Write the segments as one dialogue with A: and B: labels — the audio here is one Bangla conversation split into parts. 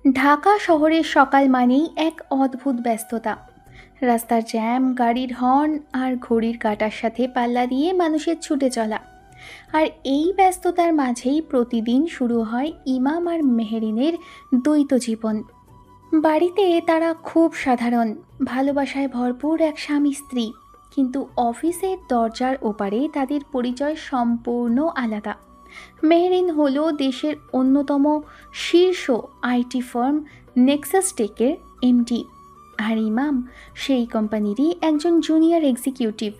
A: ঢাকা শহরের সকাল মানেই এক অদ্ভুত ব্যস্ততা। রাস্তার জ্যাম, গাড়ির হর্ন আর ঘড়ির কাঁটার সাথে পাল্লা দিয়ে মানুষের ছুটে চলা। আর এই ব্যস্ততার মাঝেই প্রতিদিন শুরু হয় ইমাম আর মেহেরিনের দ্বৈত জীবন। বাড়িতে তারা খুব সাধারণ, ভালোবাসায় ভরপুর এক স্বামী স্ত্রী, কিন্তু অফিসের দরজার ওপারে তাদের পরিচয় সম্পূর্ণ আলাদা। মেহরিন হলো দেশের অন্যতম শীর্ষ আইটি ফার্ম নেক্সাস টেকের এমডি, আর ইমাম সেই কোম্পানিরই একজন জুনিয়র এক্সিকিউটিভ।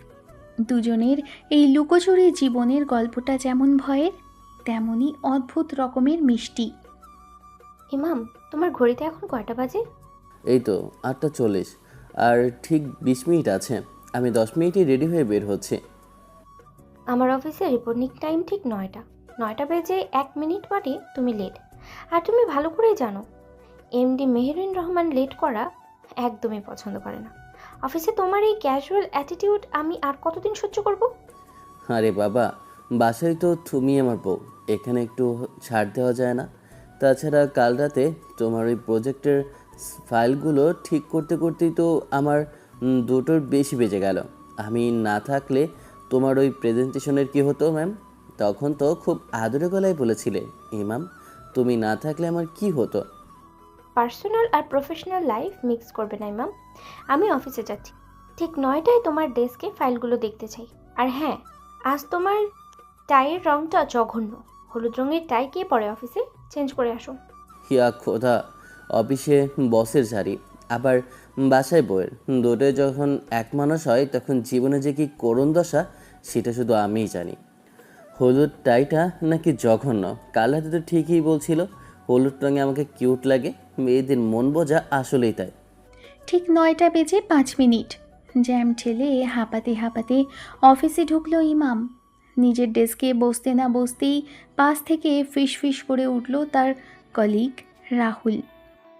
A: দুজনের এই লুকোচুরি জীবনের গল্পটা যেমন ভয়ের, তেমনই অদ্ভুত রকমের মিষ্টি।
B: ইমাম, তোমার ঘড়িতে এখন কয়টা বাজে?
C: এই তো ৮টা ৪০। আর ঠিক ২০ মিনিট আছে। আমি ১০ মিনিটই রেডি হয়ে বের হচ্ছি।
B: আমার অফিসে রিপোর্টিং টাইম ঠিক ৯টা। ৯টা বেজে ১ মিনিট মানে তুমি লেট। আর তুমি ভালো করেই জানো এমডি মেহেরুন রহমান লেট করা একদমই পছন্দ করে না। অফিসে তোমার এই ক্যাজুয়াল অ্যাটিটিউড আমি আর কতদিন সহ্য করব?
C: আরে বাবা, বাসায় তো তুমি আমার বউ, এখানে একটু ছাড় দেওয়া যায় না? তাছাড়া কাল রাতে তোমার ওই প্রজেক্টের ফাইলগুলো ঠিক করতে করতেই তো আমার ২টোর বেশি বেজে গেল। আমি না থাকলে তোমার ওই প্রেজেন্টেশনের কী হতো ম্যাম? তখন তো খুব আদরে গলায় বলেছিলে, ইমাম তুমি না থাকলে আমার কি হতো।
B: পার্সোনাল আর প্রফেশনাল লাইফ মিক্স করবে না ইমাম। আমি অফিসে যাচ্ছি, ঠিক ৯টায় তোমার ডেস্কে ফাইলগুলো দেখতে চাই। আর হ্যাঁ, আজ তোমার টাইয়ের রঙটা জঘন্য। হলুদ রঙের টাই কে পরে অফিসে? চেঞ্জ করে আসো।
C: হিয়া খোদা, অফিসে বসের ঝাড়ি, আবার বাসায় বউয়ের, দুটোই যখন এক মানুষ হয় তখন জীবনে যে কি করুণ দশা সেটা শুধু আমিই জানি। হলুদ টাইটা নাকি জঘন্য? কাল হাতে তো ঠিকই বলছিল হলুদ রঙে আমাকে কিউট লাগে। মেয়েদের মন বোঝা আসলেই তাই।
A: ঠিক ৯টা বেজে ৫ মিনিট, জ্যাম ঠেলে হাঁপাতে হাঁপাতে অফিসে ঢুকলো ইমাম। নিজের ডেস্কে বসতে না বসতেই পাশ থেকে ফিস ফিস করে উঠল তার কলিগ রাহুল।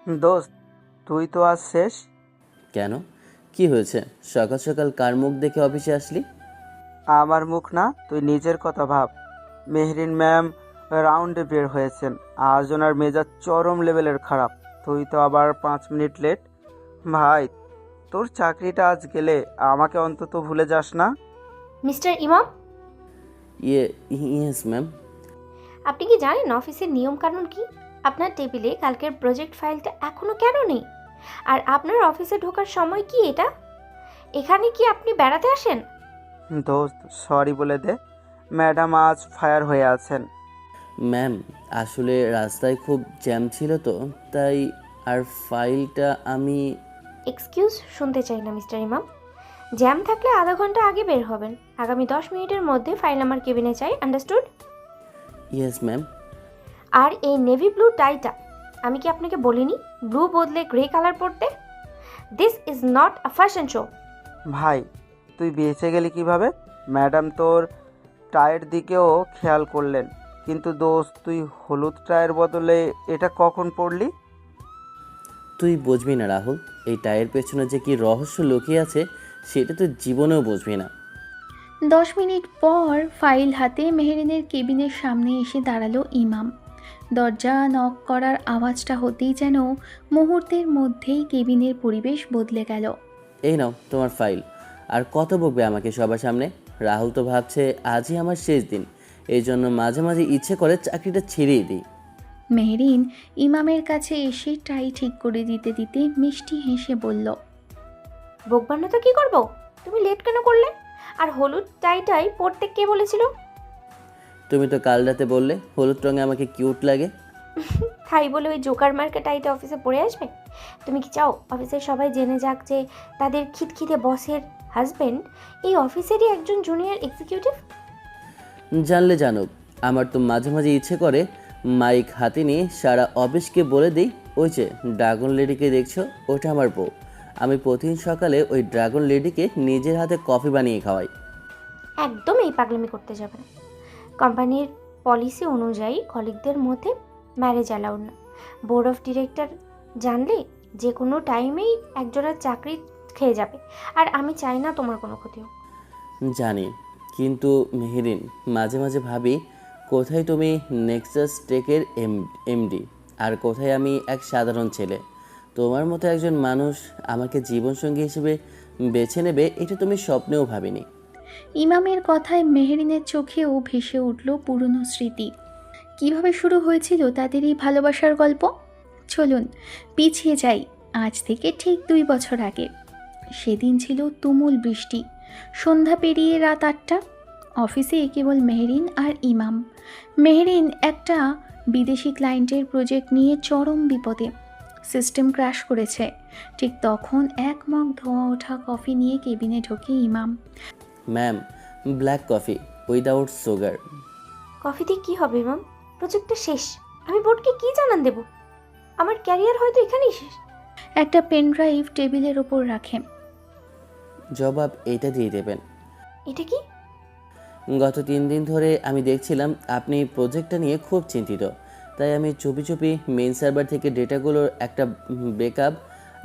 D: দোস্ত, তুই তো আজ শেষ।
C: কেন, কি হয়েছে? সকাল সকাল কার মুখ দেখে অফিসে আসলি?
D: আমার মুখ না, তুই নিজের কথা ভাব। মেহরিন ম্যাম রাউন্ডে বের হয়েছেন, আজ ওনার মেজাজ চরম লেভেলের খারাপ। তুই তো আবার 5 মিনিট লেট। ভাই, তোর চাকরিটা আজ গেলে আমাকে অন্তত ভুলে যাস না।
B: মিস্টার ইমাম,
C: ইয়ে, ইয়েস ম্যাম।
B: আপনি কি জানেন অফিসের নিয়মকানুন কি? আপনার টেবিলে কালকের প্রজেক্ট ফাইলটা এখনো কেন নেই? আর আপনার অফিসে ঢোকার সময় কি এটা? এখানে কি আপনি বেড়াতে আসেন?
D: দোস্ত, সরি বলে দে, ম্যাডাম আজ ফায়ার হয়ে আছেন।
C: ম্যাম, আসলে রাস্তায় খুব জ্যাম ছিল তো তাই। আর ফাইলটা আমি।
B: এক্সকিউজ শুনতে চাই না মিস্টার ইমাম। জ্যাম থাকলে আধা ঘন্টা আগে বের হবেন। আগামী 10 মিনিটের মধ্যে ফাইল আমার কেবিনে চাই, আন্ডারস্টুড?
C: Yes ma'am.
B: আর এই নেভি ব্লু টাইটা, আমি কি আপনাকে বলিনি ব্লু বদলে গ্রে কালার পরতে? This is not a fashion show.
D: ভাই, তুই বেঁচে গেলি কিভাবে? ম্যাডাম তোর টায়ের দিকেও খেয়াল করলেন, কিন্তু দোস্ত তুই হলুদ টায়ের বদলে এটা কখন পড়লি?
C: তুই বুঝবি না রাহুল, এই টায়ের পেছনে যে কি রহস্য লুকিয়ে আছে সেটা তুই জীবনেও বুঝবি না।
A: ১০ মিনিট পর ফাইল হাতে মেহেরিনের কেবিনের সামনে এসে দাঁড়ালো ইমাম। দরজা নক করার আওয়াজটা হতেই যেন মুহূর্তের মধ্যেই কেবিনের পরিবেশ বদলে গেল।
C: এই নাও তোমার ফাইল। আর কত বকবে আমাকে সবার সামনে? রাহুল তো ভাবছে আজই আমার শেষ দিন, এই জন্য মাঝে মাঝে ইচ্ছে করে চাকরিটা ছেড়েই দিই।
A: মেহরিন ইমামের কাছে এসে টাই ঠিক করে দিতে দিতে মিষ্টি হেসে বলল,
B: বকবার না তো কি করবো? তুমি লেট কেন করলে? আর হলুদ টাইটাই পরতে কে বলেছিল?
C: তুমি তো কাল রাতে বললে হলুদ রঙে আমাকে কিউট লাগে।
B: তাই বলে ওই জোকার মার্কা টাইটা অফিসে পরে আসবে? তুমি কি চাও অফিসের সবাই জেনে যাক যে তাদের খিটখিটে বসের হাজবেন্ড এই অফিসেরই একজন জুনিয়র এক্সিকিউটিভ?
C: জানলে জানুক, আমার তো মাঝে মাঝে ইচ্ছে করে মাইক হাতে নিয়ে সারা অফিসকে বলে দিই, ওই যে ড্রাগন লেডিকে দেখছো, ওটা আমার বউ। আমি প্রতিদিন সকালে ওই ড্রাগন লেডিকে নিজের হাতে কফি বানিয়ে খাওয়াই।
B: একদম এই পাগলামি করতে যাবে না। কোম্পানির পলিসি অনুযায়ী কলিগদের মধ্যে ম্যারেজ অ্যালাউড না। বোর্ড অফ ডিরেক্টর জানলে যে কোনো টাইমেই একজনের চাকরি খেয়ে যাবে। আর আমি চাই না তোমার কোনো ক্ষতি হোক।
C: জানি, কিন্তু মেহেরিন, মাঝে মাঝে ভাবি কোথায় তুমি নেক্সাস টেকের এমডি, আর কোথায় আমি এক সাধারণ ছেলে। তোমার মতো একজন মানুষ আমাকে জীবনসঙ্গী হিসেবে বেছে নেবে এটা তুমি স্বপ্নেও ভাবিনি।
A: ইমামের কথায় মেহেরিনের চোখেও ভেসে উঠল পুরনো স্মৃতি। কিভাবে শুরু হয়েছিল তাদের এই ভালোবাসার গল্প? চলুন পিছিয়ে যাই আজ থেকে ঠিক 2 বছর আগে। সেদিন ছিল তুমুল বৃষ্টি। সন্ধ্যা পেরিয়ে রাত 8টা। অফিসে কেবল মেহরিন আর ইমাম। মেহরিন একটা বিদেশি ক্লায়েন্টের প্রজেক্ট নিয়ে চরম বিপদে। সিস্টেম ক্র্যাশ করেছে। ঠিক তখন এক মগ ধোঁয়া ওঠা কফি নিয়ে কেবিনে ঢোকে ইমাম।
C: Ma'am, black coffee without sugar.
B: Coffee দিয়ে কী হবে ম্যাম? প্রজেক্টটা শেষ। আমি বোর্ডকে কী জানান দেব? আমার ক্যারিয়ার হয়তো এখানেই শেষ।
A: একটা পেনড্রাইভ টেবিলের ওপর রাখে।
C: জবাব এইটা দিয়ে দেবেন।
B: এটা কি?
C: গত 3 দিন ধরে আমি দেখছিলাম আপনি প্রজেক্টটা নিয়ে খুব চিন্তিত, তাই আমি চুপি চুপি মেইন সার্ভার থেকে ডেটাগুলোর একটা ব্যাকআপ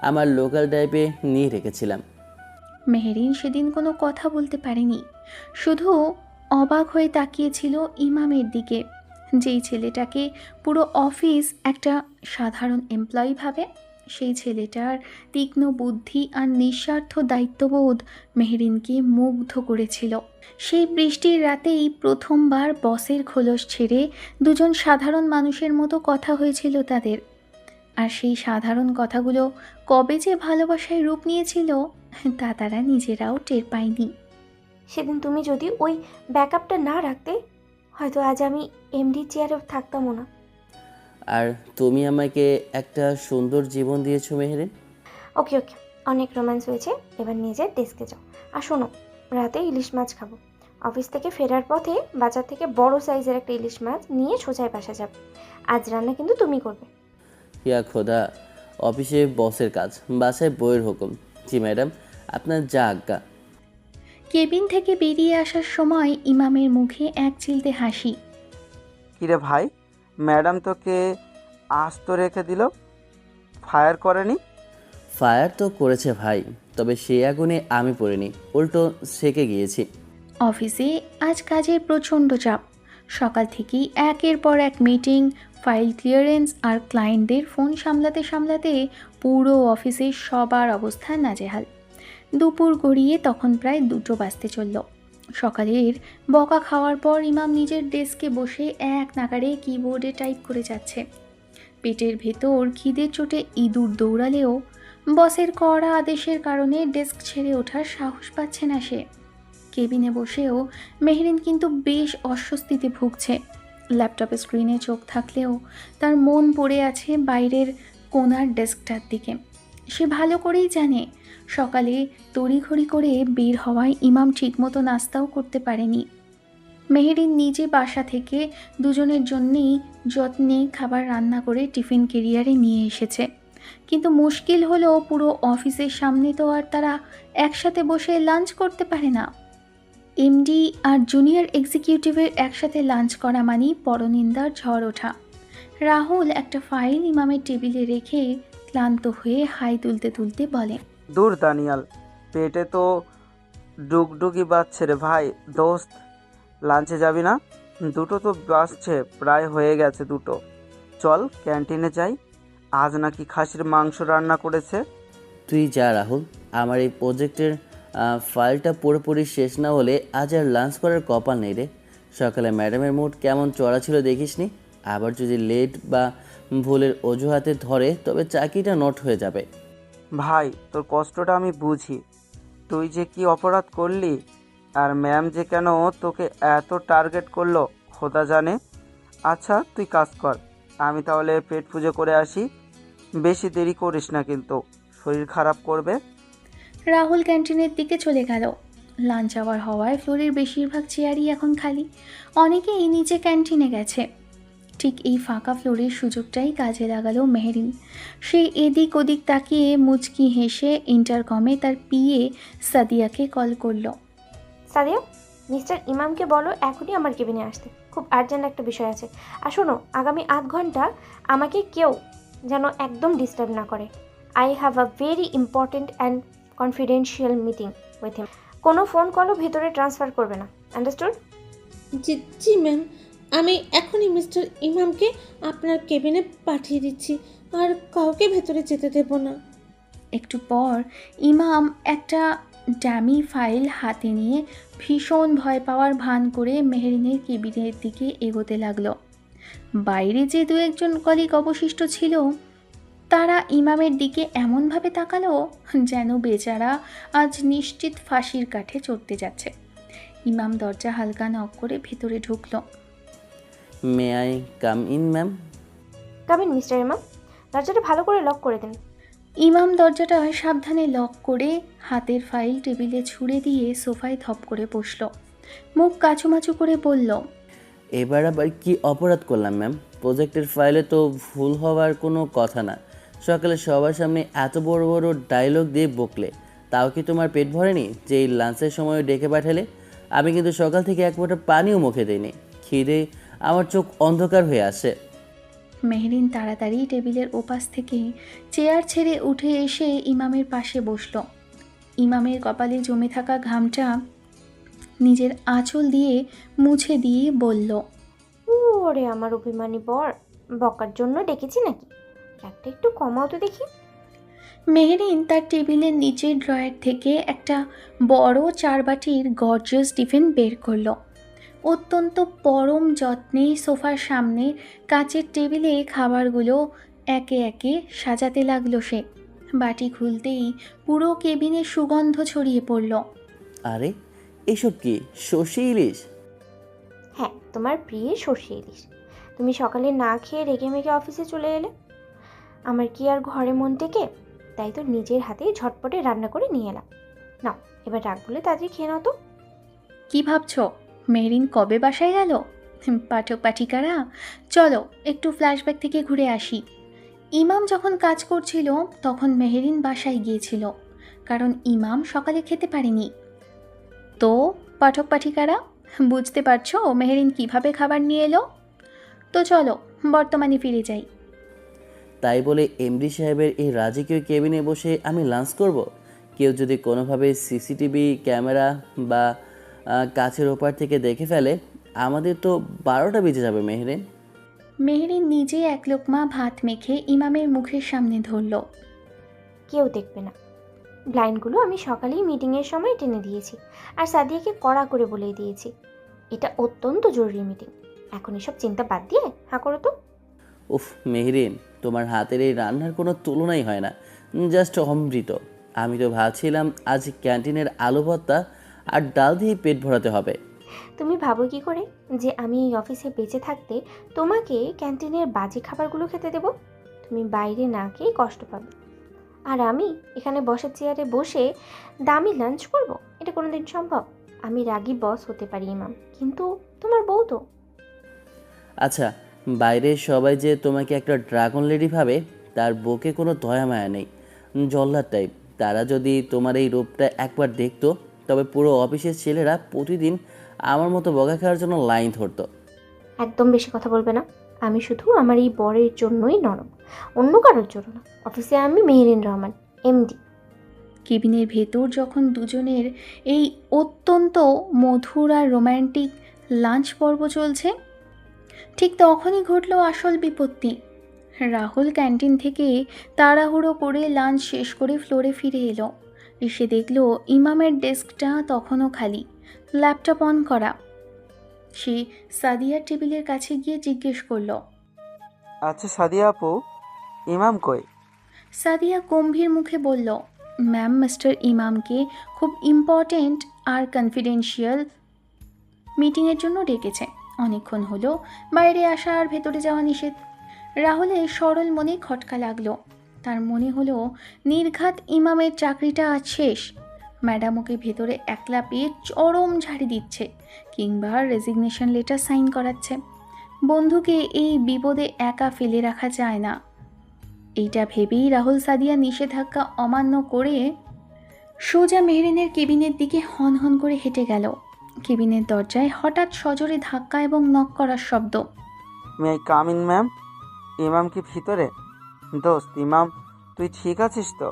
C: আমার লোকাল ড্রাইভে নিয়ে রেখেছিলাম।
A: মেহরিন সেদিন কোনো কথা বলতে পারেনি, শুধু অবাক হয়ে তাকিয়েছিল ইমামের দিকে, যেই ছেলেটাকে পুরো অফিস একটা সাধারণ এমপ্লয়ি ভাবে। সেই ছেলেটার তীক্ষ্ণ বুদ্ধি আর নিঃস্বার্থ দায়িত্ববোধ মেহরিনকে মুগ্ধ করেছিল। সেই বৃষ্টির রাতেই প্রথমবার বসের খোলস ছেড়ে দুজন সাধারণ মানুষের মতো কথা হয়েছিল তাদের। আর সেই সাধারণ কথাগুলো কবে যে ভালোবাসায় রূপ নিয়েছিল তা তারা নিজেরাও টের পায়নি।
B: সেদিন তুমি যদি ওই ব্যাকআপটা না রাখতে, হয়তো আজ আমি এমডি চেয়ারে থাকতামও না।
C: আর তুমি আমাকে একটা সুন্দর জীবন দিয়েছো মেহেরিন।
B: ওকে ওকে, অনেক রোম্যান্স হয়েছে, এবার নিজের ডেস্কে যাও। আর শোনো, রাতে ইলিশ মাছ খাবো। অফিস থেকে ফেরার পথে বাজার থেকে বড় সাইজের একটা ইলিশ মাছ নিয়ে সোজায় বাসা যাবে। আজ রান্না কিন্তু তুমি করবে।
C: ইয়া খোদা, অফিসে বসের কাজ, বাসায় বইয়ের হুকুম। জি ম্যাডাম, আপনার যা আজ্ঞা।
A: কেবিন থেকে বেরিয়ে আসার সময় ইমামের মুখে এক চিলতে হাসি।
D: কিরে ভাই, ম্যাডাম তোকে আস্ত রেখে দিল, ফায়ার করেনি?
C: ফায়ার তো করেছে ভাই, তবে সে আগুনে আমি পড়িনি, উল্টো সেকে গিয়েছি।
A: অফিসে আজ কাজের প্রচণ্ড চাপ। সকাল থেকেই একের পর এক মিটিং, ফাইল ক্লিয়ারেন্স আর ক্লায়েন্টদের ফোন সামলাতে সামলাতে পুরো অফিসের সবার অবস্থা নাজেহাল। দুপুর গড়িয়ে তখন প্রায় 2টো বাজতে চলল। সকালের বকা খাওয়ার পর ইমাম নিজের ডেস্কে বসে এক নাগাড়ে কিবোর্ডে টাইপ করে যাচ্ছে। পেটের ভেতর খিদের চোটে ইঁদুর দৌড়ালেও বসের কড়া আদেশের কারণে ডেস্ক ছেড়ে ওঠার সাহস পাচ্ছে না সে। কেবিনে বসেও মেহরিন কিন্তু বেশ অস্বস্তিতে ভুগছে। ল্যাপটপের স্ক্রিনে চোখ থাকলেও তার মন পড়ে আছে বাইরের কোনার ডেস্কটার দিকে। সে ভালো করেই জানে সকালে তড়িঘড়ি করে বের হওয়ায় ইমাম ঠিকমতো নাস্তাও করতে পারেনি। মেহরিন নিজে বাসা থেকে দুজনের জন্যেই যত্নে খাবার রান্না করে টিফিন ক্যারিয়ারে নিয়ে এসেছে। কিন্তু মুশকিল হলো পুরো অফিসের সামনে তো আর তারা একসাথে বসে লাঞ্চ করতে পারে না। এমডি আর জুনিয়র এক্সিকিউটিভের একসাথে লাঞ্চ করা মানেই পরনিন্দার ঝড় ওঠা। রাহুল একটা ফাইল ইমামের টেবিলে রেখে ক্লান্ত হয়ে হাই তুলতে তুলতে বলে,
D: দূর দানিয়াল, পেটে তো ডুগডুগি বাজছে রে ভাই। দোস্ত, লাঞ্চে যাবি না? 2টো তো বাজছে, প্রায় হয়ে গেছে 2টো। চল ক্যান্টিনে যাই, আজ নাকি খাসির মাংস রান্না করেছে।
C: তুই যা রাহুল, আমার এই প্রজেক্টের ফাইলটা পুরোপুরি শেষ না হলে আজ আর লাঞ্চ করার কপাল নেই রে। সকালে ম্যাডামের মুড কেমন চড়া ছিল দেখিসনি? আবার যদি লেট বা ভুলের অজুহাতে ধরে তবে চাকরিটা নট হয়ে যাবে।
D: ভাই, তোর কষ্টটা আমি বুঝি। তুই যে কি অপরাধ করলি, আর ম্যাম যে কেন তোকে এত টার্গেট করলো খোদা জানে। আচ্ছা তুই কাজ কর, আমি তাহলে পেট পুজো করে আসি। বেশি দেরি করিস না কিন্তু, শরীর খারাপ করবে।
A: রাহুল ক্যান্টিনের দিকে চলে গেল। লাঞ্চ আওয়ার হওয়ায় ফ্লোরের বেশিরভাগ চেয়ারই এখন খালি। অনেকেই নিচে ক্যান্টিনে গেছে। ঠিক এই ফাঁকা ফ্লোরের সুযোগটাই কাজে লাগালো মেহরিন। সে এদিক ওদিক তাকিয়ে মুচকি হেসে ইন্টারকমে তার পিএ সাদিয়াকে কল করলো।
B: সাদিয়া, মিস্টার ইমামকে বলো এখনই আমার কেবিনে আসতে, খুব আর্জেন্ট একটা বিষয় আছে। আর শোনো, আগামী 8 ঘন্টা আমাকে কেউ যেন একদম ডিস্টার্ব না করে। I have a very important and confidential meeting with him. কোনো ফোন কলও ভেতরে ট্রান্সফার করবে না, আন্ডারস্টুড?
E: জি জি ম্যাম, আমি এখনই মিস্টার ইমামকে আপনার কেবিনে পাঠিয়ে দিচ্ছি, আর কাউকে ভেতরে যেতে দেব না।
A: একটু পর ইমাম একটা ড্যামি ফাইল হাতে নিয়ে ভীষণ ভয় পাওয়ার ভান করে মেহরিনের কেবিনের দিকে এগোতে লাগলো। বাইরে যে দু একজন কলিগ অবশিষ্ট ছিল তারা ইমামের দিকে এমনভাবে তাকালো যেন বেচারা আজ নিশ্চিত ফাঁসির কাঠে চড়তে যাচ্ছে। ইমাম দরজা হালকা নক করে ভেতরে ঢুকলো।
C: May I come in ma'am?
B: Come in mister Imam, দরজাটা ভালো করে লক করে দিন।
A: ইমাম দরজাটা সাবধানে লক করে হাতের ফাইল টেবিলে ছুঁড়ে দিয়ে সোফায় ধপ করে বসলো। মুখ কাচুমাচু করে বলল,
C: এবার আবার কি অপরাধ করলাম ম্যাম? প্রজেক্টের ফাইলে তো ভুল হওয়ার কোনো কথা না। সকালে সবার সামনে এত বড় বড় ডায়লগ দিয়ে বকলে, তাও কি তোমার পেট ভরেনি যে এই লাঞ্চের সময় ডেকে পাঠালে? আমি কিন্তু সকাল থেকে এক ফোঁটা পানিও মুখে দিইনি। খিদে আমার চোখ অন্ধকার হয়ে আসে।
A: মেহরিন তাড়াতাড়ি টেবিলের ওপাশ থেকে চেয়ার ছেড়ে উঠে এসে ইমামের পাশে বসল। ইমামের কপালে জমে থাকা ঘামটা নিজের আঁচল দিয়ে মুছে দিয়ে বলল,
B: ওরে আমার অভিমানী বর, বকার জন্য ডেকেছি নাকি? রাগটা একটু কমাও তো দেখি।
A: মেহরিন তার টেবিলের নিচের ড্রয়ার থেকে একটা বড় 4 বাটির গর্জিয়াস টিফিন বের করলো। অত্যন্ত পরম যত্নে সোফার সামনে কাচের টেবিলে খাবারগুলো একে একে সাজাতে লাগলো সে। বাটি খুলতেই পুরো কেবিনে সুগন্ধ ছড়িয়ে পড়ল।
C: আরে এসব কি, সর্ষে ইলিশ?
B: হ্যাঁ, তোমার প্রিয় সর্ষে ইলিশ। তুমি সকালে না খেয়ে রেগে মেগে অফিসে চলে এলে। আমার কি আর ঘরে মন টেকে? তাই তো নিজের হাতে ঝটপটে রান্না করে নিয়ে এলাম। নাও, এবার রাগ বলে তাড়াতাড়ি খেয়ে নাও তো।
A: কি ভাবছো মেহরিন কবে বাসায় গেল? পাঠক পাঠিকারা, চলো একটু ফ্ল্যাশব্যাক থেকে ঘুরে আসি। ইমাম যখন কাজ করছিল তখন মেহরিন বাসায় গিয়েছিল, কারণ ইমাম সকালে খেতে পারেনি। তো পাঠক পাঠিকারা, বুঝতে পারছো মেহরিন কিভাবে খাবার নিয়ে এলো? তো চলো বর্তমানে ফিরে যাই।
C: তাই বলে এমডি সাহেবের এই রাজকীয় কেবিনে বসে আমি লাঞ্চ করব? কেউ যদি কোনোভাবে সিসিটিভি ক্যামেরা বা কাছের ওপার থেকে দেখে ফেলে, আমাদের তো 12টা বেজে যাবে মেহরিন।
A: মেহরিন নিজে এক লোকমা ভাত মেখে ইমামের মুখের সামনে ধরল।
B: কেউ দেখবে না। ব্লাইন্ডগুলো আমি সকালেই মিটিংয়ের সময় টেনে দিয়েছি, আর সাদিয়াকে কড়া করে বলে দিয়েছি এটা অত্যন্ত জরুরি মিটিং। এখন এসব চিন্তা বাদ দিয়ে হ্যাঁ করো তো।
C: উফ মেহরিন, তোমার হাতের এই রান্নার কোনো তুলনাই হয় না, জাস্ট অমৃত। আমি তো ভাবছিলাম আজ ক্যান্টিনের আলু ভর্তা আর ডাল দিয়ে পেট ভরাতে হবে।
B: তুমি ভাবো কি করে যে আমি এই অফিসে বেঁচে থাকতে তোমাকে ক্যান্টিনের বাজে খাবারগুলো খেতে দেব? তুমি বাইরে না খেয়ে কষ্ট পাবে, আর আমি এখানে বসার চেয়ারে বসে দামি লাঞ্চ করব? এটা কোনোদিন সম্ভব? আমি রাগী বস হতে পারি ইমাম, কিন্তু তোমার বউ তো।
C: আচ্ছা, বাইরে সবাই যে তোমাকে একটা ড্রাগন লেডি ভাবে, তার বুকে কোনো দয়া মায়া নেই, জল্লাদ টাইপ। তারা যদি তোমার এই রূপটা একবার দেখতো, তবে পুরো অফিসের ছেলেরা প্রতিদিন আমার মতো বকা খাওয়ার জন্য লাইন ধরতো।
B: একদম বেশি কথা বলবে না। আমি শুধু আমার এই বরের জন্যই নরম, অন্য কারোর জন্য না। অফিসে আমি মেহেরিন রহমান, এমডি।
A: কেবিনের ভেতর যখন দুজনের এই অত্যন্ত মধুর আর রোম্যান্টিক লাঞ্চ পর্ব চলছে, ঠিক তখনই ঘটল আসল বিপত্তি। রাহুল ক্যান্টিন থেকে তাড়াহুড়ো করে লাঞ্চ শেষ করে ফ্লোরে ফিরে এলো। এসে দেখলো ইমামের ডেস্কটা তখনও খালি, ল্যাপটপ অন করা। সে সাদিয়ার টেবিলের কাছে গিয়ে জিজ্ঞেস করলো,
D: আচ্ছা সাদিয়া আপু, ইমাম কই?
A: সাদিয়া গম্ভীর মুখে বলল, ম্যাম মিস্টার ইমামকে খুব ইম্পর্ট্যান্ট আর কনফিডেন্সিয়াল মিটিংয়ের জন্য ডেকেছে। অনেকক্ষণ হলো, বাইরে আসা আর ভেতরে যাওয়া নিষেধ। রাহুলের সরল মনে খটকা লাগলো। তার মনে হলো নির্ঘাত ইমামের চাকরিটা আজ শেষ। ম্যাডাম ওকে ভেতরে একলা পেয়ে চরম ঝাড়ি দিচ্ছে, কিংবা রেজিগনেশন লেটার সাইন করাচ্ছে। বন্ধুকে এই বিপদে একা ফেলে রাখা যায় না। এইটা ভেবেই রাহুল সাদিয়া নিষেধাজ্ঞা অমান্য করে সোজা মেহরিনের কেবিনের দিকে হন হন করে হেঁটে গেল। কেবিনের দরজায় হঠাৎ সজোরে ধাক্কা এবং নক করার শব্দ।
D: May I come in ma'am? Imam কি ভিতরে? দোস্ত ইমাম, তুই ঠিক আছিস তো?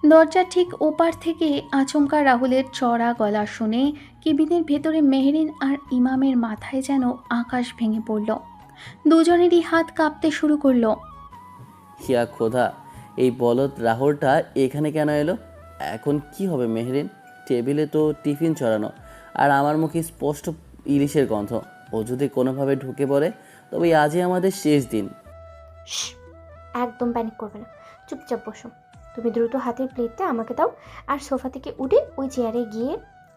A: দরজার ঠিক ওপার থেকে আচমকা রাহুলের চড়া গলা শুনে কেবিনের ভেতরে মেহরিন আর ইমামের মাথায় যেন আকাশ ভেঙে পড়ল। দুজনেরই হাত কাঁপতে শুরু করলো।
C: হিয়া খোদা, এই বলদ রাহুলটা এখানে কেন এলো? এখন কি হবে মেহরিন? টেবিলে তো টিফিন চড়ানো, আর আমার মুখে স্পষ্ট ইলিশের গন্ধ। ও যদি কোনোভাবে ঢুকে পড়ে তবে আজই আমাদের শেষ দিন।
B: শ্, একদম প্যানিক করবে না, চুপচাপ বসো। তুমি দ্রুত হাতের প্লেটটা আমাকে দাও, আর সোফা থেকে উঠে ওই চেয়ারে গিয়ে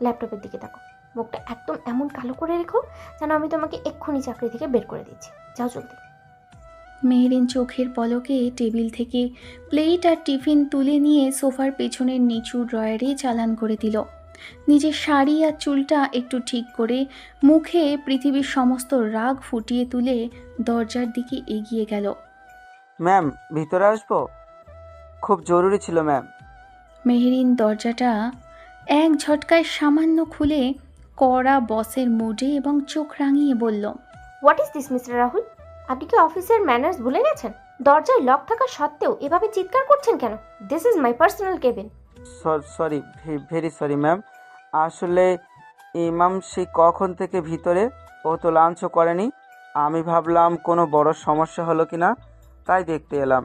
B: ল্যাপটপের দিকে তাকো। মুখটা একদম এমন কালো করে রেখো যেন আমি তোমাকে এক্ষুনি চাকরি থেকে বের করে দিচ্ছি। যাও জলদি।
A: মেহরিন চোখের পলকে টেবিল থেকে প্লেট আর টিফিন তুলে নিয়ে সোফার পেছনের নিচু ড্রয়ারে চালান করে দিল। নিজের শাড়ি আর চুলটা একটু ঠিক করে মুখে পৃথিবীর সমস্ত রাগ ফুটিয়ে তুলে দরজার দিকে এগিয়ে গেল।
D: ম্যাম, ভিতরে আসবো? খুব জরুরি ছিল ম্যাম।
A: মেহরিন দরজাটা এক ঝটকায় সামান্য খুলে কড়া বসের মুডে এবং চোখ রাঙিয়ে বলল,
B: what is this mister Rahul? আপনি কি অফিসের ম্যানার্স ভুলে গেছেন? দরজায় লক থাকা সত্ত্বেও এভাবে চিৎকার করছেন কেন? This is my personal cabin.
D: Sorry, very sorry ma'am. আসলে ইমাম সেই কখন থেকে ভিতরে, ও তো লাঞ্চও করেনি। আমি ভাবলাম কোনো বড় সমস্যা হলো কিনা, তাই দেখতে এলাম।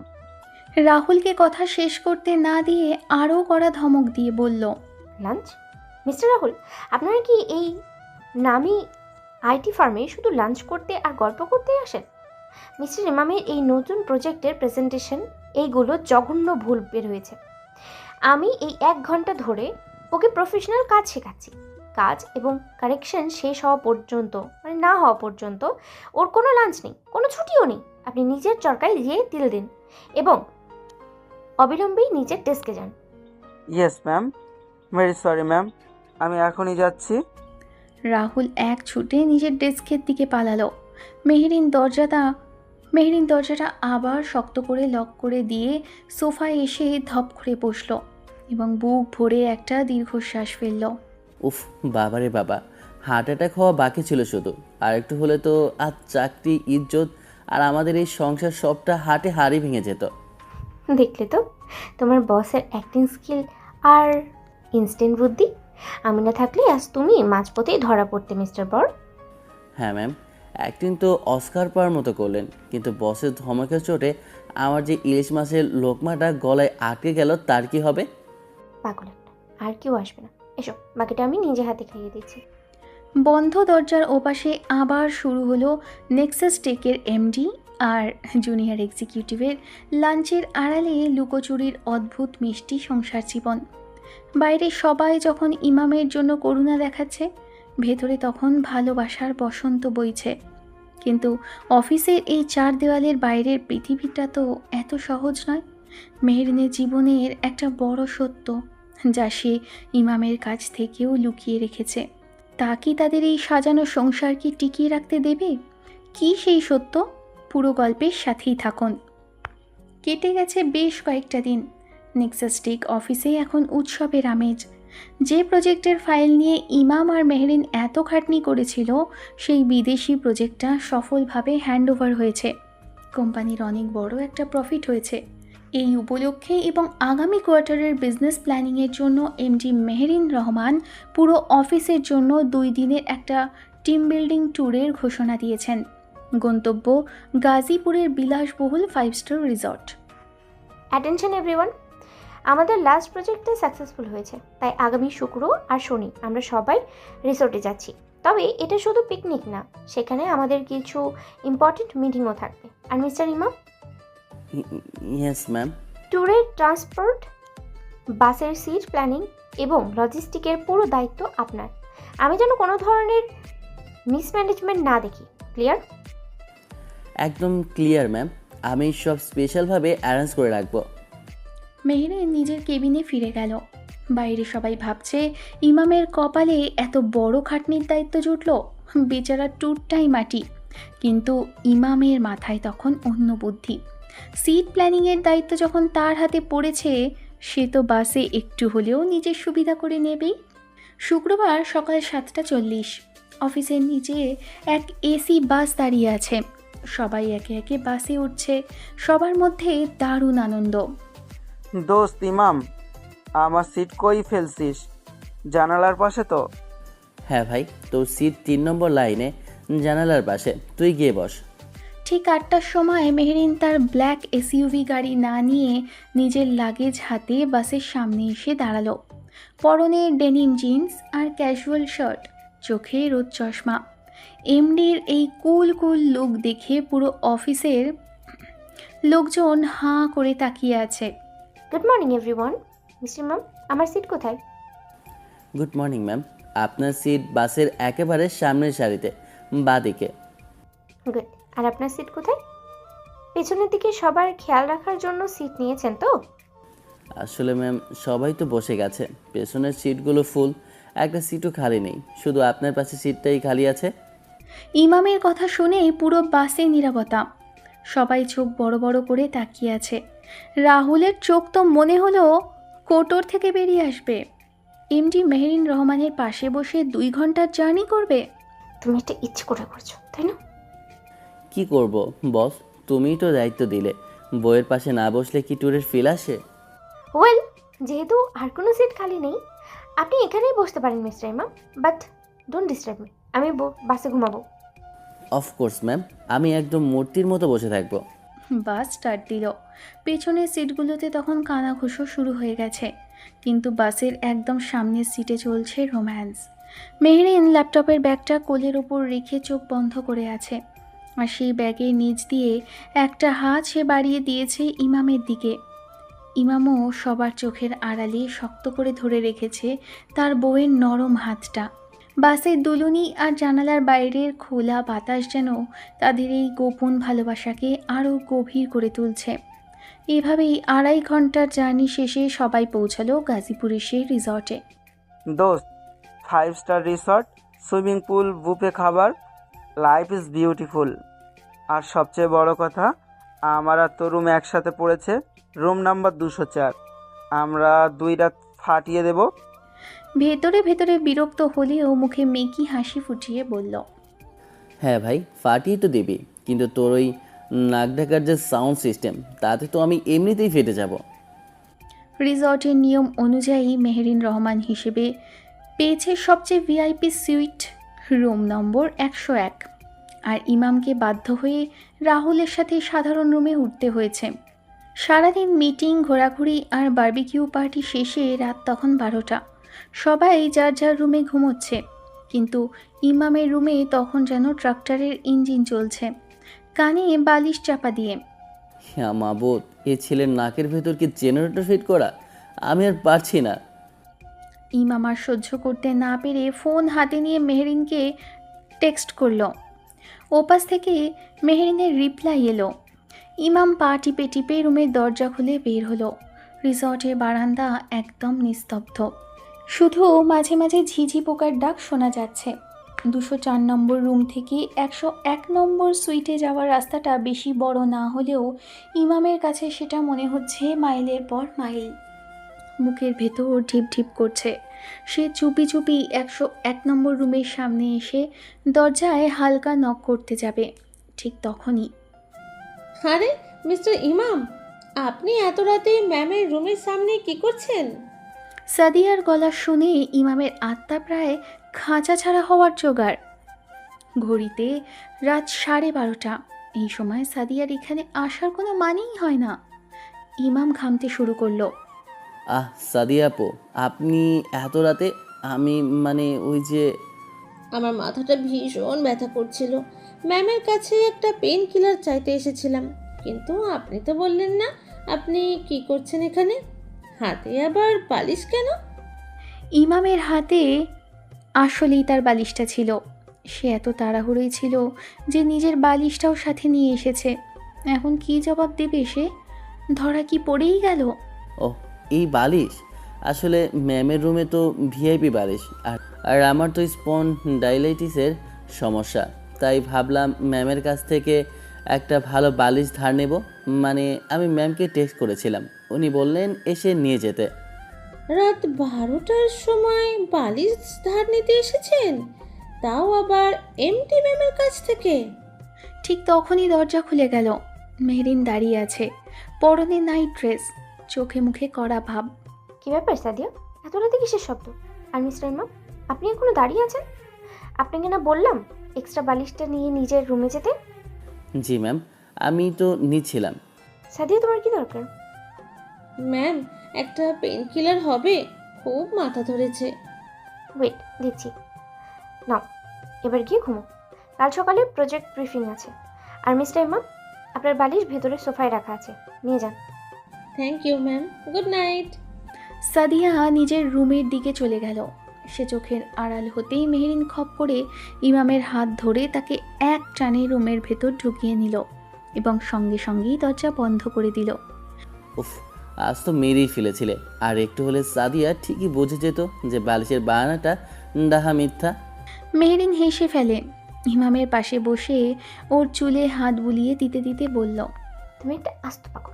A: রাহুলকে কথা শেষ করতে না দিয়ে আরও কড়া ধমক দিয়ে বলল,
B: লাঞ্চ? মিস্টার রাহুল, আপনারা কি এই নামি আইটি ফার্মে শুধু লাঞ্চ করতে আর গল্প করতেই আসেন? মিস্টার ইমামের এই নতুন প্রজেক্টের প্রেজেন্টেশন, এইগুলো জঘন্য ভুল বের হয়েছে। আমি এই 1 ঘন্টা ধরে ওকে প্রফেশনাল কাজ শেখাচ্ছি। কাজ এবং কারেকশন শেষ হওয়া পর্যন্ত, মানে না হওয়া পর্যন্ত ওর কোনো লাঞ্চ নেই, কোনো ছুটিও নেই। আপনি নিজের চরকায় গিয়ে তিল দিন এবং অবিলম্বেই নিজের ডেস্কে যান।
D: Yes ma'am, very sorry ma'am, আমি এখনই যাচ্ছি।
A: রাহুল এক ছুটে নিজের ডেস্কের দিকে পালালো। মেহরিন দরজাটা আবার শক্ত করে লক করে দিয়ে সোফায় এসে ধপ করে বসলো এবং বুক ভরে একটা দীর্ঘশ্বাস ফেলল।
C: উফ, বাবারে বাবা, হার্ট অ্যাটাক হওয়া বাকি ছিল শুধু। আর একটু হলে তো আজ চাকরি, ইজ্জত আর আমাদের এই সংসার সবটা হাটে হাড়ি ভেঙে যেত।
B: দেখলে তো তোমার বসের অ্যাক্টিং স্কিল আর ইনস্ট্যান্ট বুদ্ধি। আমি না থাকলে আজ তুমি মাঝপথেই ধরা পড়তে মিস্টার বর।
C: হ্যাঁ ম্যাম, অ্যাক্টিং তো অস্কার পাওয়ার মতো করলেন, কিন্তু বসের ধমকের চোটে আমার যে ইলিশ মাছের লোকমাটা গলায় আটকে গেল তার কি হবে?
B: পাগল একটা, আর কেউ আসবে না। এসো, বাকিটা আমি নিজে হাতে খাইয়ে দিচ্ছি।
A: বন্ধ দরজার ওপাশে আবার শুরু হলো নেক্সাস টেকের এমডি আর জুনিয়র এক্সিকিউটিভের লাঞ্চের আড়ালে লুকোচুরির অদ্ভুত মিষ্টি সংসার জীবন। বাইরে সবাই যখন ইমামের জন্য করুণা দেখাচ্ছে, ভেতরে তখন ভালোবাসার বসন্ত বইছে। কিন্তু অফিসের এই 4 দেওয়ালের বাইরের পৃথিবীটা তো এত সহজ নয়। মেহরিনের জীবনের একটা বড় সত্য, যা সে ইমামের কাছ থেকেও লুকিয়ে রেখেছে। তা কি তাদের এই সাজানো সংসারকে টিকিয়ে রাখতে দেবে? কি সেই সত্য? পুরো গল্পের সাথেই থাকুন। কেটে গেছে বেশ কয়েকটা দিন। নেক্সাস টেক অফিসে এখন উৎসবের আমেজ। যে প্রজেক্টের ফাইল নিয়ে ইমাম আর মেহরিন এত খাটনি করেছিল, সেই বিদেশি প্রজেক্টটা সফলভাবে হ্যান্ডওভার হয়েছে। কোম্পানির অনেক বড় একটা প্রফিট হয়েছে। এই উপলক্ষে এবং আগামী কোয়ার্টারের বিজনেস প্ল্যানিংয়ের জন্য এমডি মেহরিন রহমান পুরো অফিসের জন্য 2 দিনের একটা টিম বিল্ডিং ট্যুরের ঘোষণা দিয়েছেন। গন্তব্য গাজীপুরের বিলাসবহুল 5 স্টার রিসর্ট।
B: অ্যাটেনশন এভরিওয়ান, আমাদের লাস্ট প্রজেক্টটা সাকসেসফুল হয়েছে, তাই আগামী শুক্র আর শনি আমরা সবাই রিসোর্টে যাচ্ছি। তবে এটা শুধু পিকনিক না, সেখানে আমাদের কিছু ইম্পর্টেন্ট মিটিংও থাকবে। আর মিস্টার ইমাম,
C: ইয়েস ম্যাম।
B: ট্যুরের ট্রান্সপোর্ট, বাসের সিট প্ল্যানিং এবং লজিস্টিকের পুরো দায়িত্ব আপনার। আমি যেন কোনো ধরনের মিসম্যানেজমেন্ট না দেখি। ক্লিয়ার?
C: একদম ক্লিয়ার ম্যাম, আমি সব স্পেশালভাবে অ্যারেঞ্জ করে রাখবো।
A: মেহরিন নিজের কেবিনে ফিরে গেল। বাইরে সবাই ভাবছে ইমামের কপালে এত বড় খাটনির দায়িত্ব জুটল, বেচারা ট্যুরটাই মাটি। কিন্তু ইমামের মাথায় তখন অন্য বুদ্ধি। সিট প্ল্যানিংয়ের দায়িত্ব যখন তার হাতে পড়েছে, সে তো বাসে একটু হলেও নিজের সুবিধা করে নেবেই। শুক্রবার সকাল 7:40, অফিসের নিচে এক এসি বাস দাঁড়িয়ে আছে। সবাই একে একে বাসে উঠছে, সবার মধ্যে দারুণ আনন্দ।
D: দোস্ত ইমাম, আমার সিট কই ফেলছিস? জানালার পাশে তো।
C: হ্যাঁ ভাই, তোর সিট 3 নম্বর লাইনে, জানালার পাশে, তুই গিয়ে বস।
A: ঠিক 8টার সময় মেহরিন তার ব্ল্যাক এসইউভি গাড়ি না নিয়ে নিজের লাগেজ হাতে বাসের সামনে এসে দাঁড়ালো। পরনে ডেনিম জিন্স আর ক্যাজুয়াল শার্ট, চোখে রোদ চশমা। এমডির এই কুল কুল লুক দেখে পুরো অফিসের লোকজন হাঁ করে তাকিয়ে আছে।
B: Good morning everyone. Mister ma'am, আমার সিট কোথায়?
C: গুড মর্নিং ম্যাম, আপনার সিট বাসের একেবারে সামনের সারিতে, বাঁদিকে।
B: গুড। আর আপনার সিট কোথায়? পেছনের দিকে সবার খেয়াল রাখার জন্য সিট নিয়েছেন তো?
C: আসলে ম্যাম, সবাই তো বসে গেছে, পেছনের সিটগুলো ফুল, একটা সিটও খালি নেই, শুধু আপনার পাশে সিটটাই খালি আছে।
A: ইমামের কথা শুনেই পুরো বাসে নীরবতা। সবাই চোখ বড় বড় করে তাকিয়ে আছে। রাহুলের চোখ তো মনে হলো কোটর থেকে বেরিয়ে আসবে। এমডি মেহরিন রহমানের পাশে বসে 2 ঘন্টার জার্নি করবে।
B: তুমি এটা ইচ্ছে করে করছো, তাই না?
C: কি করব বস, তুমিই তো দায়িত্ব দিলে, বইয়ের পাশে না বসলে কি ট্যুরের ফিল আসে?
B: ওয়েল, যেহেতু আর কোনো সিট খালি নেই, আপনি এখানেই বসতে পারেন মিস্টার ইমাম, বাট ডোন্ট ডিস্টার্ব মি। আমি বাসে ঘুমাবো।
C: অফকোর্স ম্যাম, আমি একদম মূর্তির মতো বসে থাকবো।
A: বাস স্টার্ট দিল। পেছনের সিটগুলোতে তখন কানাঘুষো শুরু হয়ে গেছে, কিন্তু বাসের একদম সামনের সিটে চলছে রোম্যান্স। মেহরিন ল্যাপটপের ব্যাগটা কোলের ওপর রেখে চোখ বন্ধ করে আছে, আর সেই ব্যাগের নিচ দিয়ে একটা হাত সে বাড়িয়ে দিয়েছে ইমামের দিকে। ইমামও সবার চোখের আড়ালে শক্ত করে ধরে রেখেছে তার বউয়ের নরম হাতটা। বাসের দুলুনি আর জানালার বাইরের খোলা বাতাস যেন তাদের এই গোপন ভালোবাসাকে আরও গভীর করে তুলছে। এভাবেই 2.5 ঘন্টার জার্নি শেষে সবাই পৌঁছালো গাজীপুরের সেই রিসর্টে।
D: দোস্ত, 5 star resort, swimming pool, buffet খাবার, লাইফ ইজ বিউটিফুল। আর সবচেয়ে বড় কথা, আমার আর তোর রুম একসাথে পড়েছে, রুম নাম্বার 204। আমরা 2 রাত ফাটিয়ে দেব।
A: ভেতরে ভেতরে বিরক্ত হলেও মুখে মেকি হাসি ফুটিয়ে বলল,
C: হ্যাঁ ভাই, ফাটিয়ে তো দিবি, কিন্তু তোর ওই নাক ঢাকার যে সাউন্ড সিস্টেম, তাতে তো আমি এমনিতেই ফেটে যাব।
A: রিসর্টের নিয়ম অনুযায়ী মেহরিন রহমান হিসেবে পেয়েছে সবচেয়ে ভিআইপি সুইট, রুম নম্বর 101। আর ইমামকে বাধ্য হয়ে রাহুলের সাথে সাধারণ রুমে উঠতে হয়েছে। সারাদিন মিটিং, ঘোরাঘুরি আর বারবিকিউ পার্টি শেষে রাত তখন 12টা। সবাই যার যার রুমে ঘুমোচ্ছে, কিন্তু ইমামের রুমে তখন যেন ট্রাক্টরের ইঞ্জিন চলছে, কানে বালিশ চাপা দিয়ে।
C: হ্যাঁ মাবুদ, এ ছেলের নাকের ভেতর কি জেনারেটর ফিট করা? আমি আর পারছি না।
A: ইমাম আর সহ্য করতে না পেরে ফোন হাতে নিয়ে মেহরিনকে টেক্সট করলো। ওপাশ থেকে মেহরিনের রিপ্লাই এলো। ইমাম পা টিপে টিপে রুমের দরজা খুলে বের হলো। রিসর্টের বারান্দা একদম নিস্তব্ধ, শুধু মাঝে মাঝে ঝিঝি পোকার ডাক শোনা যাচ্ছে। 204 নম্বর রুম থেকে 101 নম্বর সুইটে যাওয়ার রাস্তাটা বেশি বড় না হলেও ইমামের কাছে সেটা মনে হচ্ছে মাইলের পর মাইল। বুকের ভেতর ঢিপ ঢিপ করছে। সে চুপি চুপি 101 নম্বর রুমের সামনে এসে দরজায় হালকা নক করতে যাবে, ঠিক তখনই
E: আরে মিস্টার ইমাম, আপনি এত রাতে ম্যামের রুমের সামনে কি করছেন?
A: সাদিয়ার গলা শুনে ইমামের আত্মা প্রায় খাঁচা ছাড়া হওয়ার জোগাড়। ঘড়িতে রাত 12:30। এই সময় সাদিয়ার এখানে আসার কোনো মানেই হয় না। ইমাম ঘামতে শুরু করলো।
C: সাদিয়া আপু, আপনি এত রাতে? আমি মানে ওই যে
E: আমার মাথাটা ভীষণ ব্যথা করছিল, ম্যামের কাছে একটা পেন কিলার চাইতে এসেছিলাম, কিন্তু আপনি তো বললেন না আপনি কি করছেন এখানে। হাতে আবার বালিশ কেন?
A: ইমামের হাতে আসলেই তার বালিশটা ছিল। সে এত তাড়াহুড়োই ছিল যে নিজের বালিশটাও সাথে নিয়ে এসেছে। এখন কি জবাব দেবে সে? ধরা কি পড়েই গেল?
C: ওহ, এই বালিশ আসলে ম্যামের রুমে তো ভিআইপি বালিশ, আর আমার তো স্পন্ডাইলাইটিসের সমস্যা, তাই ভাবলাম ম্যামের কাছ থেকে একটা ভালো বালিশ ধার নেব। মানে আমি ম্যামকে টেক্সট করেছিলাম, উনি বললেন এসে নিয়ে যেতে।
E: রাত 12টার সময় বালিশ ধার নিতে এসেছেন, তাও আবার এমটি ম্যামের কাছ থেকে?
A: ঠিক তখনই দরজা খুলে গেল। মেহরিন দাঁড়িয়ে আছে, পরনে নাইট ড্রেস, চোখে মুখে কড়া ভাব।
B: কি ব্যাপার সাদিয়া, এত রাতে কিসের শব্দ? আর মিস্টার ইমাম, আপনি এখনো দাঁড়িয়ে আছেন? আপনাকে না বললাম এক্সট্রা বালিশটা নিয়ে নিজের রুমে যেতে?
C: জি ম্যাম, আমি তো নিচ্ছিলাম।
B: সাদিয়া, তোমার কি দরকার?
E: ম্যাম, একটা পেন কিলার হবে, খুব মাথা ধরেছে।
B: ওয়েট, দিচ্ছি। নাও, এবার গিয়ে ঘুমো। কাল সকালে প্রজেক্ট ব্রিফিং আছে। আর মিস্টার ইমাম, আপনার বালিশ ভেতরে সোফায় রাখা আছে, নিয়ে যান।
E: Thank you ma'am, good night.
A: Sadia নিজের রুমের দিকে চলে গেল। সে চোখের আড়াল হতেই মেহেরিন খপ করে ইমামের হাত ধরে তাকে এক টানে রুমের ভেতর ঢুকিয়ে নিল এবং সঙ্গে সঙ্গেই দরজা বন্ধ করে দিল।
C: উফ, আজ তো মেরেই ফেলেছিলে। আর একটু হলে সাদিয়া ঠিকই বুঝে যেত যে বালিশের বাহানাটা ডাহা মিথ্যা।
A: মেহেরিন হেসে ফেলে। ইমামের পাশে বসে ওর চুলে হাত বুলিয়ে দিতে দিতে বলল,
B: তুমি একটা আস্ত পাগল।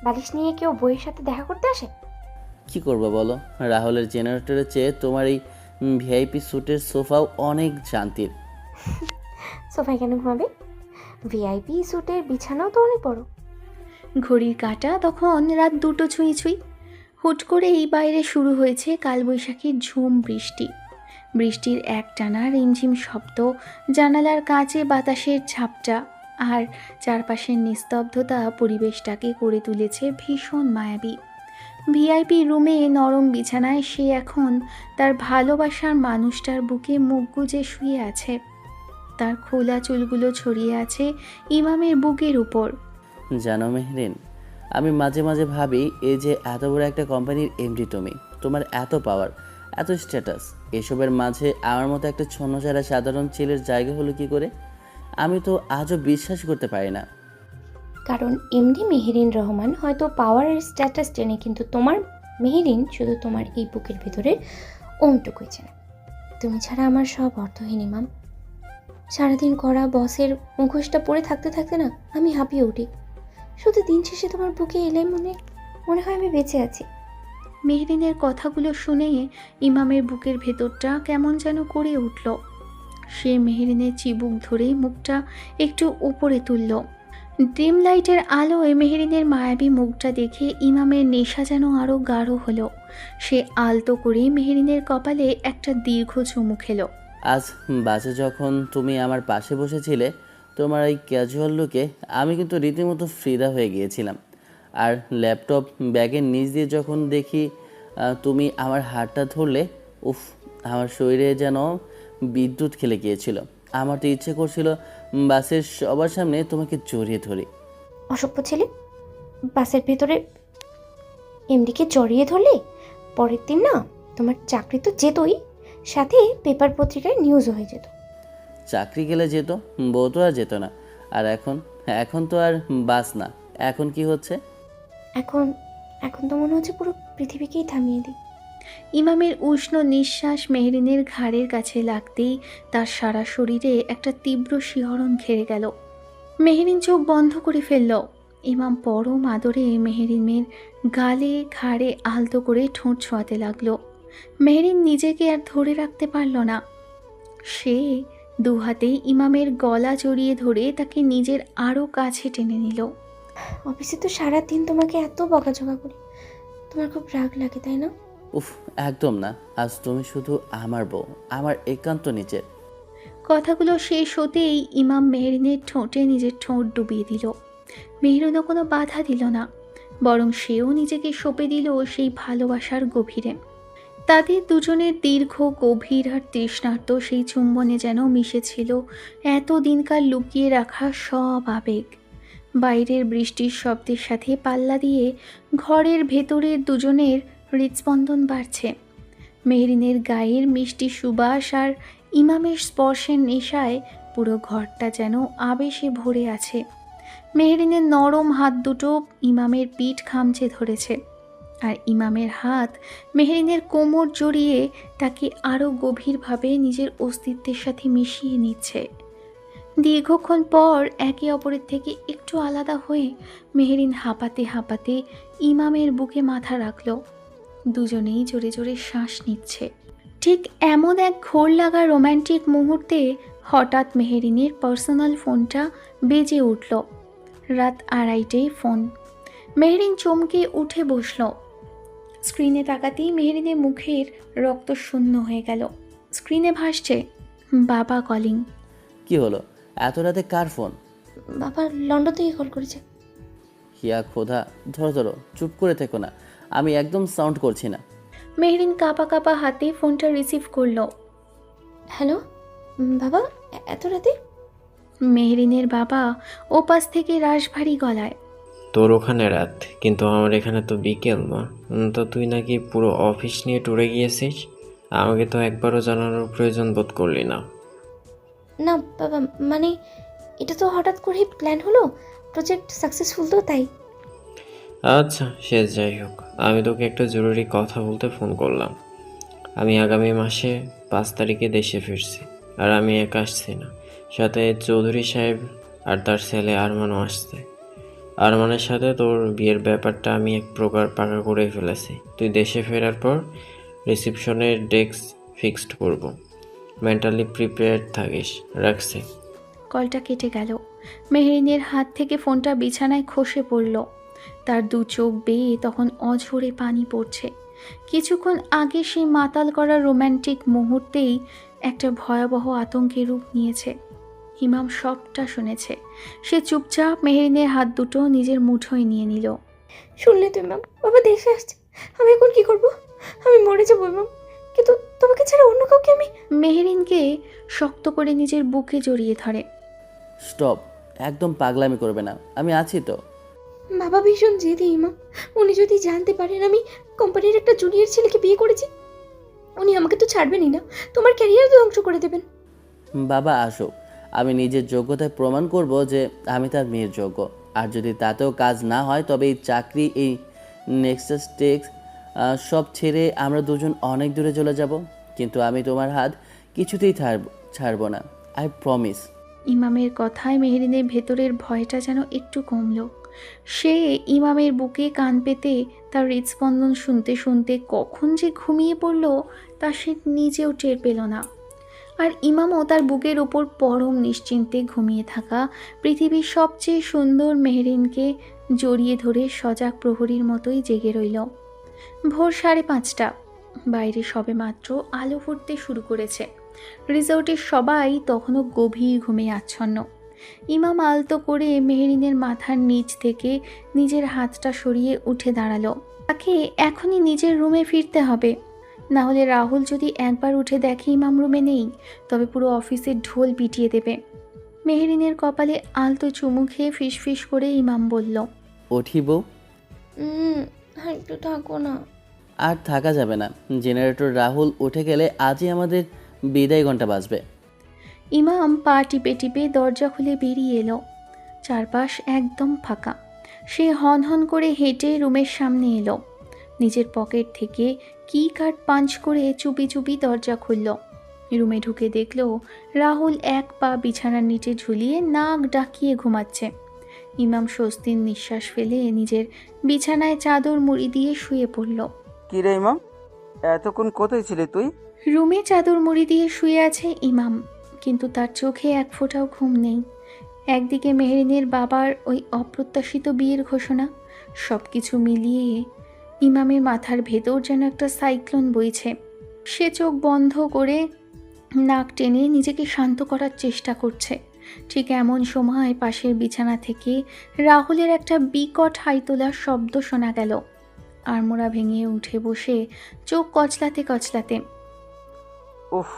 B: বালিশ নিয়ে কেউ বইয়ের সাথে দেখা করতে আসে?
C: কি করবো বলো, রাহুলের জেনারেটরের চেয়ে তোমার এই ভিআইপি স্যুটের সোফাও অনেক শান্তির।
B: সোফায় কেন ঘুমাবে? ভিআইপি স্যুটের বিছানাও তো অনেক বড়।
A: ঘড়ির কাঁটা তখন রাত 2টো ছুঁই ছুঁই। হুট করেই বাইরে শুরু হয়েছে কালবৈশাখীর ঝুম বৃষ্টি। বৃষ্টির একটানা রিমঝিম শব্দ, জানালার কাঁচে বাতাসের ঝাপটা আর চারপাশের নিস্তব্ধতা পরিবেশটাকে করে তুলেছে ভীষণ মায়াবী। ভিআইপি রুমে নরম বিছানায় সে এখন তার ভালোবাসার মানুষটার বুকে মুখ গুজে শুয়ে আছে। তার খোলা চুলগুলো ছড়িয়ে আছে ইমামের বুকের উপর।
C: জানো মেহরিন, আমি মাঝে মাঝে ভাবি এই যে এত বড় একটা কোম্পানির এমডি তুমি, তোমার এত পাওয়ার, এত স্ট্যাটাস, এসবের মাঝে আমার মতো একটা ছন্নছাড়া সাধারণ ছেলের জায়গা হলো কি করে? আমি তো আজও বিশ্বাস করতে পারি না।
B: কারণ এমডি মেহেরিন রহমান হয়তো পাওয়ার আর স্ট্যাটাস টেনে, কিন্তু তোমার মেহেরিন শুধু তোমার এই বুকের ভিতরে ওমটুকুই চেনে। তুমি ছাড়া আমার সব অর্থহীন ইমাম। সারাদিন করা বসের মুখোশটা পরে থাকতে থাকতে না আমি হাঁপিয়ে উঠি। শুধু দিন শেষে তোমার বুকে এলে মনে মনে হয় আমি বেঁচে আছি।
A: মেহরিনের কথাগুলো শুনে ইমামের বুকের ভেতরটা কেমন যেন করে উঠল। সে মেহরিনের চিবুক ধরে মুখটা একটু উপরে তুলল। ড্রিম লাইটের আলোয় মেহরিনের মায়াবী মুখটা দেখে ইমামের নেশা যেন আরও গাঢ় হলো। সে আলতো করে মেহরিনের কপালে একটা দীর্ঘ চুমু খেলো।
C: আজ বাসে যখন তুমি আমার পাশে বসেছিলে, তোমার এই ক্যাজুয়াল লুকে আমি কিন্তু রীতিমতো ফিদা হয়ে গিয়েছিলাম। আর ল্যাপটপ ব্যাগের নিচ দিয়ে যখন দেখি তুমি আমার হাতটা ধরলে, উফ, আমার শরীরে যেন বিদ্যুৎ খেলে গিয়েছিল। আমার তো ইচ্ছে করছিল বাসের সবার সামনে তোমাকে জড়িয়ে ধরি।
B: অসভ্য ছেলে, বাসের ভেতরে এমডিকে জড়িয়ে ধরলে পরের দিন না তোমার চাকরি তো যেতই, সাথে পেপার পত্রিকায় নিউজও হয়ে যেত।
C: চাকরি গেলে যেত, বউ তো আর যেত না। আর এখন এখন তো আর বাস না, এখন কি হচ্ছে?
B: এখন এখন তো মনে হচ্ছে পুরো পৃথিবীকেই থামিয়ে দিই।
A: ইমামের উষ্ণ নিঃশ্বাস মেহরিনের ঘাড়ের কাছে লাগতেই তার সারা শরীরে একটা তীব্র শিহরণ ঘেরে গেল। মেহরিন চোখ বন্ধ করে ফেলল। ইমাম পরম আদরে মেহরিনের গালে ঘাড়ে আলতো করে ঠোঁট ছোঁয়াতে লাগলো। মেহরিন নিজেকে আর ধরে রাখতে পারল না। সে দু হাতেই ইমামের গলা জড়িয়ে ধরে তাকে নিজের আরও কাছে টেনে নিল।
B: অফিসে তো সারাদিন তোমাকে এত বকাঝকা করি, তোমার খুব রাগ লাগে তাই না?
C: উফ, একদম না। আজ তুমি শুধু আমার বউ, আমার একান্ত নিচের।
A: কথাগুলো শেষ হতেই ইমাম মেহরিনের ঠোঁটে নিজের ঠোঁট ডুবিয়ে দিল। মেহরিনও কোনো বাধা দিল না, বরং সেও নিজেকে সঁপে দিল সেই ভালোবাসার গভীরে। তাদের দুজনের দীর্ঘ, গভীর আর তৃষ্ণার্ত সেই চুম্বনে যেন মিশেছিল এত দিনকার লুকিয়ে রাখা সব আবেগ। বাইরের বৃষ্টির শব্দের সাথে পাল্লা দিয়ে ঘরের ভেতরের দুজনের হৃদস্পন্দন বাড়ছে। মেহরিনের গায়ের মিষ্টি সুবাস আর ইমামের স্পর্শের নেশায় পুরো ঘরটা যেন আবেশে ভরে আছে। মেহরিনের নরম হাত দুটো ইমামের পিঠ খামচে ধরেছে, আর ইমামের হাত মেহরিনের কোমর জড়িয়ে তাকে আরও গভীরভাবে নিজের অস্তিত্বের সাথে মিশিয়ে নিচ্ছে। দীর্ঘক্ষণ পর একে অপরের থেকে একটু আলাদা হয়ে মেহরিন হাঁপাতে হাঁপাতে ইমামের বুকে মাথা রাখল। দুজনেই জোরে জোরে শ্বাস নিচ্ছে। ঠিক এমন এক ঘোর লাগা রোম্যান্টিক মুহূর্তে হঠাৎ মেহরিনের পার্সোনাল ফোনটা বেজে উঠল। রাত 2:30 ফোন। মেহরিন চমকে উঠে বসল। স্ক্রিনে তাকাতেই মেহেরিনের মুখের রক্ত শূন্য হয়ে গেল। স্ক্রিনে ভাসছে বাবা কলিং।
C: কি হলো? এত রাতে কার ফোন?
B: বাবা লন্ডন থেকে কল করেছে।
C: হিয়া খোদা, ধরো ধরো, চুপ করে থেকো না, আমি একদম সাউন্ড করছি না।
A: মেহরিন কাঁপা কাঁপা হাতে ফোনটা রিসিভ করলো।
B: হ্যালো বাবা, এত রাতে?
A: মেহরিনের বাবা ওপাশ থেকে রাশভারী গলায়।
F: তোর ওখানে রাত, কিন্তু আমার এখানে তো বিকেল মা। তো তুই নাকি পুরো অফিস নিয়ে ট্যুরে গিয়েছিস? আমাকে তো একবারও জানানোর প্রয়োজন বোধ করলি না।
B: না বাবা, মানে এটা তো হঠাৎ করেই প্ল্যান হলো, প্রজেক্ট সাকসেসফুল তো তাই।
F: আচ্ছা সে যাই হোক, আমি তোকে একটা জরুরি কথা বলতে ফোন করলাম। আমি আগামী মাসে 5 তারিখে দেশে ফিরছি। আর আমি একা আসছি না, সাথে চৌধুরী সাহেব আর তার ছেলে আরমানও আসছে। আরমানের সাথে তোর বিয়ের ব্যাপারটা আমি এক প্রকার পাকা করে ফেলেছি। তুই দেশে ফেরার পর রিসেপশনের ডেস্ক ফিক্সড করব। মেন্টালি প্রিপেয়ার্ড থাকিস। রাখছি।
A: কলটা কেটে গেল। মেহরিনের হাত থেকে ফোনটা বিছানায় খসে পড়ল। তার দু চোখ বেয়ে তখন অঝরে পানি পড়ছে। কিছুক্ষণ আগে সেই মাতাল করা রোম্যান্টিক মুহূর্তেই একটা ভয়াবহ আতঙ্কের রূপ নিয়েছে। ইমাম সবটা শুনেছে। সে চুপচাপ মেহরিনের হাত দুটো নিজের মুঠোয় নিয়ে নিল।
B: শুনলে তুই ম্যাম, বাবা দেশে আসছে। আমি এখন কি করব? আমি মরে যাবো ম্যাম, কিন্তু তোমাকে ছাড়া অন্য কাউকে আমি।
A: মেহরিনকে শক্ত করে নিজের বুকে জড়িয়ে ধরে।
C: স্টপ, একদম পাগলামি করবে না, আমি আছি তো।
B: বাবা ভীষণ জেদি ইমাম। উনি যদি জানতে পারেন আমি কোম্পানির একটা জুনিয়র ছেলেকে বিয়ে করেছি, উনি আমাকে তো ছাড়বেনই না, তোমার ক্যারিয়ার ধ্বংস করে দেবেন।
C: বাবা আসুক, আমি নিজের যোগ্যতায় প্রমাণ করব যে আমি তার মেয়ের যোগ্য। আর যদি তাতেও কাজ না হয়, তবে এই চাকরি, এই নেক্সাস টেক্স সব ছেড়ে আমরা দুজন অনেক দূরে চলে যাব। কিন্তু আমি তোমার হাত কিছুতেই ছাড়ব না, আই প্রমিস।
A: ইমামের কথায় মেহরিনের ভেতরের ভয়টা যেন একটু কমল। সে ইমামের বুকে কান পেতে তার হৃদস্পন্দন শুনতে শুনতে কখন যে ঘুমিয়ে পড়ল তা সে নিজেও টের পেল না। আর ইমামও তার বুকের ওপর পরম নিশ্চিন্তে ঘুমিয়ে থাকা পৃথিবীর সবচেয়ে সুন্দর মেহরিনকে জড়িয়ে ধরে সজাগ প্রহরীর মতোই জেগে রইল। ভোর 5:30। বাইরে সবেমাত্র আলো ফুটতে শুরু করেছে। রিসোর্টের সবাই তখনও গভীর ঘুমে আচ্ছন্ন। ইমাম আলতো করে মেহরিনের মাথার নিচ থেকে নিজের হাতটা সরিয়ে উঠে দাঁড়ালো। তাকে এখনই নিজের রুমে ফিরতে হবে, না হলে রাহুল যদি একবার উঠে দেখে ইমাম রুমে নেই, তবে পুরো অফিসের ঢোল পিটিয়ে দেবে। মেহরিনের কপালে আলতো চুমু খেয়ে ফিসফিস করে ইমাম বলল,
C: উঠি বউ?
B: আর একটু থাকো না।
C: আর থাকা যাবে না, জেনারেটর রাহুল উঠে গেলে আজই আমাদের বিদায় ঘন্টা বাজবে।
A: ইমাম পা টিপে টিপে দরজা খুলে বেরিয়ে এলো। চারপাশ একদম ফাঁকা। সে হন হন করে হেঁটে রুমের সামনে এলো। নিজের পকেট থেকে কি কার্ড পাঞ্চ করে চুপি চুপি দরজা খুলল। রুমে ঢুকে দেখল রাহুল এক পা বিছানার নিচে ঝুলিয়ে নাক ডাকিয়ে ঘুমাচ্ছে। ইমাম স্বস্তির নিঃশ্বাস ফেলে নিজের বিছানায় চাদর মুড়ি দিয়ে শুয়ে পড়ল।
D: কি রে ইমাম, এতক্ষণ কোথায় ছিলি তুই?
A: রুমে চাদর মুড়ি দিয়ে শুয়ে আছে ইমাম, কিন্তু তার চোখে এক ফোঁটাও ঘুম নেই। একদিকে মেহরিনের বাবার ওই অপ্রত্যাশিত বিয়ের ঘোষণা, সব কিছু মিলিয়ে ইমামের মাথার ভেতর যেন একটা সাইক্লোন বইছে। সে চোখ বন্ধ করে নাক টেনে নিজেকে শান্ত করার চেষ্টা করছে। ঠিক এমন সময় পাশের বিছানা থেকে রাহুলের একটা বিকট হাই তোলার শব্দ শোনা গেল। আড়মোড়া ভেঙে উঠে বসে চোখ কচলাতে কচলাতে,
D: উফ,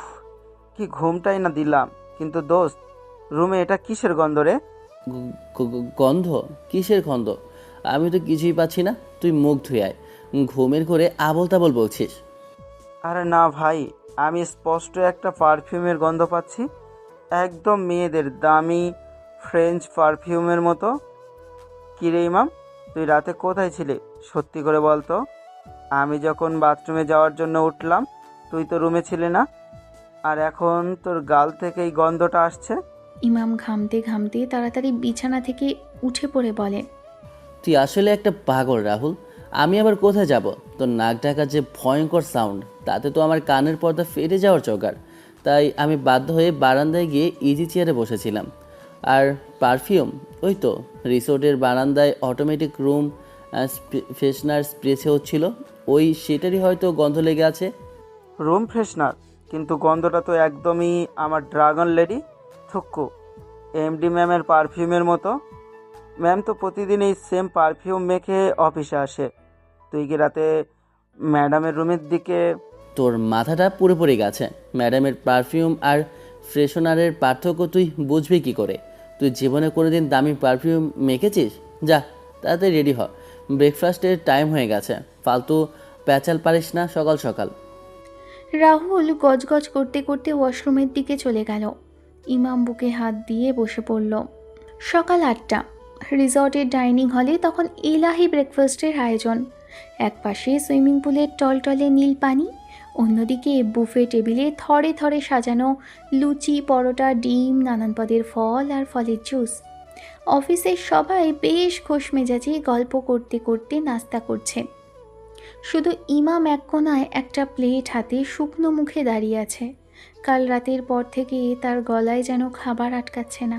D: কি ঘুমটাই না দিলাম। কিন্তু দোস্ত, রুমে এটা কিসের গন্ধ রে?
C: গন্ধ? কিসের গন্ধ? আমি তো কিছুই পাচ্ছি না। তুই মুখ ধুয়ে আয়, ঘুমের করে আবল তাবল বলছিস।
D: আরে না ভাই, আমি স্পষ্ট একটা পারফিউমের গন্ধ পাচ্ছি, একদম মেয়েদের দামি ফ্রেঞ্চ পারফিউমের মতো। কি রে ইমাম, তুই রাতে কোথায় ছিলি সত্যি করে বল তো? আমি যখন বাথরুমে যাওয়ার জন্য উঠলাম, তুই তো রুমে ছিলি না, আর এখন তোর গাল থেকে এই গন্ধটা আসছে।
A: ইমাম ঘামতে ঘামতে তাড়াতাড়ি বিছানা থেকে উঠে পড়ে বলে,
C: তুই আসলে একটা পাগল রাহুল। আমি আবার কোথায় যাব? তোর নাক ডাকার যে ভয়ঙ্কর সাউন্ড, তাতে তো আমার কানের পর্দা ফেটে যাওয়ার জোগাড়। তাই আমি বাধ্য হয়ে বারান্দায় গিয়ে ইজি চেয়ারে বসেছিলাম। আর পারফিউম, ওই তো রিসোর্টের বারান্দায় অটোমেটিক রুম ফ্রেশনার স্প্রেছে হচ্ছিল, ওই সেটারই হয়তো গন্ধ লেগে আছে।
D: রুম ফ্রেশনার, কিন্তু গন্ধটা তো একদমই আমার ড্রাগন লেডি থুক্কু এমডি ম্যামের পারফিউমের মতো। ম্যাম তো প্রতিদিন এই সেম পারফিউম মেখে অফিসে আসে। তুই কি রাতে ম্যাডামের রুমের দিকে?
C: তোর মাথাটা পুরোপুরি গেছে। ম্যাডামের পারফিউম আর ফ্রেশনারের পার্থক্য তুই বুঝবি কি করে? তুই জীবনে কোনোদিন দামি পারফিউম মেখেছিস? যা তাড়াতাড়ি রেডি হ, ব্রেকফাস্টের টাইম হয়ে গেছে। ফালতু প্যাচাল পারিস না সকাল সকাল।
A: রাহুল গজগজ করতে করতে ওয়াশরুমের দিকে চলে গেল। ইমাম বুকে হাত দিয়ে বসে পড়ল। সকাল 8টা। রিসর্টের ডাইনিং হলে তখন এলাহি ব্রেকফাস্টের আয়োজন। একপাশে সুইমিং পুলের টলটলে নীল পানি, অন্যদিকে বুফে টেবিলে থরে থরে সাজানো লুচি, পরোটা, ডিম, নানান পদের ফল আর ফলের জুস। অফিসের সবাই বেশ খোশ মেজাজে গল্প করতে করতে নাস্তা করছে। শুধু ইমাম এক কোণায় একটা প্লেট হাতে শুকনো মুখে দাঁড়িয়ে আছে। কাল রাতের পর থেকে তার গলায় যেন খাবার আটকাচ্ছে না।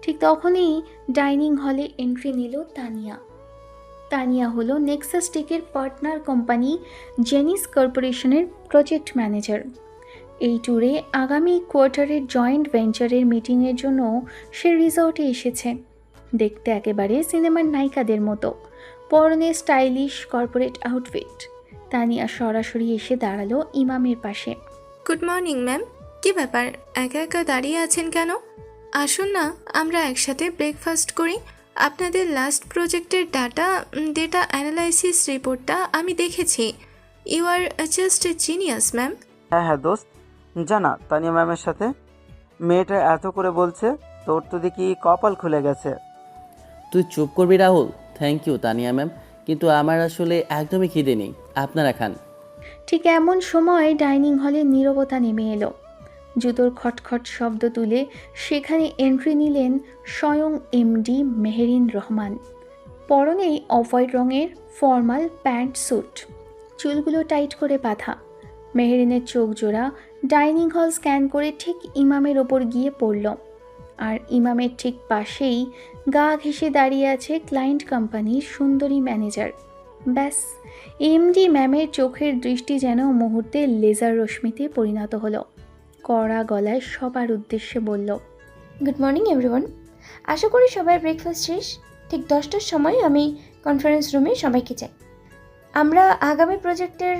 A: ঠিক তখনই ডাইনিং হলে এন্ট্রি নিল তানিয়া। তানিয়া হলো নেক্সাস টেকের পার্টনার কোম্পানি জেনিস কর্পোরেশনের প্রজেক্ট ম্যানেজার। এই ট্যুরে আগামী কোয়ার্টারের জয়েন্ট ভেঞ্চারের মিটিংয়ের জন্য সে রিসর্টে এসেছে। দেখতে একেবারে সিনেমার নায়িকাদের মতো, পরনে স্টাইলিশ কর্পোরেট আউটফিট। তানিয়া সরাসরি এসে দাঁড়ালো ইমামের পাশে।
G: Good morning ma'am. কি ব্যাপার, একা একা দাঁড়িয়ে আছেন কেন? আসুন না, আমরা একসাথে ব্রেকফাস্ট করি। আপনাদের লাস্ট প্রজেক্টের ডেটা অ্যানালাইসিস রিপোর্টটা আমি দেখেছি। You are just a genius ma'am.
D: হ্যাঁ হ্যাঁ দোস্ত, জানা তানিয়া ম্যামের সাথে মেয়েটা এত করে বলছে, তোর তো দেখি কপাল খুলে গেছে।
C: তুই চুপ করবি Rahul. Thank you Tania ma'am, কিন্তু আমার আসলে একদমই খিদে নেই, আপনারা খান।
A: ঠিক এমন সময় ডাইনিং হলে নীরবতা নেমে এলো। জুতোর খটখট শব্দ তুলে সেখানে এন্ট্রি নিলেন স্বয়ং এমডি মেহেরিন রহমান। পরনেই অফ হোয়াইট রঙের ফর্মাল প্যান্ট স্যুট, চুলগুলো টাইট করে বাঁধা। মেহেরিনের চোখ জোড়া ডাইনিং হল স্ক্যান করে ঠিক ইমামের ওপর গিয়ে পড়ল। আর ইমামের ঠিক পাশেই গা ঘেঁষে দাঁড়িয়ে আছে ক্লায়েন্ট কোম্পানির সুন্দরী ম্যানেজার। ব্যাস, এমডি ম্যামের চোখের দৃষ্টি যেন মুহূর্তে লেজার রশ্মিতে পরিণত হলো। কড়া গলায় সবার উদ্দেশ্যে বলল,
B: গুড মর্নিং এভরিওয়ান। আশা করি সবার ব্রেকফাস্ট শেষ। ঠিক 10টার সময় আমি কনফারেন্স রুমে সবাইকে চাই। আমরা আগামী প্রজেক্টের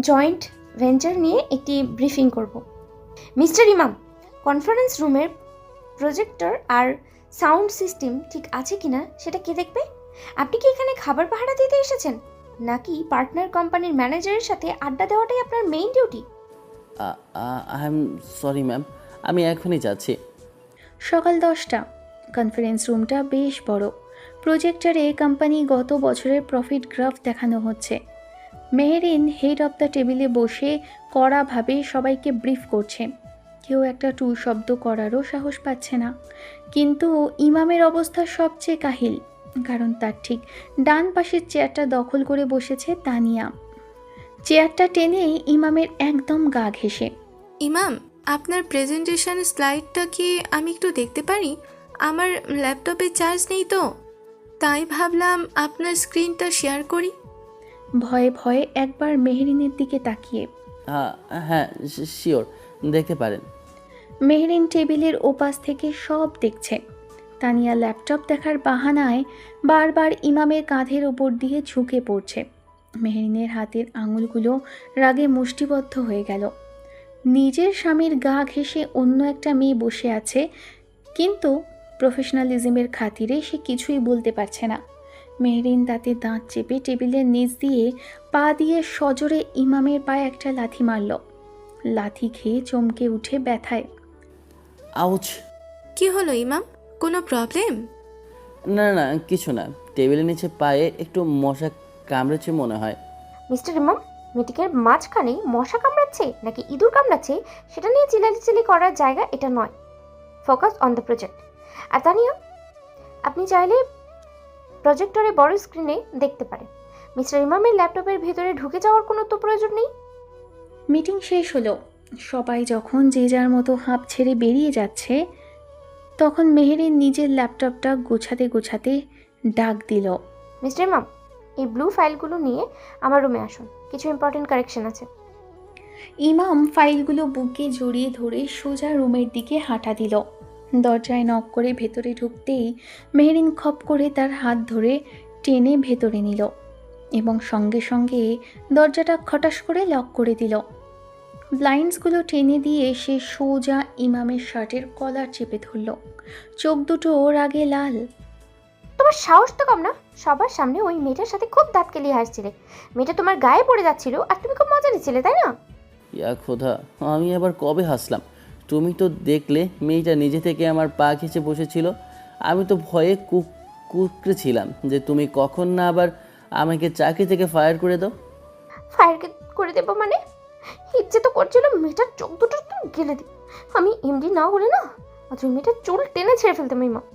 B: জয়েন্ট ভেঞ্চার নিয়ে একটি ব্রিফিং করব। মিস্টার ইমাম, কনফারেন্স রুমের প্রজেক্টর আর সাউন্ড সিস্টেম ঠিক আছে কিনা সেটা কে দেখবে? আপনি কি এখানে খাবার পাহারা দিতে এসেছেন, নাকি পার্টনার কোম্পানির ম্যানেজারের সাথে আড্ডা দেওয়াটাই আপনার main duty?
C: I am sorry ma'am, আমি এখনই যাচ্ছি।
A: সকাল 10টা। কনফারেন্স রুমটা বেশ বড়। প্রজেক্টরে কোম্পানি গত বছরের প্রফিট গ্রাফ দেখানো হচ্ছে। মেহেরিন হেড অফ দ্য টেবিলে বসে কড়াভাবে সবাইকে ব্রিফ করছে। কেউ একটা টু শব্দ করারও সাহস পাচ্ছে না। কিন্তু ইমামের অবস্থা সবচেয়ে কাহিল, কারণ তার ঠিক ডান পাশের চেয়ারটা দখল করে বসেছে তানিয়া। চেয়ারটা টেনেই ইমামের একদম গা ঘেঁষে।
G: ইমাম, আপনার প্রেজেন্টেশন স্লাইডটা কি আমি একটু দেখতে পারি? আমার ল্যাপটপে চার্জ নেই তো, তাই ভাবলাম আপনার স্ক্রিনটা শেয়ার করি।
A: ভয়ে ভয়ে একবার মেহেরিনের দিকে তাকিয়ে,
C: হ্যাঁ শিওর, দেখতে পারেন।
A: মেহেরিন টেবিলের ওপাশ থেকে সব দেখছে। তানিয়া ল্যাপটপ দেখার বাহানায় বারবার ইমামের কাঁধের ওপর দিয়ে ঝুঁকে পড়ছে। মেহেরিনের হাতের আঙুলগুলো রাগে মুষ্টিবদ্ধ হয়ে গেল। নিজের স্বামীর গা ঘেঁষে অন্য একটা মেয়ে বসে আছে, কিন্তু প্রফেশনালিজমের খাতিরে সে কিছুই বলতে পারছে না। মেহেরিন তাতে দাঁত চেপে টেবিলের নিচ দিয়ে পা দিয়ে সজোরে ইমামের পায়ে একটা লাথি মারল। লাথি খেয়ে চমকে উঠে ব্যথায়।
C: আউচ!
G: কি হলো ইমাম, কোনো প্রবলেম?
C: না না, কিছু না, টেবিলের নিচে পায়ে একটু মশা কামড়েছে মনে হয়।
B: মিস্টার ইমাম, মিটিংয়ের মাঝখানে মশা কামড়াচ্ছে নাকি ইঁদুর কামড়াচ্ছে সেটা নিয়ে চিল্লাচিল্লি করার জায়গা এটা নয়। Focus on the project. আর তানিয়া, আপনি চাইলে প্রজেক্টরে বড় স্ক্রিনে দেখতে পারেন। মিস্টার ইমামের ল্যাপটপের ভেতরে ঢুকে যাওয়ার কোনো তো প্রয়োজন নেই।
A: মিটিং শেষ হলো। সবাই যখন যে যার মতো হাঁপ ছেড়ে বেরিয়ে যাচ্ছে, তখন মেহেরিন নিজের ল্যাপটপটা গোছাতে গোছাতে ডাক দিল,
B: মিস্টার ইমাম, এই ব্লু ফাইলগুলো নিয়ে আমার রুমে আসুন, কিছু ইম্পর্টেন্ট কারেকশন আছে।
A: ইমাম ফাইলগুলো বুকে জড়িয়ে ধরে সোজা রুমের দিকে হাঁটা দিল। দরজায় নক করে ভেতরে ঢুকতেই মেহরিন খপ করে তার হাত ধরে টেনে ভেতরে নিল এবং সঙ্গে সঙ্গে দরজাটা খটাস করে লক করে দিল। ব্লাইন্ডসগুলো টেনে দিয়ে সে সোজা ইমামের শার্টের কলার চেপে ধরল। চোখ দুটো রাগে লাল।
B: তোমার সাহস তো কম না, সবার সামনে ওই মেয়েটার সাথে খুব দাঁত কেলিয়ে হাসছিলে। মেয়েটা তোমার গায়ে পড়ে যাচ্ছিল আর তুমি খুব মজা নিচ্ছিলে, তাই না?
C: ইয়া খোদা, আমি আবার কবে হাসলাম? তুমি তো দেখলে মেয়েটা নিজে থেকে আমার পা ঘেঁচে বসেছিল। আমি তো ভয়ে কুকড়ে ছিলাম যে তুমি কখন না আবার আমাকে চাকরি থেকে ফায়ার করে দাও।
B: ফায়ার করে দেবো মানে? ইচ্ছে তো করছিল মেয়েটার চোখ দুটো তুমি গেলে দিই। আমি এমডি না হলে না আজ ওই মেয়েটার চুল টেনে ছেড়ে ফেলতাম ইমাম।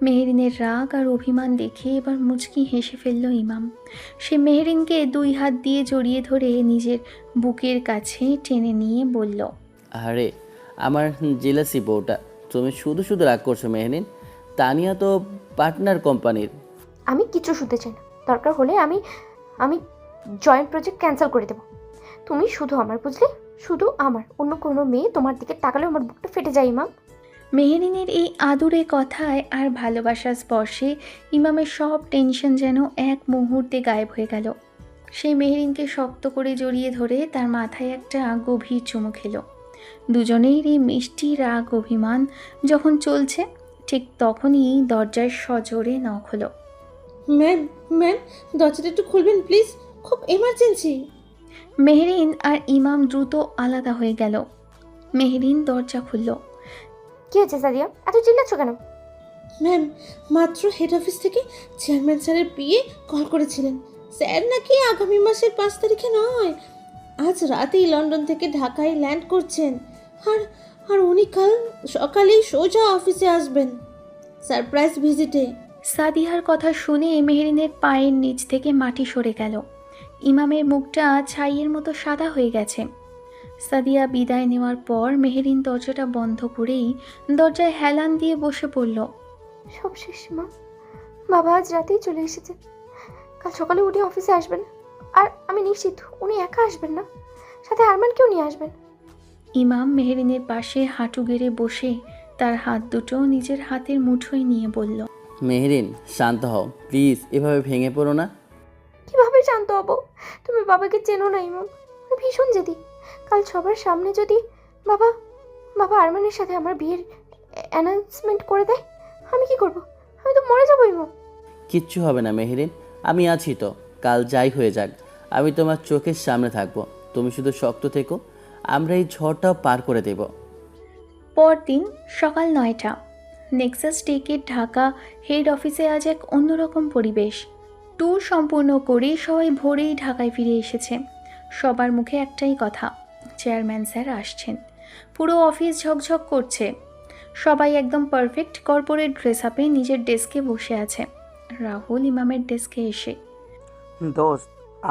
A: মেহরিনের রাগ আর অভিমান দেখে এবার মুচকি হেসে ফেলল ইমাম। সে মেহরিনকে 2 হাত দিয়ে জড়িয়ে ধরে নিজের বুকের কাছে টেনে নিয়ে বলল,
C: আরে আমার জেলাসি বউটা, তুমি শুধু শুধু রাগ করছো মেহরিন। তানিয়া তো পার্টনার কোম্পানির।
B: আমি কিছু শুনতে চাই না, দরকার হলে আমি আমি জয়েন্ট প্রজেক্ট ক্যান্সেল করে দেবো। তুমি শুধু আমার, বুঝলে? শুধু আমার। অন্য কোনো মেয়ে তোমার দিকে তাকালেও আমার বুকটা ফেটে যায় ইমাম।
A: মেহরিনের এই আদুরে কথায় আর ভালোবাসার স্পর্শে ইমামের সব টেনশন যেন এক মুহূর্তে গায়েব হয়ে গেল। সে মেহরিনকে শক্ত করে জড়িয়ে ধরে তার মাথায় একটা গভীর চুমু খেল। দুজনেই এই মিষ্টি রাগ অভিমান যখন চলছে, ঠিক তখনই দরজায় সজোরে নক হলো।
E: ম্যাম, ম্যাম, দরজাটা একটু খুলবেন প্লিজ, খুব এমার্জেন্সি।
A: মেহরিন আর ইমাম দ্রুত আলাদা হয়ে গেল। মেহরিন দরজা খুলল।
B: কি হয়েছে সাদিয়া, এত চিল্লাচ্ছ কেন?
E: ম্যাম, মাত্র হেড অফিস থেকে চেয়ারম্যান স্যারের পিএ কল করেছিলেন। স্যার নাকি আগামী মাসের 5 তারিখে নয়, আজ রাতেই লন্ডন থেকে ঢাকায় ল্যান্ড করছেন। আর আর উনি কাল সকালেই সোজা অফিসে আসবেন সারপ্রাইজ ভিজিটে।
A: সাদিয়ার কথা শুনে মেহরিনের পায়ের নিচ থেকে মাটি সরে গেল। ইমামের মুখটা ছাইয়ের মতো সাদা হয়ে গেছে। সাদিয়া বিদায় নেওয়ার পর মেহরিন দরজাটা বন্ধ করেই দরজায় হেলান দিয়ে বসে পড়ল।
B: সব শেষ মা, বাবা আজ রাতেই চলে এসেছে। কাল সকালে উনি অফিসে আসবেন, আর আমি নিশ্চিত উনি একা আসবেন না, সাথে আরমানকেও নিয়ে আসবেন।
A: ইমাম মেহরিনের পাশে হাঁটু গেড়ে বসে তার হাত দুটো নিজের হাতের মুঠোয় নিয়ে বলল,
C: মেহরিন শান্ত হও প্লিজ, এভাবে ভেঙে পড়ো না।
B: কিভাবে শান্ত হব? তুমি বাবাকে চেনো না ইমাম, উনি ভীষণ জেদি। কাল সবার সামনে যদি বাবা বাবা আরমানের সাথে আমার বিয়ের অ্যানাউন্সমেন্ট করে দেয়, আমি কি করব? আমি তো মরে যাবো ইমাম।
C: কিচ্ছু হবে না মেহরিন, আমি আছি তো। কাল যাই হয়ে যাক, আমি তোমার চোখের সামনে থাকবো। তুমি শুধু শক্ত থেকো, আমরা এই ঝড়টাও পার করে দেব।
A: পরদিন সকাল 9টা। নেক্সাস টেকের ঢাকা হেড অফিসে আজ এক অন্যরকম পরিবেশ। ট্যুর সম্পূর্ণ করে সবাই ভোরেই ঢাকায় ফিরে এসেছে। সবার মুখে একটাই কথা, চেয়ারম্যান স্যার আসছেন। পুরো অফিস ঝকঝক করছে। সবাই একদম পারফেক্ট কর্পোরেট ড্রেস আপে নিজের ডেস্কে বসে আছে। রাহুল ইমামের ডেস্কে এসে,
D: দোস্ত,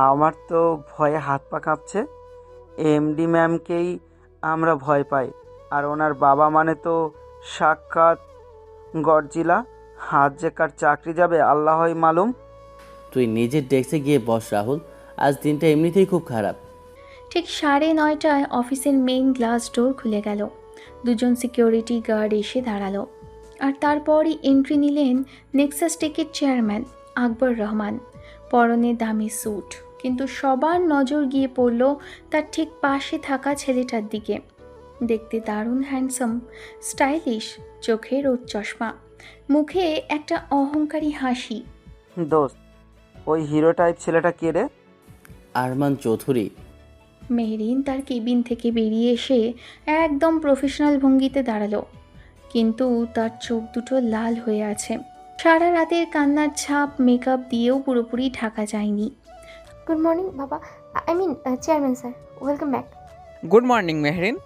D: আমার তো ভয়ে হাত পা কাঁপছে। এমডি ম্যামকেই আমরা ভয় পাই, আর ওনার বাবা মানে তো সাক্ষাৎ গডজিলা। হাত যে কার চাকরি যাবে আল্লাহই মালুম।
C: তুই নিজের ডেস্কে গিয়ে বস রাহুল, আজ দিনটা এমনিতেই খুব খারাপ।
A: ঠিক 9:30টায় অফিসের মেইন গ্লাস ডোর খুলে গেল। দুজন সিকিউরিটি গার্ড এসে দাঁড়ালো, আর তারপরই এন্ট্রি নিলেন নেক্সাস টেকের চেয়ারম্যান আকবর রহমান। পরনে দামি স্যুট, কিন্তু সবার নজর গিয়ে পড়ল তার ঠিক পাশে থাকা ছেলেটার দিকে। দেখতে দারুণ হ্যান্ডসাম, স্টাইলিশ, চোখে রোদ চশমা, মুখে একটা অহংকারী হাসি।
D: দোস্ত, ওই হিরো টাইপ ছেলেটা কে রে?
C: আরমান চৌধুরী।
A: মেহরিন তার কেবিন থেকে বেরিয়ে এসে একদম প্রফেশনাল ভঙ্গিতে দাঁড়ালো, কিন্তু তার চোখ দুটো লাল হয়ে আছে। সারা রাতের কান্নার ছাপ মেকআপ দিয়েও পুরোপুরি ঢাকা যায়নি।
B: গুড মর্নিং বাবা, I mean chairman sir, welcome back.
H: Good morning Mehrin,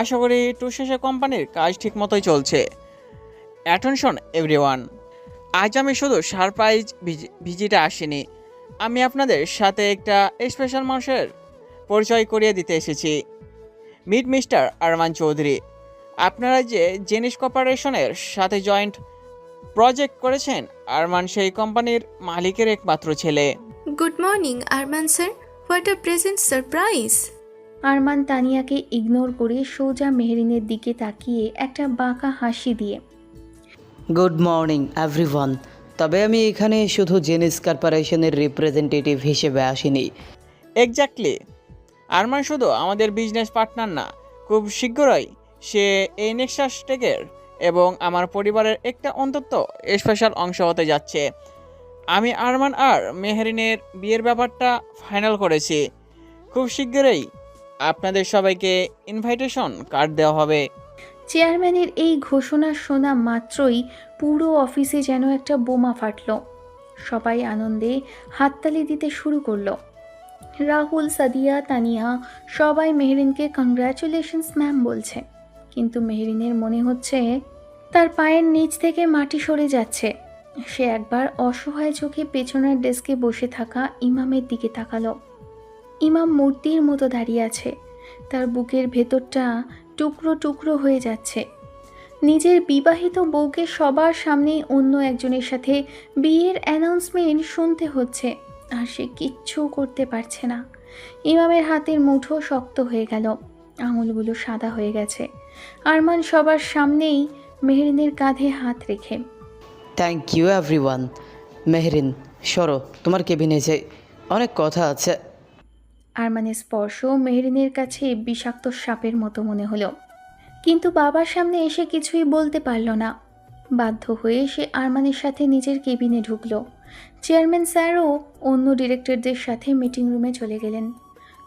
H: আশা করি ট্যুর শেষে কোম্পানির কাজ ঠিক মতোই চলছে। অ্যাটেনশন এভরিওয়ান, আজ আমি শুধু সারপ্রাইজ ভিজিটে আসিনি, আমি আপনাদের সাথে একটা স্পেশাল মানুষের পরিচয় করিয়ে দিতে এসেছি। Meet mister Arman Chowdhury. আপনারা যে জেনিস কর্পোরেশনের সাথে জয়েন্ট প্রজেক্ট করেছেন আরমান সেই কোম্পানির মালিকের একমাত্র ছেলে।
G: Good morning Arman sir, what a present surprise.
A: Arman তানিয়াকে ইগনোর করে সোজা মেহরিনের দিকে তাকিয়ে একটা বাঁকা হাসি দিয়ে
I: গুড মর্নিং এভরিওয়ান। তবে আমি এখানে শুধু জেনিস কর্পোরেশনের রিপ্রেজেন্টেটিভ হিসেবে আসিনি।
H: এক্স্যাক্টলি, আরমান শুধু আমাদের বিজনেস পার্টনার না, খুব শীঘ্রই সে এই নেক্সাস টেকের এবং আমার পরিবারের একটা অন্তত স্পেশাল অংশ হতে যাচ্ছে। আমি আরমান আর মেহরিনের বিয়ের ব্যাপারটা ফাইনাল করেছি। খুব শীঘ্রই আপনাদের সবাইকে ইনভাইটেশন কার্ড দেওয়া হবে।
A: চেয়ারম্যানের এই ঘোষণা শোনা মাত্রই পুরো অফিসে যেন একটা বোমা ফাটল। সবাই আনন্দে হাততালি দিতে শুরু করলো। রাহুল, সাদিয়া, তানিয়া সবাই মেহরিনকে কংগ্রাচুলেশনস ম্যাম বলছে, কিন্তু মেহরিনের মনে হচ্ছে তার পায়ের নিচ থেকে মাটি সরে যাচ্ছে। সে একবার অসহায় চোখে পেছনের ডেস্কে বসে থাকা ইমামের দিকে তাকালো। ইমাম মূর্তির মতো দাঁড়িয়ে আছে, তার বুকের ভেতরটা টুকরো টুকরো হয়ে যাচ্ছে। নিজের বিবাহিত বউকে সবার সামনে অন্য একজনের সাথে বিয়ের অ্যানাউন্সমেন্ট শুনতে হচ্ছে, আর সে কিচ্ছু করতে পারছে না। ইমামের হাতের মুঠো শক্ত হয়ে গেল, আঙুলগুলো সাদা হয়ে গেছে। আরমান সবার সামনেই মেহরিনের কাঁধে হাত রেখে
I: থ্যাংক ইউ এভরিওয়ান। মেহরিন, সরো, তোমার কেবিনে যাই, অনেক কথা আছে।
A: আরমানের স্পর্শ মেহরিনের কাছে বিষাক্ত সাপের মতো মনে হলো, কিন্তু বাবার সামনে এসে কিছুই বলতে পারল না। বাধ্য হয়ে সে আরমানের সাথে নিজের কেবিনে ঢুকলো। চেয়ারম্যান স্যারও অন্য ডিরেক্টরদের সাথে মিটিং রুমে চলে গেলেন।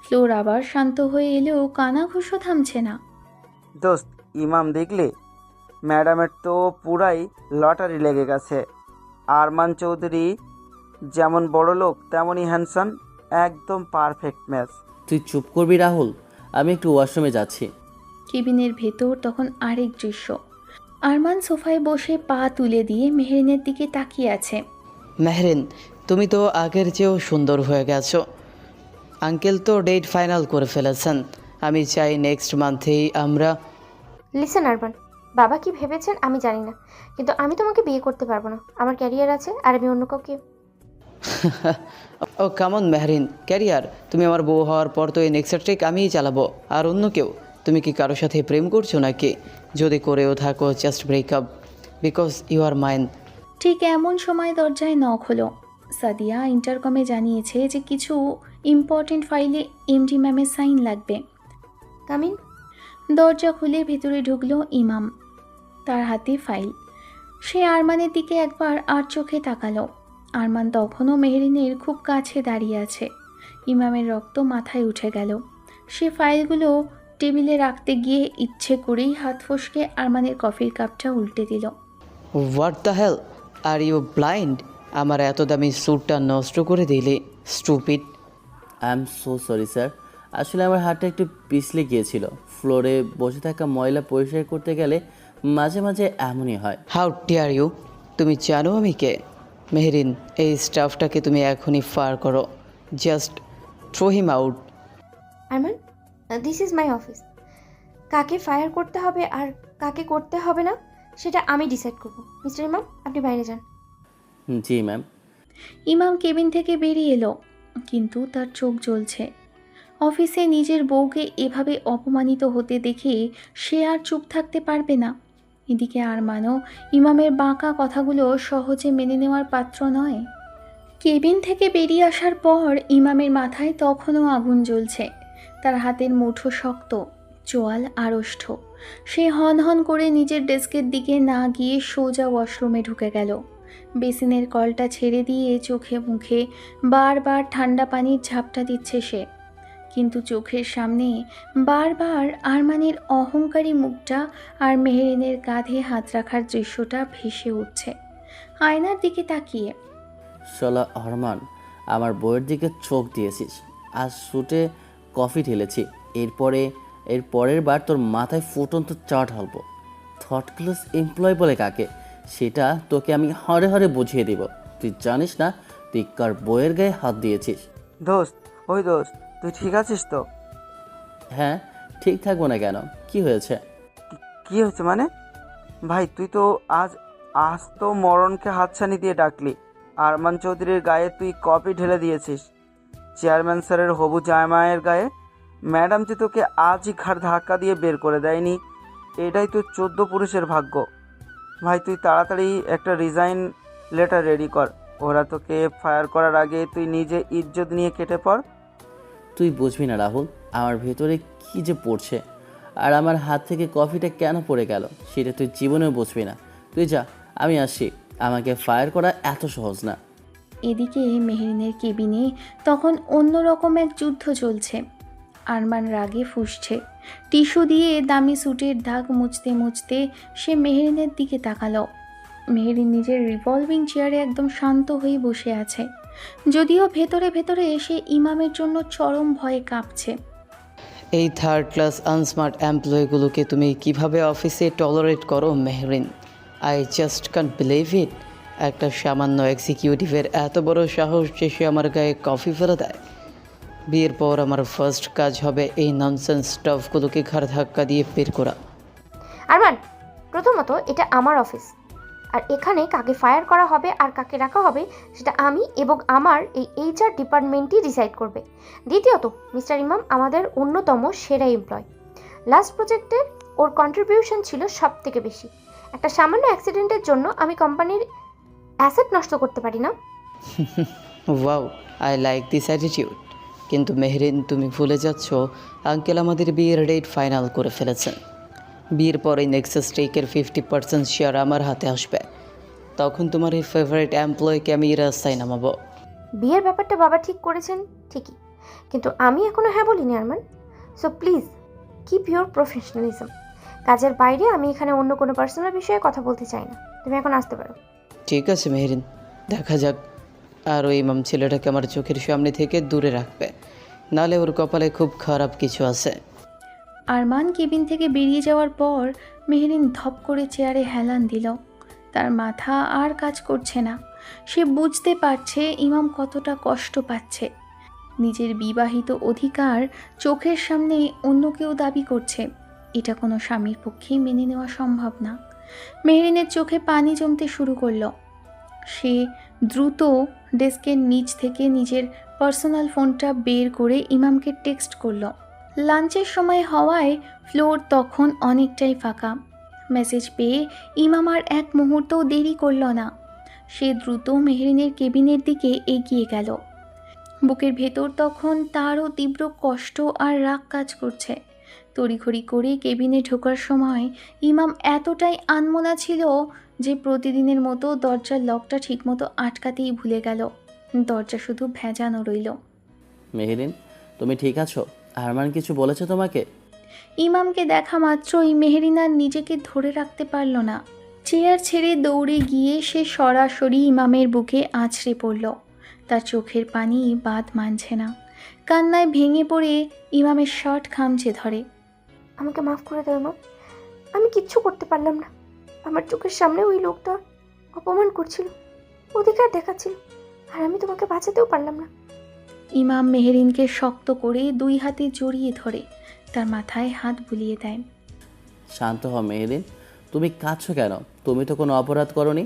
A: ফ্লোর আবার শান্ত হয়ে এলেও কানাঘুষো থামছে না।
D: দোস্ত, ইমাম দেখলে? ম্যাডামের তো পুরাই লটারি লেগে গেছে। আরমান চৌধুরী যেমন বড় লোক তেমনই হ্যান্ডসাম, একদম পারফেক্ট ম্যাচ।
C: তুই চুপ করবি রাহুল, আমি একটু ওয়াশরুমে যাচ্ছি।
A: কেবিনের ভেতর তখন আরেক দৃশ্য। আরমান সোফায় বসে পা তুলে দিয়ে মেহরিনের দিকে তাকিয়ে আছে।
I: মেহরিন, তুমি তো আগের চেয়েও সুন্দর হয়ে গেছো। আঙ্কেল তো ডেট ফাইনাল করে ফেলেছেন। আমি চাই নেক্সট মান্থেই আমরা
B: লিসেন আরমান, বাবা কি ভেবেছেন আমি জানি না, কিন্তু আমি তোমাকে বিয়ে করতে পারবো না। আমার ক্যারিয়ার আছে, আর আমি অন্য কাউকে।
I: ও কামন মেহরিন, ক্যারিয়ার? তুমি আমার বউ হওয়ার পর তো এই নেক্সট ট্রিক আমিই চালাবো, আর অন্য কেউ? তুমি কি কারোর সাথে প্রেম করছো নাকি? যদি করেও থাকো, just breakup, because you are mine.
A: ঠিক এমন সময় দরজায় নক হলো। সাদিয়া ইন্টারকমে জানিয়েছে যে কিছু ইম্পর্টেন্ট ফাইলে এমডি ম্যামের সাইন লাগবে।
B: কামিন।
A: দরজা খুলে ভেতরে ঢুকলো ইমাম, তার হাতে ফাইল। সে আরমানের দিকে একবার আর চোখে তাকালো। আরমান তখনও মেহরিনের খুব কাছে দাঁড়িয়ে আছে। ইমামের রক্ত মাথায় উঠে গেল। সে ফাইলগুলো টেবিলে রাখতে গিয়ে ইচ্ছে করেই হাত ফসকে আরমানের কফির কাপটা উল্টে দিল।
I: What the hell, are you blind? আমার এত দামি স্যুটটা নষ্ট করে দিলে, stupid.
C: I am so sorry sir, আসলে আমার হাতটা একটু পিছলে গিয়েছিল। ফ্লোরে বসে থাকা ময়লা পরিষ্কার করতে গেলে মাঝে মাঝে এমনই হয়।
I: How dare you! তুমি জানো আমি কে? মেহরিন, এই স্টাফটাকে তুমি এখনই ফায়ার করো। Just throw him out.
B: Arman, this is my office. কাকে ফায়ার করতে হবে আর কাকে করতে হবে না সেটা আমি ডিসাইড করব। মিস্টার ইমাম, আপনি বাইরে যান।
C: জি ম্যাম।
A: ইমাম কেবিন থেকে বেরিয়ে এলো, কিন্তু তার চোখ জ্বলছে। অফিসে নিজের বউকে এভাবে অপমানিত হতে দেখে সে আর চুপ থাকতে পারবে না। এদিকে আরমানও ইমামের বাঁকা কথাগুলো সহজে মেনে নেওয়ার পাত্র নয়। কেবিন থেকে বেরিয়ে আসার পর ইমামের মাথায় তখনও আগুন জ্বলছে। তার হাতের মুঠো শক্ত, চোয়াল আড়ষ্ট। সে হন হন করে নিজের ডেস্কের দিকে না গিয়ে সোজা ওয়াশরুমে ঢুকে গেল। বেসিনের কলটা ছেড়ে দিয়ে চোখে মুখে বারবার ঠান্ডা পানির ঝাপটা দিচ্ছে সে, কিন্তু চোখের সামনে বারবার আরমানের অহংকারী মুখটা আর মেহরিনের কাঁধে হাত রাখার দৃশ্যটা ভেসে উঠছে। আয়নার দিকে তাকিয়ে
C: শালা আরমান, আমার বইয়ের দিকে চোখ দিয়েছিস, আজ শুটে কফি ঢেলেছি, এর পরের বার তোর মাথায় ফুটন্ত চা ঢালবো। থটক্লাস এমপ্লয় বলে কাকে, সেটা তোকে আমি হাড়ে হাড়ে বুঝিয়ে দিব। তুই জানিস না তুই কার বইয়ের গায়ে হাত দিয়েছিস।
D: দোস্ত, ওই দোস্ত, তুই ঠিক আছিস তো?
C: হ্যাঁ, ঠিক থাকবো না কেন? কি হয়েছে?
D: কি হয়েছে মানে? ভাই, তুই তো আজ আজ তো মরণকে হাতছানি দিয়ে ডাকলি। আরমান চৌধুরীর গায়ে তুই কপি ঢেলে দিয়েছিস চেয়ারম্যান স্যারের হবু জামাইয়ের গায়ে। ম্যাডাম যে তোকে আজই ঘাড় ধাক্কা দিয়ে বের করে দেয়নি, এটাই তো 14 পুরুষের ভাগ্য। ভাই তুই তাড়াতাড়ি একটা রিজাইন লেটার রেডি কর। ওরা তোকে ফায়ার করার আগে তুই নিজে ইজ্জত নিয়ে কেটে পড়।
C: তুই বুঝবি না রাহুল, আমার ভেতরে কি যে পড়ছে, আর আমার হাত থেকে কফিটা কেন পড়ে গেল সেটা তুই জীবনেও বুঝবি না। তুই যা, আমি আসছি। আমাকে ফায়ার করা এত সহজ না।
A: এদিকে মেহরিনের কেবিনে তখন অন্যরকম এক যুদ্ধ চলছে। আরমান রাগে ফুঁসছে। টিস্যু দিয়ে দামি স্যুটের দাগ মুছতে মুছতে সে মেহরিনের দিকে তাকালো। মেহরিন নিজের রিভলভিং চেয়ারে একদম শান্ত হয়ে বসে আছে, যদিও ভেতরে ভেতরে সে ইমামের জন্য চরম ভয়ে কাঁপছে।
I: এই থার্ড ক্লাস আনস্মার্ট এমপ্লয়িগুলোকে তুমি কিভাবে অফিসে টলারেট করো Mehreen? I just can't believe it. একটা সামান্য এক্সিকিউটিভের এত বড় সাহস যে সে আমার গায়ে কফি ফেলে দেয়। বিয়ের পর আমার ফার্স্ট কাজ হবে এই ননসেন্স স্টাফগুলোকে ঘাড় ধাক্কা দিয়ে বের করা।
B: আরমান, প্রথমত এটা আমার অফিস, আর এখানে কাকে ফায়ার করা হবে আর কাকে রাখা হবে সেটা আমি এবং আমার এই HR ডিপার্টমেন্টই ডিসাইড করবে। দ্বিতীয়ত, মিস্টার ইমাম আমাদের অন্যতম সেরা এমপ্লয়। লাস্ট প্রজেক্টে ওর কন্ট্রিবিউশন ছিল সব থেকে বেশি। একটা সামান্য অ্যাক্সিডেন্টের জন্য আমি কোম্পানির অ্যাসেট নষ্ট করতে পারি না।
I: Wow, I like this attitude. কিন্তু মেহরিন, তুমি ভুলে যাচ্ছ আঙ্কেল আমাদের বিয়ের ডেট ফাইনাল করে ফেলেছেন। বিয়ের পরে নেক্সাস টেকের 50% শেয়ার আমার হাতে আসবে। তখন তোমার এই ফেভারিট এমপ্লয়কে আমি রাস্তায় নামাবো।
B: বিয়ের ব্যাপারটা বাবা ঠিক করেছেন ঠিকই, কিন্তু আমি এখনো হ্যাঁ বলিনি Arman. So please keep your professionalism. কাজের বাইরে আমি এখানে অন্য কোনো পার্সোনাল বিষয়ে কথা বলতে চাই না। তুমি এখন আসতে পারো।
I: ঠিক আছে মেহরিন, দেখা যাক। আর ওই ইমাম ছেলেটাকে আমার চোখের সামনে থেকে দূরে রাখবে, নালে ওর কপালে খুব খারাপ কিছু আছে।
A: আরমান কেবিন থেকে বেরিয়ে যাওয়ার পর মেহরিন ধপ করে চেয়ারে হেলান দিল। তার মাথা আর কাজ করছে না। সে বুঝতে পারছে ইমাম কতটা কষ্ট পাচ্ছে। নিজের বিবাহিত অধিকার চোখের সামনে অন্য কেউ দাবি করছে, এটা কোনো স্বামীর পক্ষেই মেনে নেওয়া সম্ভব না। মেহরিনের চোখে পানি জমতে শুরু করলো। সে দ্রুত ডেস্কের নিচ থেকে নিজের পার্সোনাল ফোনটা বের করে ইমামকে টেক্সট করলো। লাঞ্চের সময় হওয়ায় ফ্লোর তখন অনেকটাই ফাঁকা। মেসেজ পেয়ে ইমাম আর এক মুহূর্তও দেরি করল না। সে দ্রুত মেহরিনের কেবিনের দিকে এগিয়ে গেল। বুকের ভেতর তখন তারও তীব্র কষ্ট আর রাগ কাজ করছে। তড়িঘড়ি করে কেবিনে ঢোকার সময় ইমাম এতটাই আনমনা ছিল যে প্রতিদিনের মতো দরজার লকটা ঠিকমতো আটকাতেই ভুলে গেল। দরজা শুধু ভেজানো রইল।
C: মেহরিন, তুমি ঠিক আছো? আরমান কিছু বলেছে তোমাকে?
A: ইমামকে দেখা মাত্রই মেহরিন আর নিজেকে ধরে রাখতে পারল না। চেয়ার ছেড়ে দৌড়ে গিয়ে সে সরাসরি ইমামের বুকে আছড়ে পড়ল। তার চোখের পানি বাদ মানছে না। কান্নায় ভেঙে পড়ে ইমামের শার্ট খামচে ধরে।
B: আমাকে মাফ করে দাও ইমাম, আমি কিচ্ছু করতে পারলাম না। আমার চোখের সামনে ওই লোকটা অপমান করছিল, অধিকার দেখাচ্ছিল, আর আমি তোমাকে বাঁচাতেও পারলাম না।
A: ইমাম মেহরিনকে শক্ত করে দুই হাতে জড়িয়ে ধরে তার মাথায় হাত বুলিয়ে দেয়।
C: শান্ত হও মেহরিন, তুমি কাঁদছো কেন? তুমি তো কোনো অপরাধ করনি।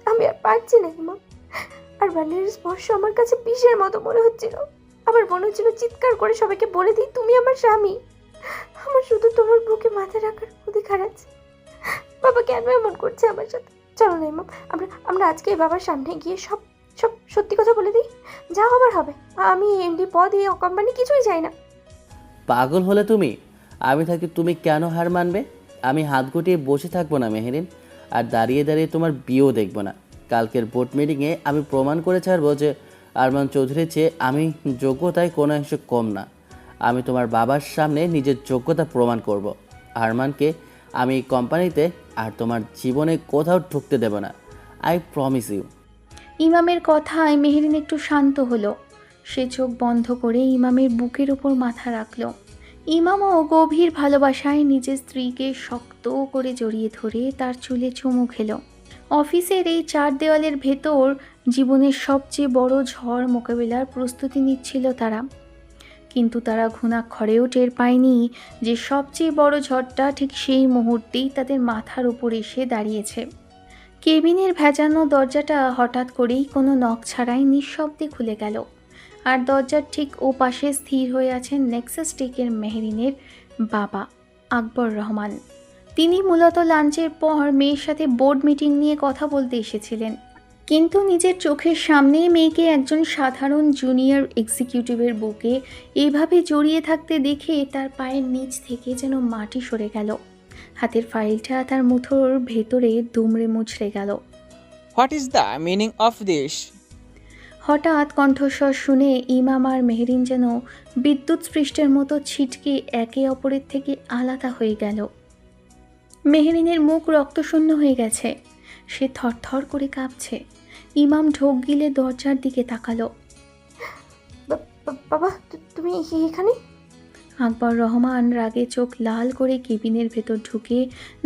B: আমি আর পারছি না ইমাম। আর বানের স্পর্শ আমার কাছে বিষের মতো মনে হচ্ছিল। আমার মনে হচ্ছিল চিৎকার করে সবাইকে বলে দিই তুমি আমার স্বামী। আমার শুধু তোমার বুকে মাথা রাখার অধিকার আছে। বাবা কেন এমন করছে আমার সাথে? চলো না ইমাম, আমরা আজকে বাবার সামনে গিয়ে সব সব সত্যি কথা বলে দিই। যা হবার হবে। আমি এমডি পদ এই কোম্পানি কিছুই চাই না।
C: পাগল হলে তুমি? আমি থাকি তুমি কেন হার মানবে? আমি হাত গুটিয়ে বসে থাকবো না মেহরিন, আর দাঁড়িয়ে দাঁড়িয়ে তোমার বিয়েও দেখবো না। কালকের বোর্ড মিটিংয়ে আমি প্রমাণ করে ছাড়বো যে আরমান চৌধুরীর চেয়ে আমি যোগ্যতায় কোনো অংশ কম না। আমি তোমার বাবার সামনে নিজের যোগ্যতা প্রমাণ করব। আরমানকে আমি এই কোম্পানিতে আর তোমার জীবনে কোথাও ঢুকতে দেব না। I promise you.
A: ইমামের কথায় মেহরিন একটু শান্ত হলো। সে চোখ বন্ধ করে ইমামের বুকের উপর মাথা রাখল। ইমামও গভীর ভালোবাসায় নিজের স্ত্রীকে শক্ত করে জড়িয়ে ধরে তার চুলে চুমু খেল। অফিসের এই চার দেওয়ালের ভেতর জীবনের সবচেয়ে বড় ঝড় মোকাবিলার প্রস্তুতি নিচ্ছিল তারা। কিন্তু তারা ঘুণাক্ষরেও টের পায়নি যে সবচেয়ে বড় ঝড়টা ঠিক সেই মুহূর্তেই তাদের মাথার উপর এসে দাঁড়িয়েছে। কেবিনের ভেজানো দরজাটা হঠাৎ করেই কোনো নখ ছাড়াই নিঃশব্দে খুলে গেল, আর দরজার ঠিক ও পাশে স্থির হয়ে আছেন নেক্সাস টেকের মেহরিনের বাবা আকবর রহমান। তিনি মূলত লাঞ্চের পর মেয়ের সাথে বোর্ড মিটিং নিয়ে কথা বলতে এসেছিলেন, কিন্তু নিজের চোখের সামনে মেয়েকে একজন সাধারণ জুনিয়র এক্সিকিউটিভের বুকে এইভাবে জড়িয়ে থাকতে দেখে তার পায়ের নিচ থেকে যেন মাটি সরে গেল। হাতের ফাইলটা তার মুঠোর ভেতরে দুমড়ে মুচড়ে গেল।
H: What is the meaning of this?
A: হঠাৎ কণ্ঠস্বর শুনে ইমাম আর মেহরিন যেন বিদ্যুৎ স্পৃষ্টের মতো ছিটকে একে অপরের থেকে আলাদা হয়ে গেল। মেহরিনের মুখ রক্তশূন্য হয়ে গেছে, সে থরথর করে কাঁপছে। ইমাম ঢোক গিলে দরজার দিকে তাকালো।
B: বাবা, তুমি এখানে?
A: আকবর রহমান রাগে চোখ লাল করে কেবিনের ভেতর ঢুকে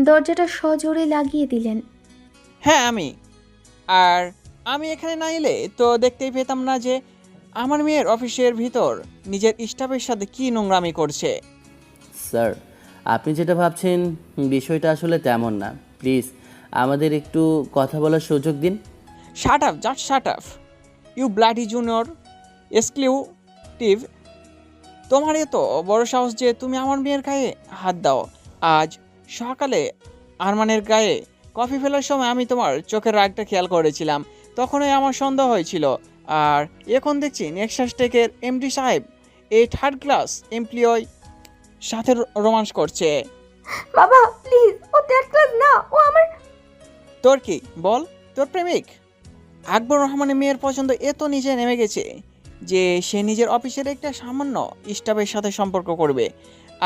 A: দরজাটা সজোরে লাগিয়ে দিলেন।
H: হ্যাঁ আর আমি এখানে না এলে তো দেখতেই পেতাম না যে আমার মেয়ের অফিসের ভিতর নিজের স্টাফের সাথে কি নোংরামি করছে।
C: স্যার, আপনি যেটা ভাবছেন বিষয়টা আসলে তেমন না। প্লিজ আমাদের একটু কথা বলার সুযোগ দিন।
H: Shut up, just shut up, you bloody junior executive. তোমার এত বড় সাহস যে তুমি আমার মেয়ের গায়ে হাত দাও। আজ সকালে আরমানের গায়ে কফি ফেলার সময় আমি তোমার চোখের রাগটা খেয়াল করেছিলাম, তখনই আমার সন্দেহ হয়েছিল। আর এখন দেখছি নেক্সাস টেকের এমডি সাহেব এই থার্ড ক্লাস এমপ্লয় সাথে রোমান্স করছে।
B: বাবা প্লিজ, ও থার্ড ক্লাস না, ও আমার।
H: তোর কি বল, তোর প্রেমিক? আকবর রহমানের মেয়ের পছন্দ এত নিচে নেমে গেছে যে সে নিজের অফিসের একটা সামান্য স্টাফের সাথে সম্পর্ক করবে।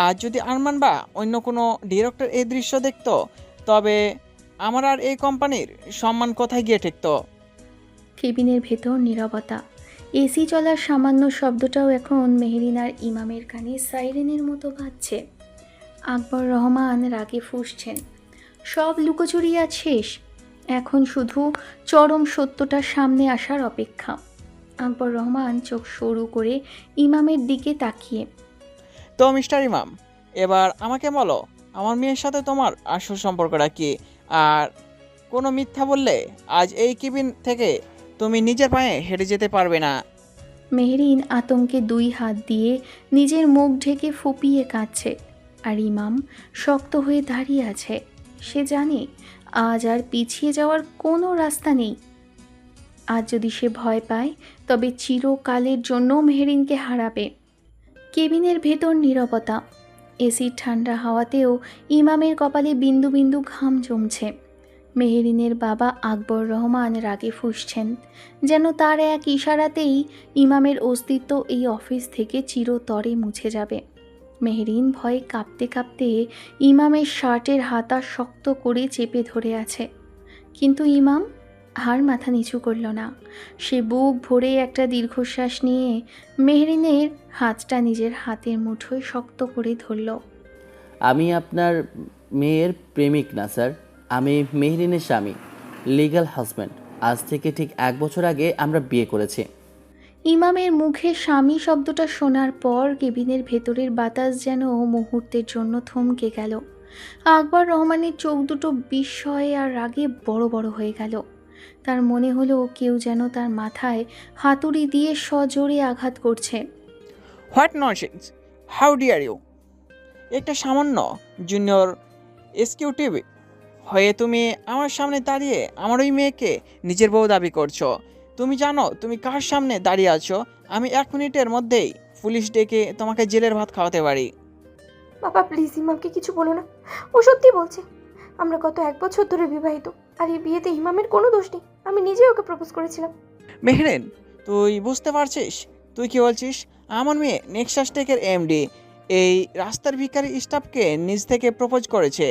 H: আর যদি আরমান বা অন্য কোনো ডিরেক্টর এই দৃশ্য দেখতো, তবে আমার আর এই কোম্পানির সম্মান কোথায় গিয়ে ঠেকতো?
A: কেবিনের ভেতর নীরবতা। এসি চলার সামান্য শব্দটাও এখন মেহরিন আর ইমামের কানে সাইরেনের মতো বাজছে। আকবর রহমান রাগে ফুঁসছেন। সব লুকোচুরি আজ শেষ, এখন শুধু চরম সত্যটা সামনে আসার অপেক্ষা। আকবর রহমান চোখ সরু করে ইমামের দিকে তাকিয়ে,
H: তো মিস্টার ইমাম, এবার আমাকে বলো আমার মেয়ের সাথে তোমার আসল সম্পর্কটা কি? আর কোনো মিথ্যা বললে আজ এই কেবিন থেকে তুমি নিজের পায়ে হেঁটে যেতে পারবে না।
A: মেহরিন আতঙ্কে দুই হাত দিয়ে নিজের মুখ ঢেকে ফুপিয়ে কাঁদছে, আর ইমাম শক্ত হয়ে দাঁড়িয়ে আছে। সে জানে আজ আর পিছিয়ে যাওয়ার কোনো রাস্তা নেই। আজ যদি সে ভয় পায় তবে চিরকালের জন্য মেহরিনকে হারাবে। কেবিনের ভেতর নীরবতা। এসির ঠান্ডা হাওয়াতেও ইমামের কপালে বিন্দু বিন্দু ঘাম জমছে। মেহরিনের বাবা আকবর রহমান রাগে ফুঁসছেন, যেন তার এক ইশারাতেই ইমামের অস্তিত্ব এই অফিস থেকে চিরতরে মুছে যাবে। মেহরিন ভয়ে কাঁপতে কাঁপতে ইমামের শার্টের হাতা শক্ত করে চেপে ধরে আছে, কিন্তু ইমাম হার মাথা নিচু করল না। সে বুক ভরে একটা দীর্ঘশ্বাস নিয়ে মেহরিনের হাতটা নিজের হাতের মুঠোয় শক্ত করে ধরল।
C: আমি আপনার মেয়ের প্রেমিক না স্যার, আমি মেহরিনের স্বামী, লিগ্যাল হাজব্যান্ড। আজ থেকে ঠিক 1 বছর আগে আমরা বিয়ে করেছি।
A: ইমামের মুখে স্বামী শব্দটা শোনার পর কেবিনের ভেতরের বাতাস যেন মুহূর্তের জন্য থমকে গেল। আকবর রহমানের চোখ দুটো বিস্ময়ে আর রাগে বড় বড় হয়ে গেল। তার মনে হলো কেউ যেন তার মাথায় হাতুড়ি দিয়ে সজোরে আঘাত করছে।
H: What nonsense, how dare you! একটা সামান্য জুনিয়র এক্সিকিউটিভ হয়ে তুমি আমার সামনে দাঁড়িয়ে আমার ওই মেয়েকে নিজের বউ দাবি করছো। তুমি জানো তুমি কার সামনে দাঁড়িয়ে আছো? আমি 1 মিনিটের মধ্যেই পুলিশ ডেকে তোমাকে জেলের ভাত খাওয়াতে পারি।
B: বাবা প্লিজ ইমামকে কিছু বলো না, ও সত্যি বলছে। আমরা গত 1 বছর ধরে বিবাহিত, আর এই বিয়েতে ইমামের কোনো দোষ নেই। আমি নিজে ওকে প্রপোজ করেছিলাম।
H: মেহরিন, তুই বুঝতে পারছিস তুই কি বলছিস? আমার মেয়ে নেক্সাস টেকের এমডি এই রাস্তার ভিখারি স্টাফকে নিজ থেকে প্রপোজ করেছে।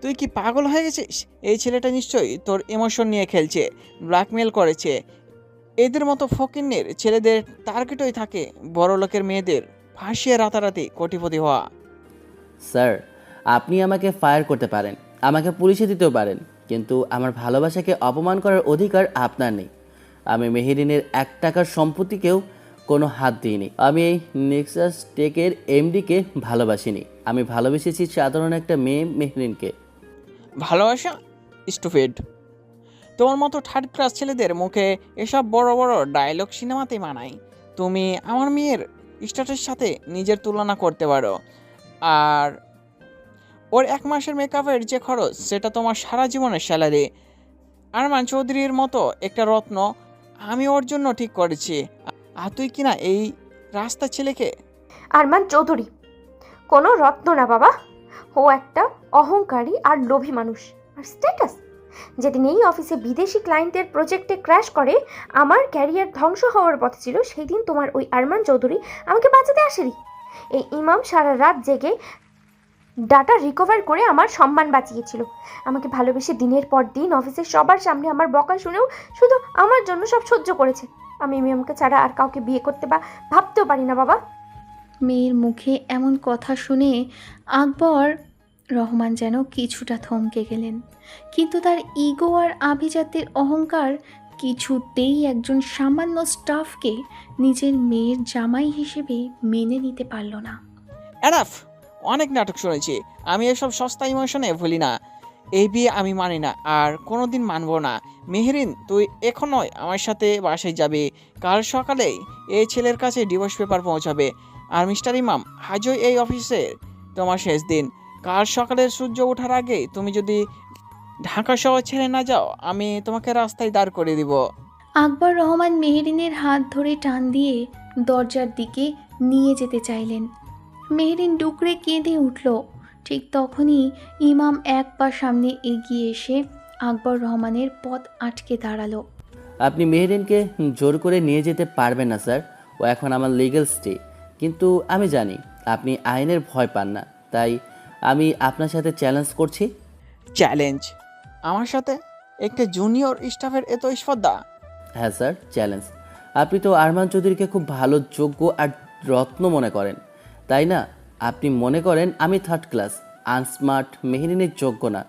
H: তুই কি পাগল হয়ে গেছিস? এই ছেলেটা নিশ্চয়ই তোর ইমোশন নিয়ে খেলছে, ব্ল্যাকমেল করেছে। এদের মতো ফকিন্নির ছেলেদের টার্গেটই থাকে বড় লোকের মেয়েদের ফাঁসিয়ে রাতারাতি কোটিপতি হওয়া।
C: স্যার, আপনি আমাকে ফায়ার করতে পারেন, আমাকে পুলিশে দিতেও পারেন, কিন্তু আমার ভালোবাসাকে অপমান করার অধিকার আপনার নেই। আমি মেহরিনের 1 টাকার সম্পত্তিকেও কোনো হাত দিইনি। আমি এই নেক্সাস টেকের এমডিকে ভালোবাসিনি, আমি ভালোবেসেছি সাধারণ একটা মেয়ে মেহরিনকে।
H: ভালোবাসা? স্টুপিড! তোমার মতো থার্ড ক্লাস ছেলেদের মুখে এসব বড় বড় ডায়লগ সিনেমাতে মানায়। তুমি আমার মেয়ের স্ট্যাটাসের সাথে নিজের তুলনা করতে পারো, আর ওর 1 মাসের মেকআপের যে খরচ সেটা তোমার সারা জীবনের স্যালারি। আরমান চৌধুরীর মতো একটা রত্ন আমি ওর জন্য ঠিক করেছি, আর তুই কিনা এই রাস্তার ছেলেকে।
B: আরমান চৌধুরী কোনো রত্ন না বাবা, ও একটা অহংকারী আর লোভী মানুষ। আর স্ট্যাটাস, যেদিন এই অফিসে বিদেশি ক্লায়েন্টের প্রজেক্টে ক্র্যাশ করে আমার ক্যারিয়ার ধ্বংস হওয়ার পথে ছিল, সেই দিন তোমার ওই আরমান চৌধুরী আমাকে বাঁচাতে আসেনি। এই ইমাম সারা রাত জেগে ডাটা রিকভার করে আমার সম্মান বাঁচিয়েছিল। আমাকে ভালোবেসে দিনের পর দিন অফিসের সবার সামনে আমার বকা শুনেও শুধু আমার জন্য সব সহ্য করেছে। আমি ইমামকে ছাড়া আর কাউকে বিয়ে করতে বা ভাবতেও পারি না বাবা।
A: মেয়ের মুখে এমন কথা শুনে আকবর রহমান যেন কিছুটা থমকে গেলেন, কিন্তু তার ইগো আর আভিজাত্যের অহংকার কিছুতেই একজন সামান্য স্টাফকে নিজের মেয়ের জামাই হিসেবে মেনে নিতে পারল না।
H: এনাফ, অনেক নাটক শুনেছি। আমি এসব সস্তা ইমোশনে ভুলি না। এই বিয়ে আমি মানি না, আর কোনোদিন মানবো না। মেহরিন, তুই এখনই আমার সাথে বাসায় যাবি। কাল সকালেই এই ছেলের কাছে ডিভোর্স পেপার পৌঁছাবে। আর মিস্টার ইমাম, আজই এই অফিসে তোমার শেষ দিন। কাল সকালের সূর্য ওঠার আগে তুমি যদি ঢাকা শহর ছেড়ে না যাও, আমি তোমাকে রাস্তায় দাঁড় করে দিব।
A: আকবর রহমান মেহরিনের হাত ধরে টান দিয়ে দরজার দিকে নিয়ে যেতে চাইলেন। মেহরিন ডুকরে কেঁদে উঠল। ঠিক তখনই ইমাম এক পা সামনে এগিয়ে এসে আকবর রহমানের পথ আটকে দাঁড়ালো।
C: আপনি মেহরিনকে জোর করে নিয়ে যেতে পারবেন না স্যার, ও এখন আমার লিগ্যাল স্টে। কিন্তু আমি জানি আপনি আইনের ভয় পান না, তাই আমি আপনার সাথে চ্যালেঞ্জ করছি।
H: চ্যালেঞ্জ? আমার সাথে একটা জুনিয়র স্টাফের এত স্পর্ধা?
C: হ্যাঁ স্যার, চ্যালেঞ্জ। আপনি তো আরমান চৌধুরীকে খুব ভালো, যোগ্য আর রত্ন মনে করেন, তাই না? আপনি মনে করেন আমি থার্ড ক্লাস, আনস্মার্ট, মেহরিনের যোগ্য না।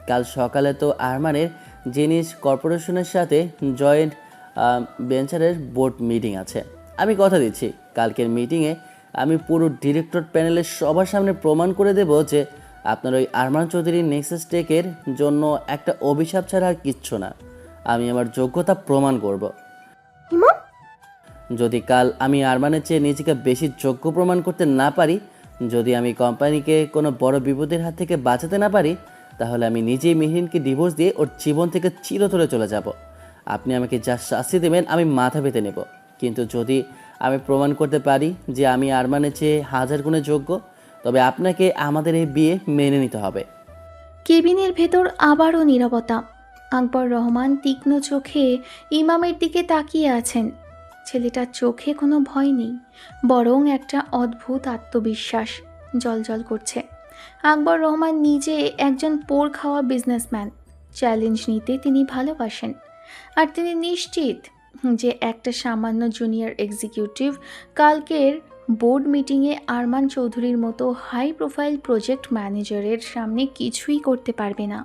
C: কাল সকালে তো আরমানের জিনিস কর্পোরেশনের সাথে জয়েন্ট ভেঞ্চারের বোর্ড মিটিং আছে। আমি কথা দিচ্ছি, কালকের মিটিংয়ে আমি পুরো ডিরেক্টর প্যানেলের সবার সামনে প্রমাণ করে দেব যে আপনার ওই আরমান চৌধুরীর নেক্সাস টেকের জন্য একটা অভিশাপ ছাড়া আর কিচ্ছু না। আমি আমার যোগ্যতা প্রমাণ করব।
B: ইমাম,
C: যদি কাল আমি আরমানের চেয়ে নিজেকে বেশি যোগ্য প্রমাণ করতে না পারি, যদি আমি কোম্পানিকে কোনো বড় বিপদের হাত থেকে বাঁচাতে না পারি, তাহলে আমি নিজেই মেহরিনকে ডিভোর্স দিয়ে ওর জীবন থেকে চিরতরে চলে যাব। আপনি আমাকে যা শাস্তি দেবেন আমি মাথা পেতে নেব, কিন্তু যদি আমি প্রমাণ করতে পারি যে আমি আরমানের চেয়ে 1000 গুণে যোগ্য, তবে আপনাকে আমাদের এই বিয়ে মেনে নিতে হবে।
A: কেবিনের ভেতর আবারও নীরবতা। আকবর রহমান তীক্ষ্ণ চোখে ইমামের দিকে তাকিয়ে আছেন। ছেলেটার চোখে কোনো ভয় নেই, বরং একটা অদ্ভুত আত্মবিশ্বাস জ্বলজ্বল করছে। আকবর রহমান নিজে একজন পোড় খাওয়া বিজনেসম্যান। চ্যালেঞ্জ নিতে তিনি ভালোবাসেন, আর তিনি নিশ্চিত যে একটা সামান্য জুনিয়র এক্সিকিউটিভ কালকের বোর্ড মিটিংয়ে আরমান চৌধুরীর মতো হাই প্রোফাইল প্রজেক্ট ম্যানেজারের সামনে কিছুই করতে পারবে না।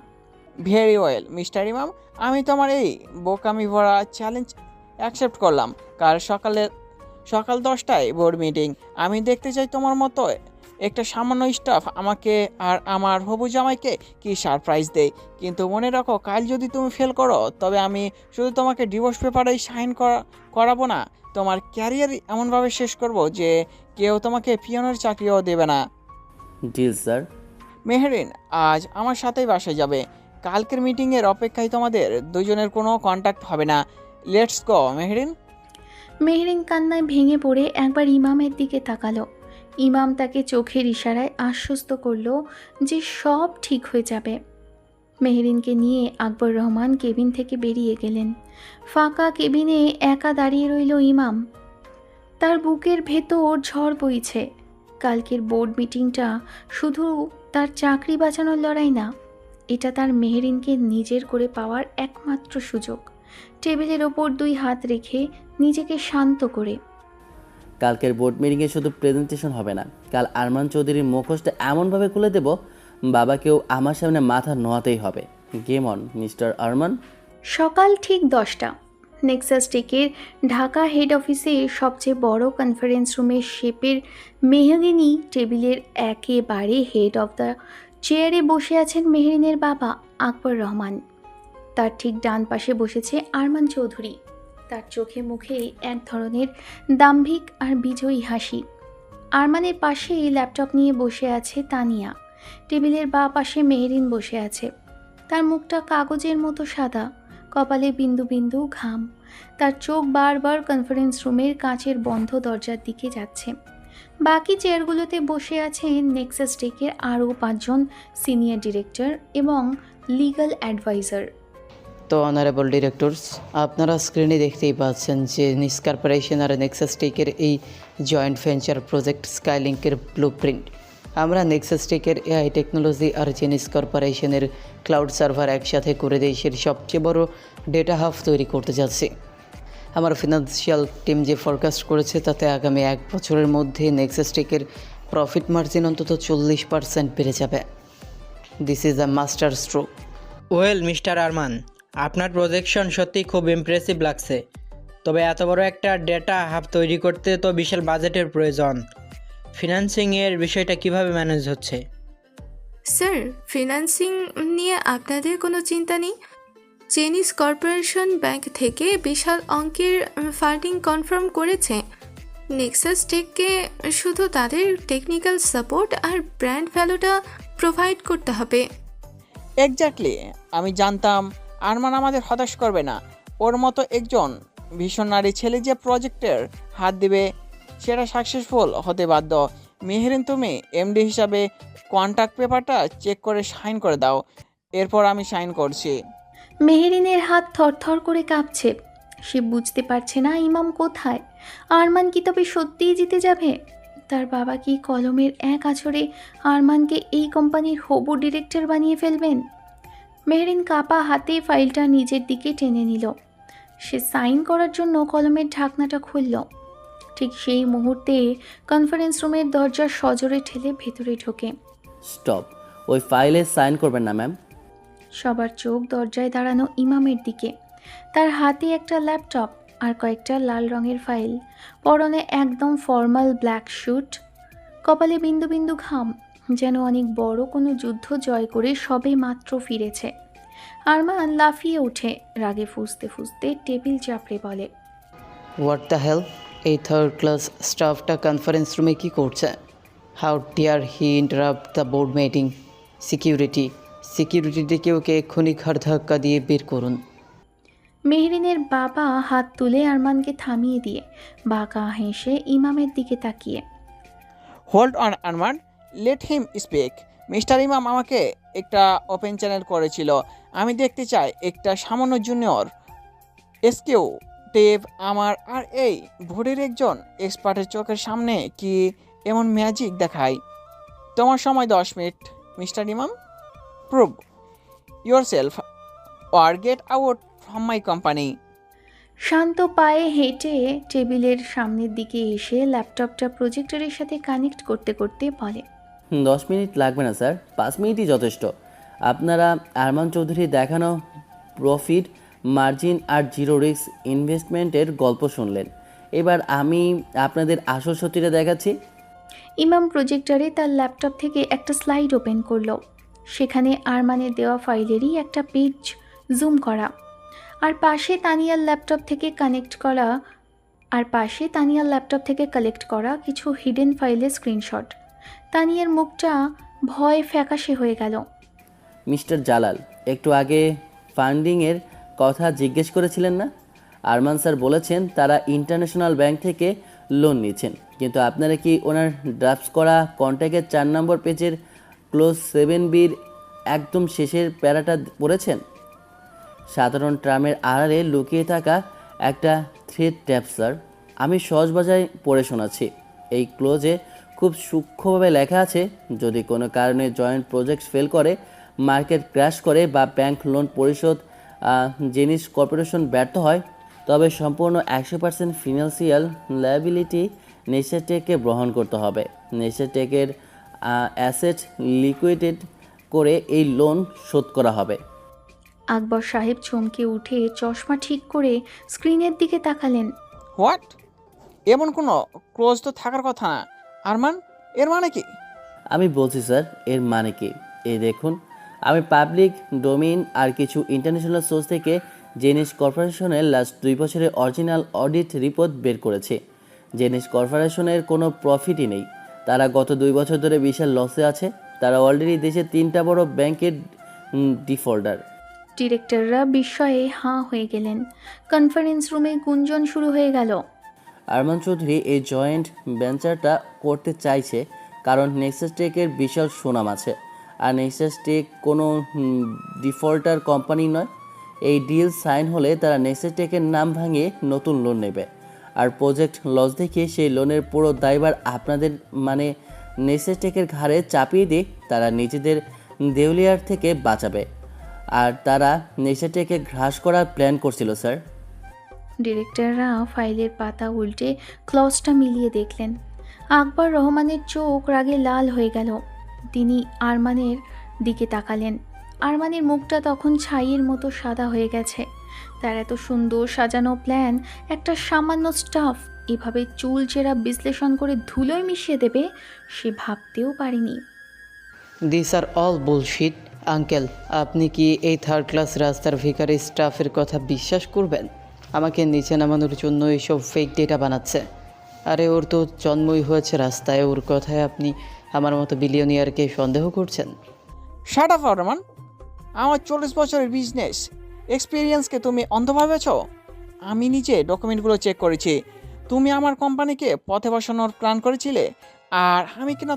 H: ভেরি ওয়েল মিস্টার ইমাম, আমি তোমার এই বোকামি ভরা চ্যালেঞ্জ অ্যাকসেপ্ট করলাম। কাল সকাল 10টায় বোর্ড মিটিং। আমি দেখতে চাই তোমার মতো একটা সামান্য স্টাফ আমাকে আর আমার হবু জামাইকে কি সারপ্রাইজ দেয়। কিন্তু মনে রাখো, কাল যদি তুমি ফেল করো, তবে আমি শুধু তোমাকে ডিভোর্স পেপারেই সাইন করাবো না, তোমার ক্যারিয়ার এমনভাবে শেষ করব যে কেউ তোমাকে পিয়নের চাকরিও দেবে না।
C: Deal sir.
H: মেহরিন আজ আমার সাথেই বাসায় যাবে। কালকের মিটিংয়ের অপেক্ষায় তোমাদের দুজনের কোনো কন্ট্যাক্ট হবে না। Let's go Mehreen.
A: মেহরিন কান্নায় ভেঙে পড়ে একবার ইমামের দিকে তাকালো। ইমাম তাকে চোখের ইশারায় আশ্বস্ত করল যে সব ঠিক হয়ে যাবে। মেহরিনকে নিয়ে আকবর রহমান কেবিন থেকে বেরিয়ে গেলেন। ফাঁকা কেবিনে একা দাঁড়িয়ে রইল ইমাম। তার বুকের ভেতর ঝড় বইছে। কালকের বোর্ড মিটিংটা শুধু তার চাকরি বাঁচানোর লড়াই না, এটা তার মেহরিনকে নিজের করে পাওয়ার একমাত্র সুযোগ। টেবিলের ওপর 2 হাত রেখে নিজেকে শান্ত করে,
C: কালকের বোর্ড মিটিংয়ে শুধু প্রেজেন্টেশন হবে না, কাল আরমান চৌধুরীর মুখোশটা এমনভাবে খুলে দেব, বাবাকেও আমার সামনে মাথা নোয়াতেই হবে। Game on mister Arman.
A: সকাল ঠিক 10টা। নেক্সাস টেকের ঢাকা হেড অফিসে সবচেয়ে বড় কনফারেন্স রুমের শেপের মেহগিনি টেবিলের একেবারে হেড অফ দ্য চেয়ারে বসে আছেন মেহরিনের বাবা আকবর রহমান। তার ঠিক ডান পাশে বসেছে আরমান চৌধুরী। তার চোখে মুখে এক ধরনের দাম্ভিক আর বিজয়ী হাসি। আরমানের পাশেই ল্যাপটপ নিয়ে বসে আছে তানিয়া। টেবিলের বাঁ পাশে মেহরিন বসে আছে। তার মুখটা কাগজের মতো সাদা, কপালে বিন্দু বিন্দু ঘাম। তার চোখ বারবার কনফারেন্স রুমের কাঁচের বন্ধ দরজার দিকে যাচ্ছে। বাকি চেয়ারগুলোতে বসে আছেন নেক্সাস টেকের আরও 5 জন সিনিয়র ডিরেক্টর এবং লিগ্যাল অ্যাডভাইজার।
I: তো অনারেবল ডিরেক্টরস, আপনারা স্ক্রিনে দেখতেই পাচ্ছেন যে নিস কর্পোরেশন আর নেক্সাস টেকের এই জয়েন্ট ভেঞ্চার প্রজেক্ট স্কাইলিংকের ব্লুপ্রিন্ট। আমরা নেক্সাস টেকের এআই টেকনোলজি আর জেনিস কর্পোরেশনের ক্লাউড সার্ভার একসাথে করে দেশের সবচেয়ে বড় ডেটা হাব তৈরি করতে যাচ্ছি। আমার ফিনান্সিয়াল টিম যে ফরকাস্ট করেছে তাতে আগামী 1 বছরের মধ্যে নেক্সাস টেকের প্রফিট মার্জিন অন্তত 40% বেড়ে যাবে। This is a master stroke.
J: Well mister Arman, আপনার প্রজেকশন সত্যি খুব ইমপ্রেসিভ লাগছে, তবে এত বড় একটা ডেটা হাব তৈরি করতে তো বিশাল বাজেটের প্রয়োজন। ফিনান্সিংয়ের বিষয়টা কিভাবে ম্যানেজ হচ্ছে?
G: স্যার, ফিনান্সিং নিয়ে আপনাদের কোনো চিন্তা নেই। জেনিস কর্পোরেশন ব্যাংক থেকে বিশাল অঙ্কের ফান্ডিং কনফার্ম করেছে। নেক্সাস টেককে শুধু তাদের টেকনিক্যাল সাপোর্ট আর ব্র্যান্ড ভ্যালুটা প্রোভাইড করতে হবে।
H: এক্স্যাক্টলি, আমি জানতাম আরমান আমাদের হতাশ করবে না। ওর মতো একজন ভিশনারি ছেলে যে প্রজেক্টের হাত দিবে সেটা সাকসেসফুল হতে বাধ্য। মেহরিন, তুমি এমডি হিসাবে কন্ট্রাক্ট পেপারটা চেক করে সাইন করে দাও, এরপর আমি সাইন করছি।
A: মেহরিনের হাত থরথর করে কাঁপছে। সে বুঝতে পারছে না ইমাম কোথায়। আরমান কি তবে সত্যিই জিতে যাবে? তার বাবা কি কলমের এক আছড়ে আরমানকে এই কোম্পানির হবু ডিরেক্টর বানিয়ে ফেলবেন? মেহরিন কাপা হাতে ফাইলটা নিজের দিকে টেনে নিল। সে সাইন করার জন্য কলমের ঢাকনাটা খুলল। ঠিক সেই মুহূর্তে কনফারেন্স রুমের দরজা সজোরে ঠেলে ভেতরে ঢোকে।
C: স্টপ, ওই ফাইলে সাইন করবেন না ম্যাম।
A: সবার চোখ দরজায় দাঁড়ানো ইমামের দিকে। তার হাতে একটা ল্যাপটপ আর কয়েকটা লাল রঙের ফাইল। পরনে একদম ফর্মাল ব্ল্যাক স্যুট, কপালে বিন্দু বিন্দু ঘাম, যেন অনেক বড় কোনো যুদ্ধ জয় করে সবে মাত্র ফিরেছে। আরমান লাফিয়ে ওঠে, রাগে ফুঁসতে ফুঁসতে টেবিল চাপড়ে বলে,
I: হোয়াট দ্য হেল? এই থার্ড ক্লাস স্টাফটা কনফারেন্স রুমে কী করছে? How dear he interrupt the board meeting? সিকিউরিটিকে ওকে এক্ষুনি ঘাড় ধাক্কা দিয়ে বের করুন।
A: মেহরিনের বাবা হাত তুলে আরমানকে থামিয়ে দিয়ে বাঁকা হেসে ইমামের দিকে তাকিয়ে,
H: hold on Arman, let him speak. Mister ইমাম আমাকে একটা ওপেন চ্যানেল করেছিল। আমি দেখতে চাই একটা সামান্য জুনিয়র এক্সিকিউটিভ আমার আর এই বোর্ডের একজন এক্সপার্টের চোখের সামনে কি এমন ম্যাজিক দেখায়। তোমার সময় 10 minute mister Imam. Prove yourself or get out from my company.
A: শান্ত পায়ে হেঁটে টেবিলের সামনের দিকে এসে ল্যাপটপটা প্রজেক্টরের সাথে কানেক্ট করতে করতে বলে,
C: 10 মিনিট লাগবে না স্যার, 5 মিনিটই যথেষ্ট। আপনারা আরমান চৌধুরী দেখানো প্রফিট মার্জিন আর জিরো রিস্ক ইনভেস্টমেন্টের গল্প শুনলেন। এবার আমি আপনাদের আসল সত্যিটা দেখাচ্ছি।
A: ইমাম প্রজেক্টরে তার ল্যাপটপ থেকে একটা স্লাইড ওপেন করলো। সেখানে আরমানের দেওয়া ফাইলেরই একটা পেজ জুম করা, আর পাশে তানিয়ার ল্যাপটপ থেকে কালেক্ট করা কিছু হিডেন ফাইলের স্ক্রিনশট। তানিয়ার মুখটা ভয় ফ্যাকাশে হয়ে গেল।
C: মিস্টার জালাল, একটু আগে ফান্ডিংয়ের কথা জিজ্ঞেস করেছিলেন না? আরমান স্যার বলেছেন তারা ইন্টারন্যাশনাল ব্যাংক থেকে লোন নিচ্ছেন, কিন্তু আপনারা কি ওনার ড্রাফট করা কন্ট্যাক্টের 4 নম্বর পেজের ক্লোজ 7Bর একদম শেষের প্যারাটা পড়েছেন? সাধারণ ট্রামের আড়ালে লুকিয়ে থাকা একটা থ্রেড ট্যাপ স্যার। আমি সহজ ভাষায় পড়ে শোনাচ্ছি। এই ক্লোজে খুব সূক্ষ্মভাবে লেখা আছে, যদি কোনো কারণে জয়েন্ট প্রজেক্ট ফেল করে, মার্কেট ক্র্যাশ করে বা ব্যাংক লোন পরিশোধ জেনিস কর্পোরেশন ব্যর্থ হয়, তবে সম্পূর্ণ 100% ফিনান্সিয়াল লায়াবিলিটি নেক্সাস টেককে গ্রহণ করতে হবে। নেক্সাস টেকের অ্যাসেট লিকুইডেট করে এই লোন শোধ করা হবে।
A: আকবর সাহেব চমকে উঠে চশমা ঠিক করে স্ক্রিনের দিকে তাকালেন।
H: হোয়াট? এমন কোনো ক্লোজ তো থাকার কথা না। আরমান, এর মানে কি?
C: আমি বলছি স্যার, এর মানে কি? এই দেখুন, আমি পাবলিক ডোমেইন আর কিছু ইন্টারন্যাশনাল সোর্স থেকে জেনিস কর্পোরেশনের লাস্ট 2 বছরের অরিজিনাল অডিট রিপোর্ট বের করেছি। জেনিস কর্পোরেশনের কোনো প্রফিটই নেই। তারা গত 2 বছর ধরে বিশাল লসে আছে। তারা অলরেডি দেশের 3টা বড় ব্যাংকের ডিফল্টার।
A: ডিরেক্টররা বিস্ময়ে হাঁ হয়ে গেলেন। কনফারেন্স রুমে গুঞ্জন শুরু হয়ে গেল।
C: আরমান চৌধুরী এই জয়েন্ট ভেঞ্চারটা করতে চাইছে কারণ নেক্সাস টেকের বিশাল সুনাম আছে, আর নেক্সাস টেক কোনো ডিফল্টার কোম্পানি নয়। এই ডিল সাইন হলে তারা নেক্সাস টেকের নাম ভাঙিয়ে নতুন লোন নেবে, আর প্রজেক্ট লস দেখিয়ে সেই লোনের পুরো দায়ভার আপনাদের মানে নেক্সাস টেকের ঘাড়ে চাপিয়ে দিয়ে তারা নিজেদের দেউলিয়ার থেকে বাঁচাবে। আর তারা নেক্সাস টেকে গ্রাস করার প্ল্যান করছিল স্যার।
A: ডিরেক্টররা ফাইলের পাতা উল্টে ক্লজটা মিলিয়ে দেখলেন। আকবর রহমানের চোখ রাগে লাল হয়ে গেল। তিনি আরমানের দিকে তাকালেন। আরমানের মুখটা তখন ছাইয়ের মতো সাদা হয়ে গেছে। তার এত সুন্দর সাজানো প্ল্যান একটা সামান্য স্টাফ এভাবে চুলচেরা বিশ্লেষণ করে ধুলোয় মিশিয়ে দেবে সে ভাবতেও পারেনি।
I: This are all bullshit. Uncle, আপনি কি এই 3rd ক্লাস রাস্তার ভিখারি স্টাফের কথা বিশ্বাস করবেন? আমাকে নিচে নামানোর জন্য এইসব ফেক ডেটা বানাচ্ছে। আরে ওর তো জন্মই হয়েছে রাস্তায়, ওর কথায় আপনি আমার মতো বিলিয়নিয়ারকে সন্দেহ করছেন?
H: Shut up Arman. আমার 40 বছরের বিজনেস এক্সপিরিয়েন্সকে তুমি অন্ধ ভেবেছ? আমি নিজে ডকুমেন্টগুলো চেক করেছি। তুমি আমার কোম্পানিকে পথে বসানোর প্ল্যান করেছিলে, আর আমি কিনা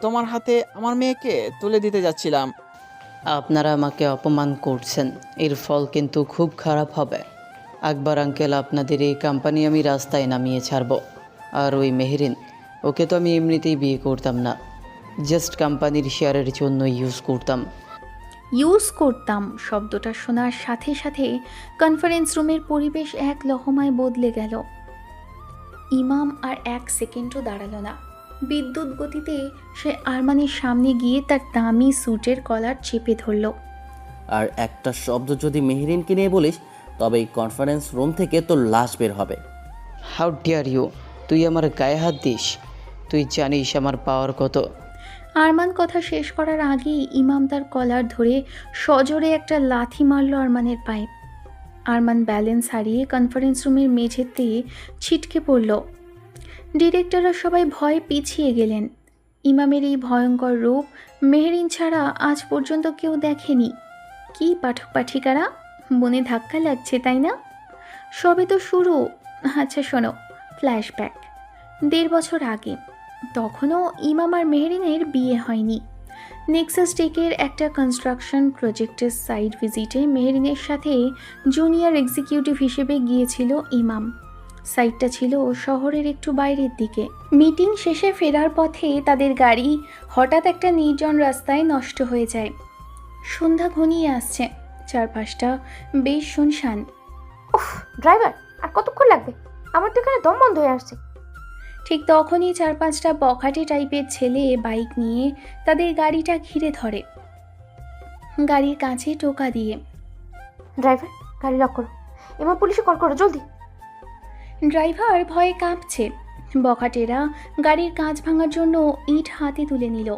H: তোমার হাতে আমার মেয়েকে তুলে দিতে যাচ্ছিলাম।
I: আপনারা আমাকে অপমান করছেন, এর ফল কিন্তু খুব খারাপ হবে। আকবর আঙ্কেল, আপনাদের এই কোম্পানি আমি রাস্তায় নামিয়ে ছাড়ব। আর ওই মেহরিন, ওকে তো আমি এমনিতেই বিয়ে করতাম না, জাস্ট কোম্পানির শেয়ারের জন্য ইউজ করতাম।
A: শব্দটা শোনার সাথে সাথে কনফারেন্স রুমের পরিবেশ এক লহমায় বদলে গেল। ইমাম আর 1 সেকেন্ডও দাঁড়ালো না। বিদ্যুৎ গতিতে সে আরমানের সামনে গিয়ে তার দামি স্যুটের কলার চেপে ধরল।
C: আর একটা শব্দ যদি মেহরিনকে নিয়ে বলিস তবে এই কনফারেন্স রুম থেকে তোর লাশ বের হবে।
I: How dare you! তুই আমার গায়ে হাত দিস? তুই জানিস আমার পাওয়ার কত?
A: আরমান কথা শেষ করার আগেই ইমাম তার কলার ধরে সজোরে একটা লাথি মারল আরমানের পায়ে। আরমান ব্যালেন্স হারিয়ে কনফারেন্স রুমের মেঝেতে ছিটকে পড়ল। ডিরেক্টররা সবাই ভয়ে পিছিয়ে গেলেন। ইমামের এই ভয়ঙ্কর রূপ মেহরিন ছাড়া আজ পর্যন্ত কেউ দেখেনি। কি পাঠক পাঠিকারা, মনে ধাক্কা লাগছে তাই না? সবে তো শুরু। আচ্ছা শোনো, ফ্ল্যাশব্যাক 1.5 বছর আগে। তখনও ইমাম আর মেহরিনের বিয়ে হয়নি। নেক্সাস টেকের একটা কনস্ট্রাকশন প্রজেক্টের সাইট ভিজিটে মেহরিনের সাথে জুনিয়র এক্সিকিউটিভ হিসেবে গিয়েছিল ইমাম। সাইটটা ছিল শহরের একটু বাইরের দিকে। মিটিং শেষে ফেরার পথে তাদের গাড়ি হঠাৎ একটা নির্জন রাস্তায় নষ্ট হয়ে যায়। সন্ধ্যা ঘনিয়ে আসছে, চারপাশটা বেশ শুনশান।
B: উফ, ড্রাইভার, আর কতক্ষণ লাগবে? আমার তো এখানে দম বন্ধ হয়ে আসছে।
A: ঠিক তখনই 4-5টা বখাটে টাইপের ছেলে বাইক নিয়ে তাদের গাড়িটা ঘিরে ধরে, গাড়ির কাছে টোকা দিয়ে।
B: ড্রাইভার, গাড়ি লক করো, এবার পুলিশে কল করো জলদি।
A: ড্রাইভার ভয়ে কাঁপছে। বখাটেরা গাড়ির কাঁচ ভাঙার জন্য ইট হাতে তুলে নিল।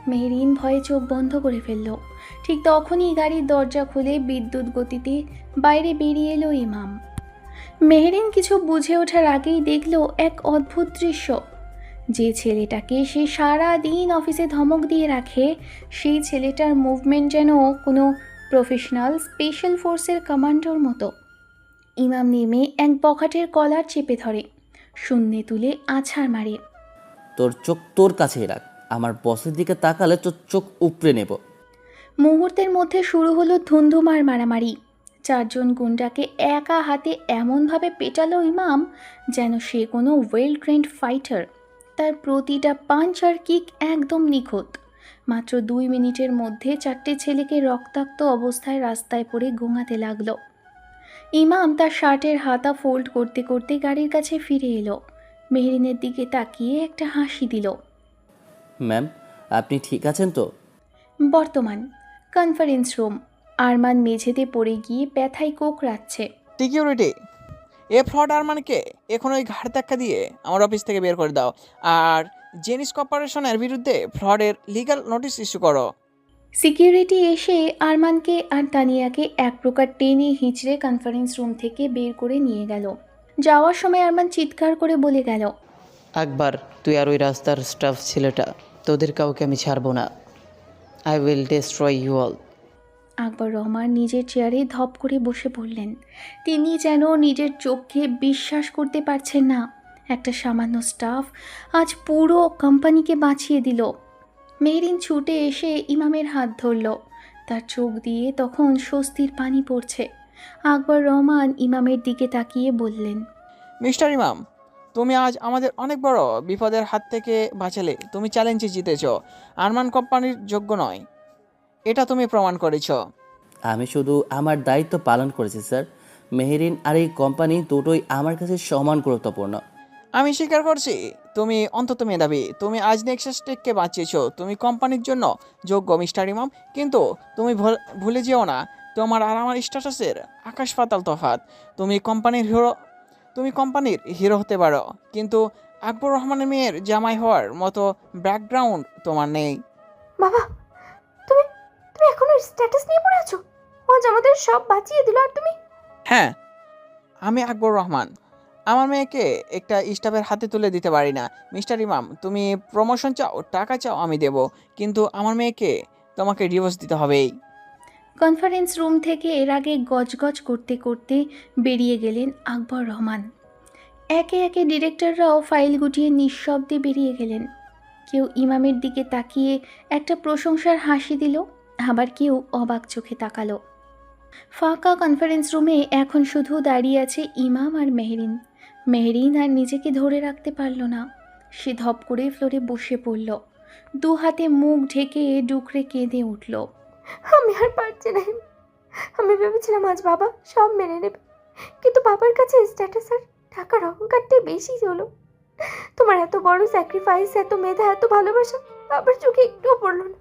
A: মেহরিন ভয়ে চোখ বন্ধ করে ফেলল। ঠিক তখনই গাড়ির দরজা খুলে বিদ্যুৎ গতিতে বাইরে বেরিয়ে এলো ইমাম। মেহরিন কিছু বুঝে ওঠার আগেই দেখল এক অদ্ভুত দৃশ্য। যে ছেলেটাকে সে সারা দিন অফিসে ধমক দিয়ে রাখে, সেই ছেলেটার মুভমেন্ট যেন কোনো প্রফেশনাল স্পেশাল ফোর্সের কমান্ডোর মতো। ইমাম নেমে এক বখাটের কলার চেপে ধরে, শূন্যে তুলে আছাড় মারে।
C: তোর চোখ তোর কাছেই রাখ, আমার বসের দিকে তাকালে তোর চোখ উপড়ে নেব।
A: মুহূর্তের মধ্যে শুরু হলো ধুন্ধুমার মারামারি। 4 জন গুন্ডাকে একা হাতে এমনভাবে পেটালো ইমাম যেন সে কোনো ওয়েল ট্রেন্ড ফাইটার। তার প্রতিটা পাঞ্চ আর কিক একদম নিখুঁত। মাত্র 2 মিনিটের মধ্যে 4টে ছেলেকে রক্তাক্ত অবস্থায় রাস্তায় পড়ে ঘুমাতে লাগলো। ইমাম তার শার্টের হাতা ফোল্ড করতে করতে গাড়ির কাছে ফিরে এলো। মেহরিনের দিকে তাকিয়ে একটা হাসি দিল।
C: ম্যাম, আপনি ঠিক আছেন তো?
A: বর্তমান কনফারেন্স রুম। আরমান মেঝেতে পড়ে গিয়ে ব্যথায় কোঁকড়াচ্ছে।
H: সিকিউরিটি, এ ফ্রড আরমানকে এখন ওই ঘাড় ধাক্কা দিয়ে আমার অফিস থেকে বের করে দাও। আর জেনিস কর্পোরেশনের বিরুদ্ধে ফ্রডের লিগ্যাল নোটিশ ইস্যু করো।
A: সিকিউরিটি এসে আরমানকে আর তানিয়াকে এক প্রকার টেনে হিঁচড়ে কনফারেন্স রুম থেকে বের করে নিয়ে গেল। যাওয়ার সময় আরমান চিৎকার করে বলে গেল,
I: আকবর, তুই আর ওই রাস্তার স্টাফ ছেলেটা, তোদের কাউকে আমি ছাড়বো না। I will destroy you all.
A: Akbar Rahman নিজের চেয়ারে ধপ করে বসে পড়লেন। তিনি যেন নিজের চোখে বিশ্বাস করতে পারছেন না, একটা সামান্য স্টাফ আজ পুরো কোম্পানিকে বাঁচিয়ে দিল। মেহরিন ছুটে এসে ইমামের হাত ধরল। তার চোখ দিয়ে তখন স্বস্তির পানি পড়ছে। আকবর রহমান ইমামের দিকে তাকিয়ে বললেন,
H: মিস্টার ইমাম, তুমি আজ আমাদের অনেক বড় বিপদের হাত থেকে বাঁচালে। তুমি চ্যালেঞ্জে জিতেছ। আরমান কোম্পানির যোগ্য নয়, এটা তুমি প্রমাণ করেছ।
C: আমি শুধু আমার দায়িত্ব পালন করেছি স্যার। মেহেরিন আর এই কোম্পানি দুটোই আমার কাছে সমান গুরুত্বপূর্ণ।
H: আমি স্বীকার করছি, তুমি অন্তত মেধাবী। তুমি আজ নেক্সাস টেককে বাঁচিয়েছ। তুমি কোম্পানির জন্য যোগ্য মিস্টার ইমাম। কিন্তু তুমি ভুলে যেও না, তোমার আর আমার স্ট্যাটাসের আকাশ পাতাল তফাৎ। তুমি কোম্পানির হিরো হতে পারো, কিন্তু আকবর রহমানের মেয়ের জামাই হওয়ার মতো ব্যাকগ্রাউন্ড তোমার নেই।
B: বাবা, তুমি তুমি এখনো স্ট্যাটাস নিয়ে পড়ে আছো? আজ আমাদের সব বাঁচিয়ে দিল, আর তুমি?
H: হ্যাঁ, আমি আকবর রহমান আমার মেয়েকে একটা স্টাফের হাতে তুলে দিতে পারি না। মিস্টার ইমাম, তুমি প্রমোশন চাও, টাকা চাও, আমি দেব, কিন্তু আমার মেয়েকে তোমাকে ডিভোর্স দিতে হবেই।
A: কনফারেন্স রুম থেকে এর আগে গজগজ করতে করতে বেরিয়ে গেলেন আকবর রহমান। একে একে ডিরেক্টররাও ফাইল গুটিয়ে নিঃশব্দে বেরিয়ে গেলেন। কেউ ইমামের দিকে তাকিয়ে একটা প্রশংসার হাসি দিল, আবার কেউ অবাক চোখে তাকালো। ফাঁকা কনফারেন্স রুমে এখন শুধু দাঁড়িয়ে আছে ইমাম আর মেহরিন। মেহরিন আর নিজেকে ধরে রাখতে পারল না। সে ধপ করে ফ্লোরে বসে পড়ল, দু হাতে মুখ ঢেকে ডুকরে কেঁদে উঠল।
B: আমি আর পারছি না। আমি ভেবেছিলাম আজ বাবা সব মেনে নেবে, কিন্তু বাবার কাছে স্ট্যাটাস আর টাকার অহংকারটাই বেশি হলো। তোমার এত বড় স্যাক্রিফাইস, এত মেধা, এত ভালোবাসা বাবার চোখে একটুও পড়লো না।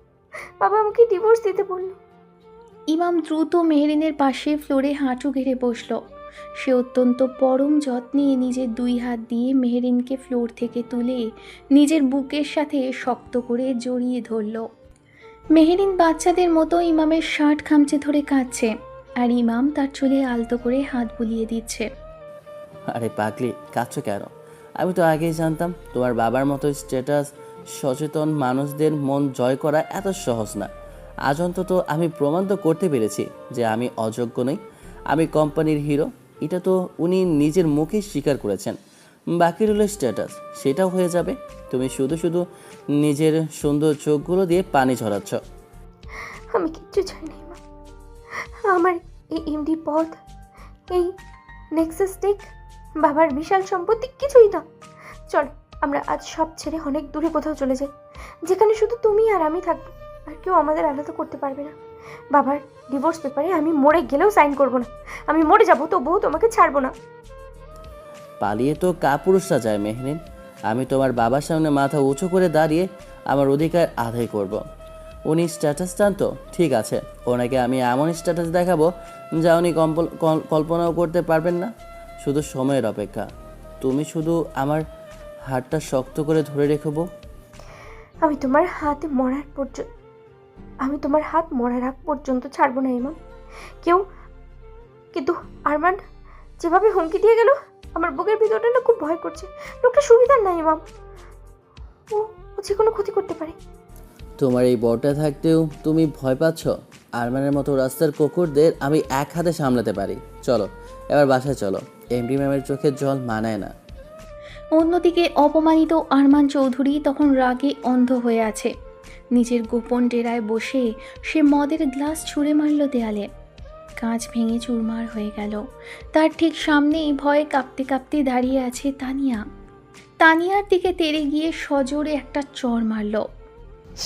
B: বাবা আমাকে ডিভোর্স দিতে বললো।
A: ইমাম দ্রুত মেহরিনের পাশে ফ্লোরে হাঁটু গেড়ে বসল। সে অত্যন্ত পরম যত্নে নিজের দুই হাত দিয়ে মেহরিনকে ফ্লোর থেকে তুলে নিজের বুকের সাথে শক্ত করে জড়িয়ে ধরল। মেহরিন বাচ্চাদের মতো ইমামের শার্ট খামচে ধরে কাঁদছে, আর ইমাম তার চুলে আলতো করে হাত বুলিয়ে দিচ্ছে।
C: আরে পাগলি, কাঁদছো কেন? আমি তো আগেই জানতাম তোমার বাবার মতো স্ট্যাটাস সচেতন মানুষদের মন জয় করা এত সহজ না। আজ অন্তত আমি প্রমাণ তো করতে পেরেছি যে আমি অযোগ্য নই, আমি কোম্পানির হিরো। এটা তো উনি নিজের মুখেই স্বীকার করেছেন। বাকি রইল স্ট্যাটাস, সেটাও হয়ে যাবে। তুমি শুধু শুধু নিজের সুন্দর চোখগুলো দিয়ে পানি ঝরাচ্ছ।
B: আমি কিচ্ছু চাই না মা। আমার এই এমডি পদ, এই নেক্সাস টেক, বাবার বিশাল সম্পত্তি কিছুই না। চল আমরা আজ সব ছেড়ে অনেক দূরে কোথাও চলে যাই, যেখানে শুধু তুমি আর আমি থাকবো, আর কেউ আমাদের আলাদা করতে পারবে না। বাবার ডিভোর্স পেপারে আমি মরে গেলেও সাইন করব না। আমি মরে যাবো, তবুও তোমাকে ছাড়বো না।
C: পালিয়ে তো কাপুরুষরা যায় মেহরিন। আমি তোমার বাবার সামনে মাথা উঁচু করে দাঁড়িয়ে আমার অধিকার আদায় করব। উনি স্ট্যাটাস চান তো ঠিক আছে, ওনাকে আমি এমন স্ট্যাটাস দেখাবো যা উনি কল্পনাও করতে পারবেন না। শুধু সময়ের অপেক্ষা। তুমি শুধু আমার হাতটা শক্ত করে ধরে রেখবো।
B: আমি তোমার হাত মরার আগ পর্যন্ত ছাড়বো না ইমাম। কিন্তু আরমান যেভাবে হুমকি দিয়ে গেল, আমার বুকের ভিতরটা না খুব ভয় করছে। লোকটা সুবিধার না ইমাম, ও যে কোনো ক্ষতি করতে পারে।
C: তোমার এই বরটা থাকতেও তুমি ভয় পাচ্ছ? আরমানের মতো রাস্তার কুকুরদের আমি এক হাতে সামলাতে পারি। চলো এবার বাসায় চলো, এমডি ম্যামের চোখের জল মানায় না।
A: অন্যদিকে অপমানিত আরমান চৌধুরী তখন রাগে অন্ধ হয়ে আছে। নিজের গোপন ডেরায় বসে সে মদের গ্লাস ছুঁড়ে মারল দেয়ালে। কাঁচ ভেঙে চুরমার হয়ে গেল। তার ঠিক সামনেই ভয়ে কাঁপতে কাঁপতে দাঁড়িয়ে আছে তানিয়া। তানিয়ার দিকে তেড়ে গিয়ে সজোরে একটা চড় মারল।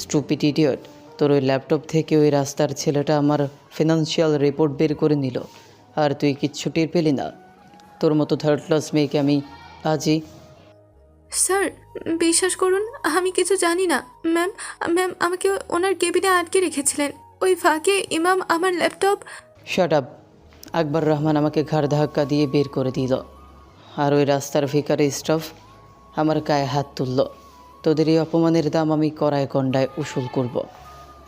I: স্টুপিড ইডিয়ট, তোর ওই ল্যাপটপ থেকে ওই রাস্তার ছেলেটা আমার ফিনান্সিয়াল রিপোর্ট বের করে নিল, আর তুই কিচ্ছু টের পেলি না। তোর মতো থার্ড ক্লাস মেয়েকে আমি আজই...
G: স্যার বিশ্বাস করুন, আমি কিছু জানি না। ম্যাম ম্যাম আমাকে ওনার কেবিনে আটকে রেখেছিলেন, ওই ফাঁকে ইমাম আমার ল্যাপটপ...
I: শাট আপ! আকবর রহমান আমাকে ঘাড় ধাক্কা দিয়ে বের করে দিল, আর ওই রাস্তার ভিকারি স্টাফ আমার গায়ে হাত তুলল। তোদের এই অপমানের দাম আমি কড়ায় কন্ডায় উসুল করব।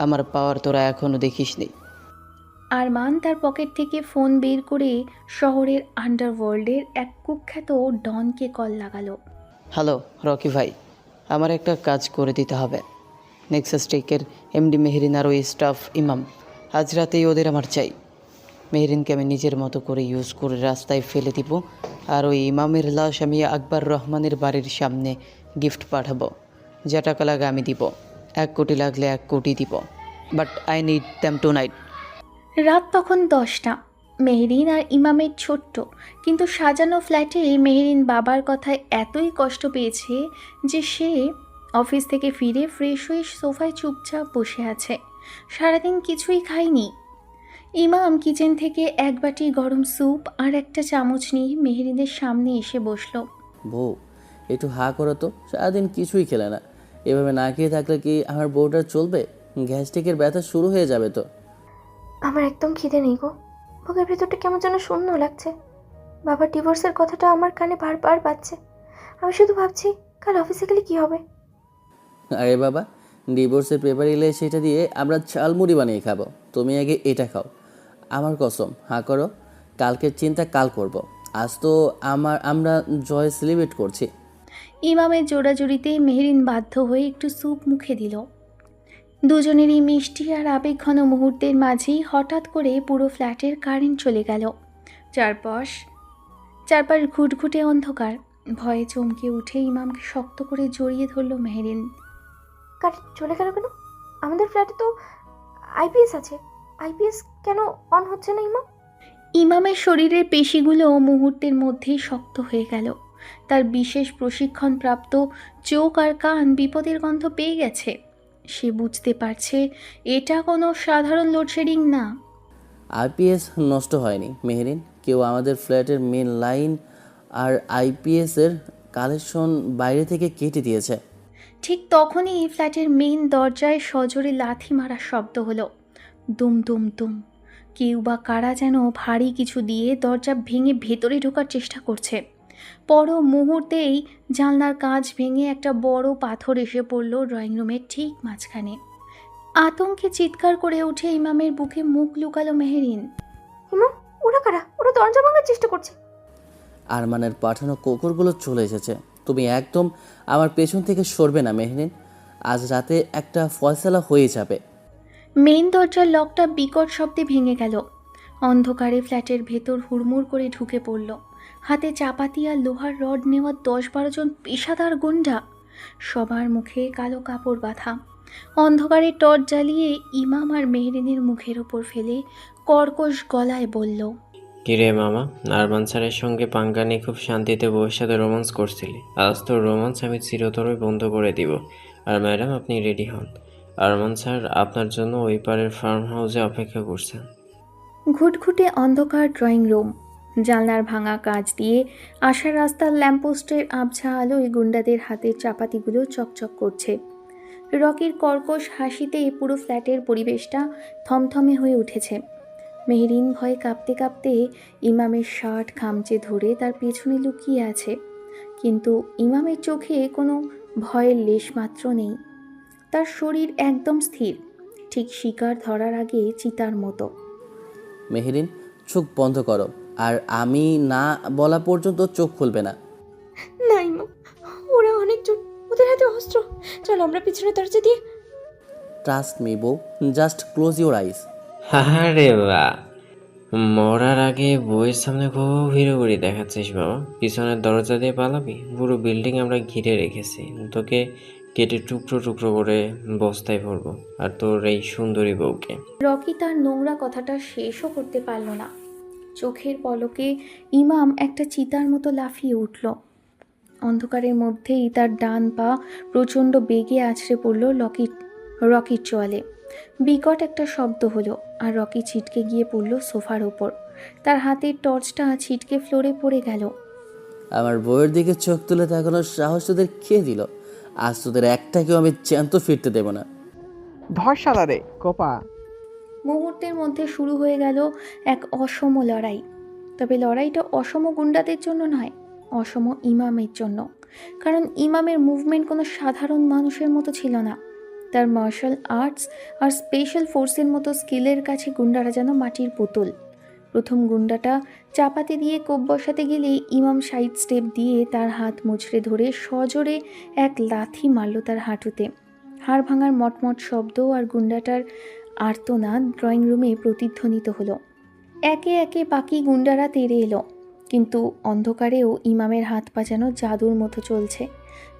I: আমার পাওয়ার তোরা এখনও দেখিসনি।
A: আরমান তার পকেট থেকে ফোন বের করে শহরের আন্ডারওয়ার্ল্ডের এক কুখ্যাত ডনকে কল লাগালো।
I: হ্যালো রকি ভাই, আমার একটা কাজ করে দিতে হবে। নেক্সাস টেকের এমডি মেহরিন আর ওই স্টাফ ইমাম, আজ রাতেই ওদের আমার চাই। মেহরিনকে আমি নিজের মতো করে ইউজ করে রাস্তায় ফেলে দিব, আর ওই ইমামের লাশ আমি আকবর রহমানের বাড়ির সামনে গিফট পাঠাবো। যা টাকা লাগে আমি দিব, 1 কোটি লাগলে 1 কোটি দিব, but I need them to night.
A: রাত তখন 10টা। মেহরিন আর ইমামের ছোট্ট কিন্তু সাজানো ফ্ল্যাটে মেহরিন বাবার কথায় এতই কষ্ট পেয়েছে যে সে অফিস থেকে ফিরে ফ্রেশ হয়ে সোফায় চুপচাপ বসে আছে। সারাদিন কিছুই খায়নি। ইমাম কিচেন থেকে এক বাটি গরম স্যুপ আর একটা চামচ নিয়ে মেহরিনের সামনে এসে বসলো।
C: বউ, একটু হা করো তো, সারাদিন কিছুই খেলে না। এভাবে না খেয়ে থাকলে কি আমার বউটার চলবে? গ্যাস্ট্রিকের ব্যথা শুরু হয়ে যাবে তো।
B: আমার একদম খিদে নেই গো। বুকের ভেতরটা কেমন যেন শূন্য লাগছে। বাবার ডিভোর্সের কথাটা আমার কানে বারবার বাজছে। আমি শুধু ভাবছি কাল অফিসে গেলে কী হবে।
C: আরে বাবা, ডিভোর্সের পেপার এলে সেটা দিয়ে আমরা চালমুড়ি বানিয়ে খাবো। তুমি আগে এটা খাও। আমার কসম, হা করো। কালকের চিন্তা কাল করব। আজ তো আমরা জয় সেলিব্রেট করছি।
A: ইমামের জোড়াজুড়িতে মেহরিন বাধ্য হয়ে একটু স্যুপ মুখে দিল। দুজনেরই মিষ্টি আর আবেগঘন মুহূর্তের মাঝেই হঠাৎ করে পুরো ফ্ল্যাটের কারেন্ট চলে গেল। চারপাশ ঘুটঘুটে অন্ধকার। ভয়ে চমকে উঠে ইমামকে শক্ত করে জড়িয়ে ধরল মেহরিন।
B: কারেন্ট চলে গেল কেন? আমাদের ফ্ল্যাটে তো আইপিএস আছে। আইপিএস কেন অন হচ্ছে না ইমাম?
A: ইমামের শরীরের পেশিগুলো মুহূর্তের মধ্যেই শক্ত হয়ে গেল। তার বিশেষ প্রশিক্ষণপ্রাপ্ত চোখ আর কান বিপদের গন্ধ পেয়ে গেছে। সে বুঝতে পারছে এটা কোনো সাধারণ লোডশেডিং না।
C: আইপিএস নষ্ট হয়নি মেহরিন, কেউ আমাদের ফ্ল্যাটের মেন লাইন আর আইপিএসের কানেকশন বাইরে থেকে কেটে দিয়েছে।
A: ঠিক তখনই ফ্ল্যাটের মেইন দরজায় সজোরে লাথি মারার শব্দ হলো। দুম দুম দুম। কেউ বা কারা যেন ভারী কিছু দিয়ে দরজা ভেঙে ভেতরে ঢোকার চেষ্টা করছে। পর মুহূর্তেই জানলার কাঁচ ভেঙে একটা বড় পাথর এসে পড়ল ড্রয়িং রুমের ঠিক মাঝখানে। আতঙ্কে চিৎকার করে উঠে ইমামের বুকে মুখ লুকালো মেহরিন।
B: ইমাম, ওরা কারা? ওরা দরজা ভাঙার চেষ্টা করছে।
C: আরমানের পাঠানো কুকুরগুলো চলে এসেছে। তুমি একদম আমার পেছন থেকে সরবে না মেহরিন। আজ রাতে একটা ফয়সালা হয়ে যাবে।
A: মেইন দরজার লকটা বিকট শব্দে ভেঙে গেল। অন্ধকারে ফ্ল্যাটের ভেতর হুড়মুড় করে ঢুকে পড়ল। হাতে চাপাতি আর লোহার রড নেওয়া 10-12 জন পেশাদার গুন্ডা। সবার মুখে কালো কাপড় বাঁধা। অন্ধকারে টর্চ জ্বালিয়ে ইমাম আর মেহরিনের মুখের ওপর ফেলে কর্কশ গলায় বলল,
F: কিরে মামা, আরমান স্যারের সঙ্গে পাঙ্গা নিয়ে খুব শান্তিতে বউয়ের সাথে রোমান্স করছিলি। আজ তো রোমান্স আমি চিরতরই বন্ধ করে দিব। আর ম্যাডাম, আপনি রেডি হন। আরমান স্যার আপনার জন্য ওই পারের ফার্ম হাউসে অপেক্ষা করছেন।
A: ঘুটঘুটে অন্ধকার ড্রয়িং রুম। জানলার ভাঙা কাঁচ দিয়ে আসার রাস্তার ল্যাম্পপোস্টের আবছা আলোয় গুন্ডাদের হাতের চাপাতিগুলো চকচক করছে। রকির কর্কশ হাসিতে পুরো ফ্ল্যাটের পরিবেশটা থমথমে হয়ে উঠেছে। মেহরিন ভয়ে কাঁপতে কাঁপতে ইমামের শার্ট খামচে ধরে তার পেছনে লুকিয়ে আছে। কিন্তু ইমামের চোখে কোনো ভয়ের লেশমাত্র নেই। তার শরীর একদম স্থির, ঠিক শিকার ধরার আগে চিতার মতো।
C: মেহরিন, চোখ বন্ধ করো, আর আমি না বলা পর্যন্ত চোখ খুলবে না।
B: না ইমাম, ওরা অনেকজন, ওদের হাতে অস্ত্র। চলো আমরা পিছনে দরজা দিয়ে।
C: ট্রাস্ট মি বউ, জাস্ট ক্লোজ ইউর আইস।
F: আরে বাহ, মরার আগে বউয়ের সামনে খুব হিরোগিরি দেখাচ্ছিস বাবা। পিছনের দরজা দিয়ে পালাবি? পুরো বিল্ডিং আমরা ঘিরে রেখেছি। তোকে কেটে টুকরো টুকরো করে বস্তায় ভরবো, আর তোর এই সুন্দরী বউকে।
A: রকি তার নোংরা কথাটা শেষও করতে পারল না। চোখের পলকে ইমাম একটা চিতার মতো লাফিয়ে উঠল। অন্ধকারের মধ্যেই তার ডান পা প্রচণ্ড বেগে আছড়ে পড়ল রকির চোয়ালে। বিকট একটা শব্দ হলো আর রকি ছিটকে গিয়ে পড়ল সোফার ওপর। তার হাতের টর্চটা ছিটকে ফ্লোরে পড়ে গেল।
C: আমার বউয়ের দিকে চোখ তুলে তাকানোর সাহস তোদের কে দিল? আজ তোদের একটাকেও আমি জ্যান্ত ফিরতে দেব না।
H: ধর শালারে কোপা।
A: মুহূর্তের মধ্যে শুরু হয়ে গেল এক অসম লড়াই। তবে লড়াইটা অসম গুন্ডাদের জন্য নয়, অসম ইমামের জন্য। কারণ ইমামের মুভমেন্ট কোনো সাধারণ মানুষের মতো ছিল না। তার মার্শাল আর্টস আর স্পেশাল ফোর্সের মতো স্কিলের কাছে গুন্ডারা যেন মাটির পুতুল। প্রথম গুন্ডাটা চাপাতে দিয়ে কোপ বসাতে গেলে ইমাম সাইড স্টেপ দিয়ে তার হাত মুচড়ে ধরে সজোরে এক লাথি মারল তার হাঁটুতে। হাড় ভাঙার মটমট শব্দ আর গুন্ডাটার আর্তনাদ ড্রয়িং রুমে প্রতিধ্বনিত হলো। একে একে বাকি গুন্ডারা তেড়ে এলো, কিন্তু অন্ধকারেও ইমামের হাত পা যেন জাদুর মতো চলছে।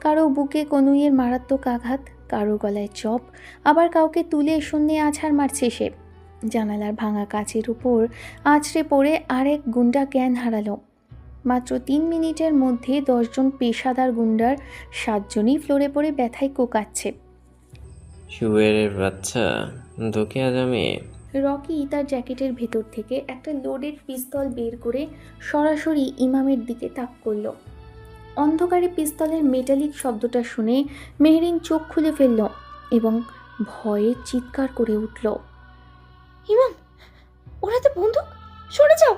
A: কারো বুকে কনুইয়ের মারাত্মক আঘাত, কারো গলায় চপ, আবার কাউকে তুলে শূন্যে আছাড় মারছে সে। জানালার ভাঙা কাচের উপর আছড়ে পড়ে আরেক গুন্ডা জ্ঞান হারালো। মাত্র 3 মিনিটের মধ্যে 10 জন পেশাদার গুন্ডার 7 জনই ফ্লোরে পড়ে ব্যথায় কোকাচ্ছে।
F: শুয়ের বাচ্চা, তোকে আজ আমি।
A: রকি তার জ্যাকেটের ভেতর থেকে একটা লোডেড পিস্তল বের করে সরাসরি ইমামের দিকে তাক করল। অন্ধকারে পিস্তলের মেটালিক শব্দটা শুনে মেহরিন চোখ খুলে ফেলল এবং ভয়ে চিৎকার করে উঠল।
B: ইমাম, ওরা তো বন্দুক, সরে যাও।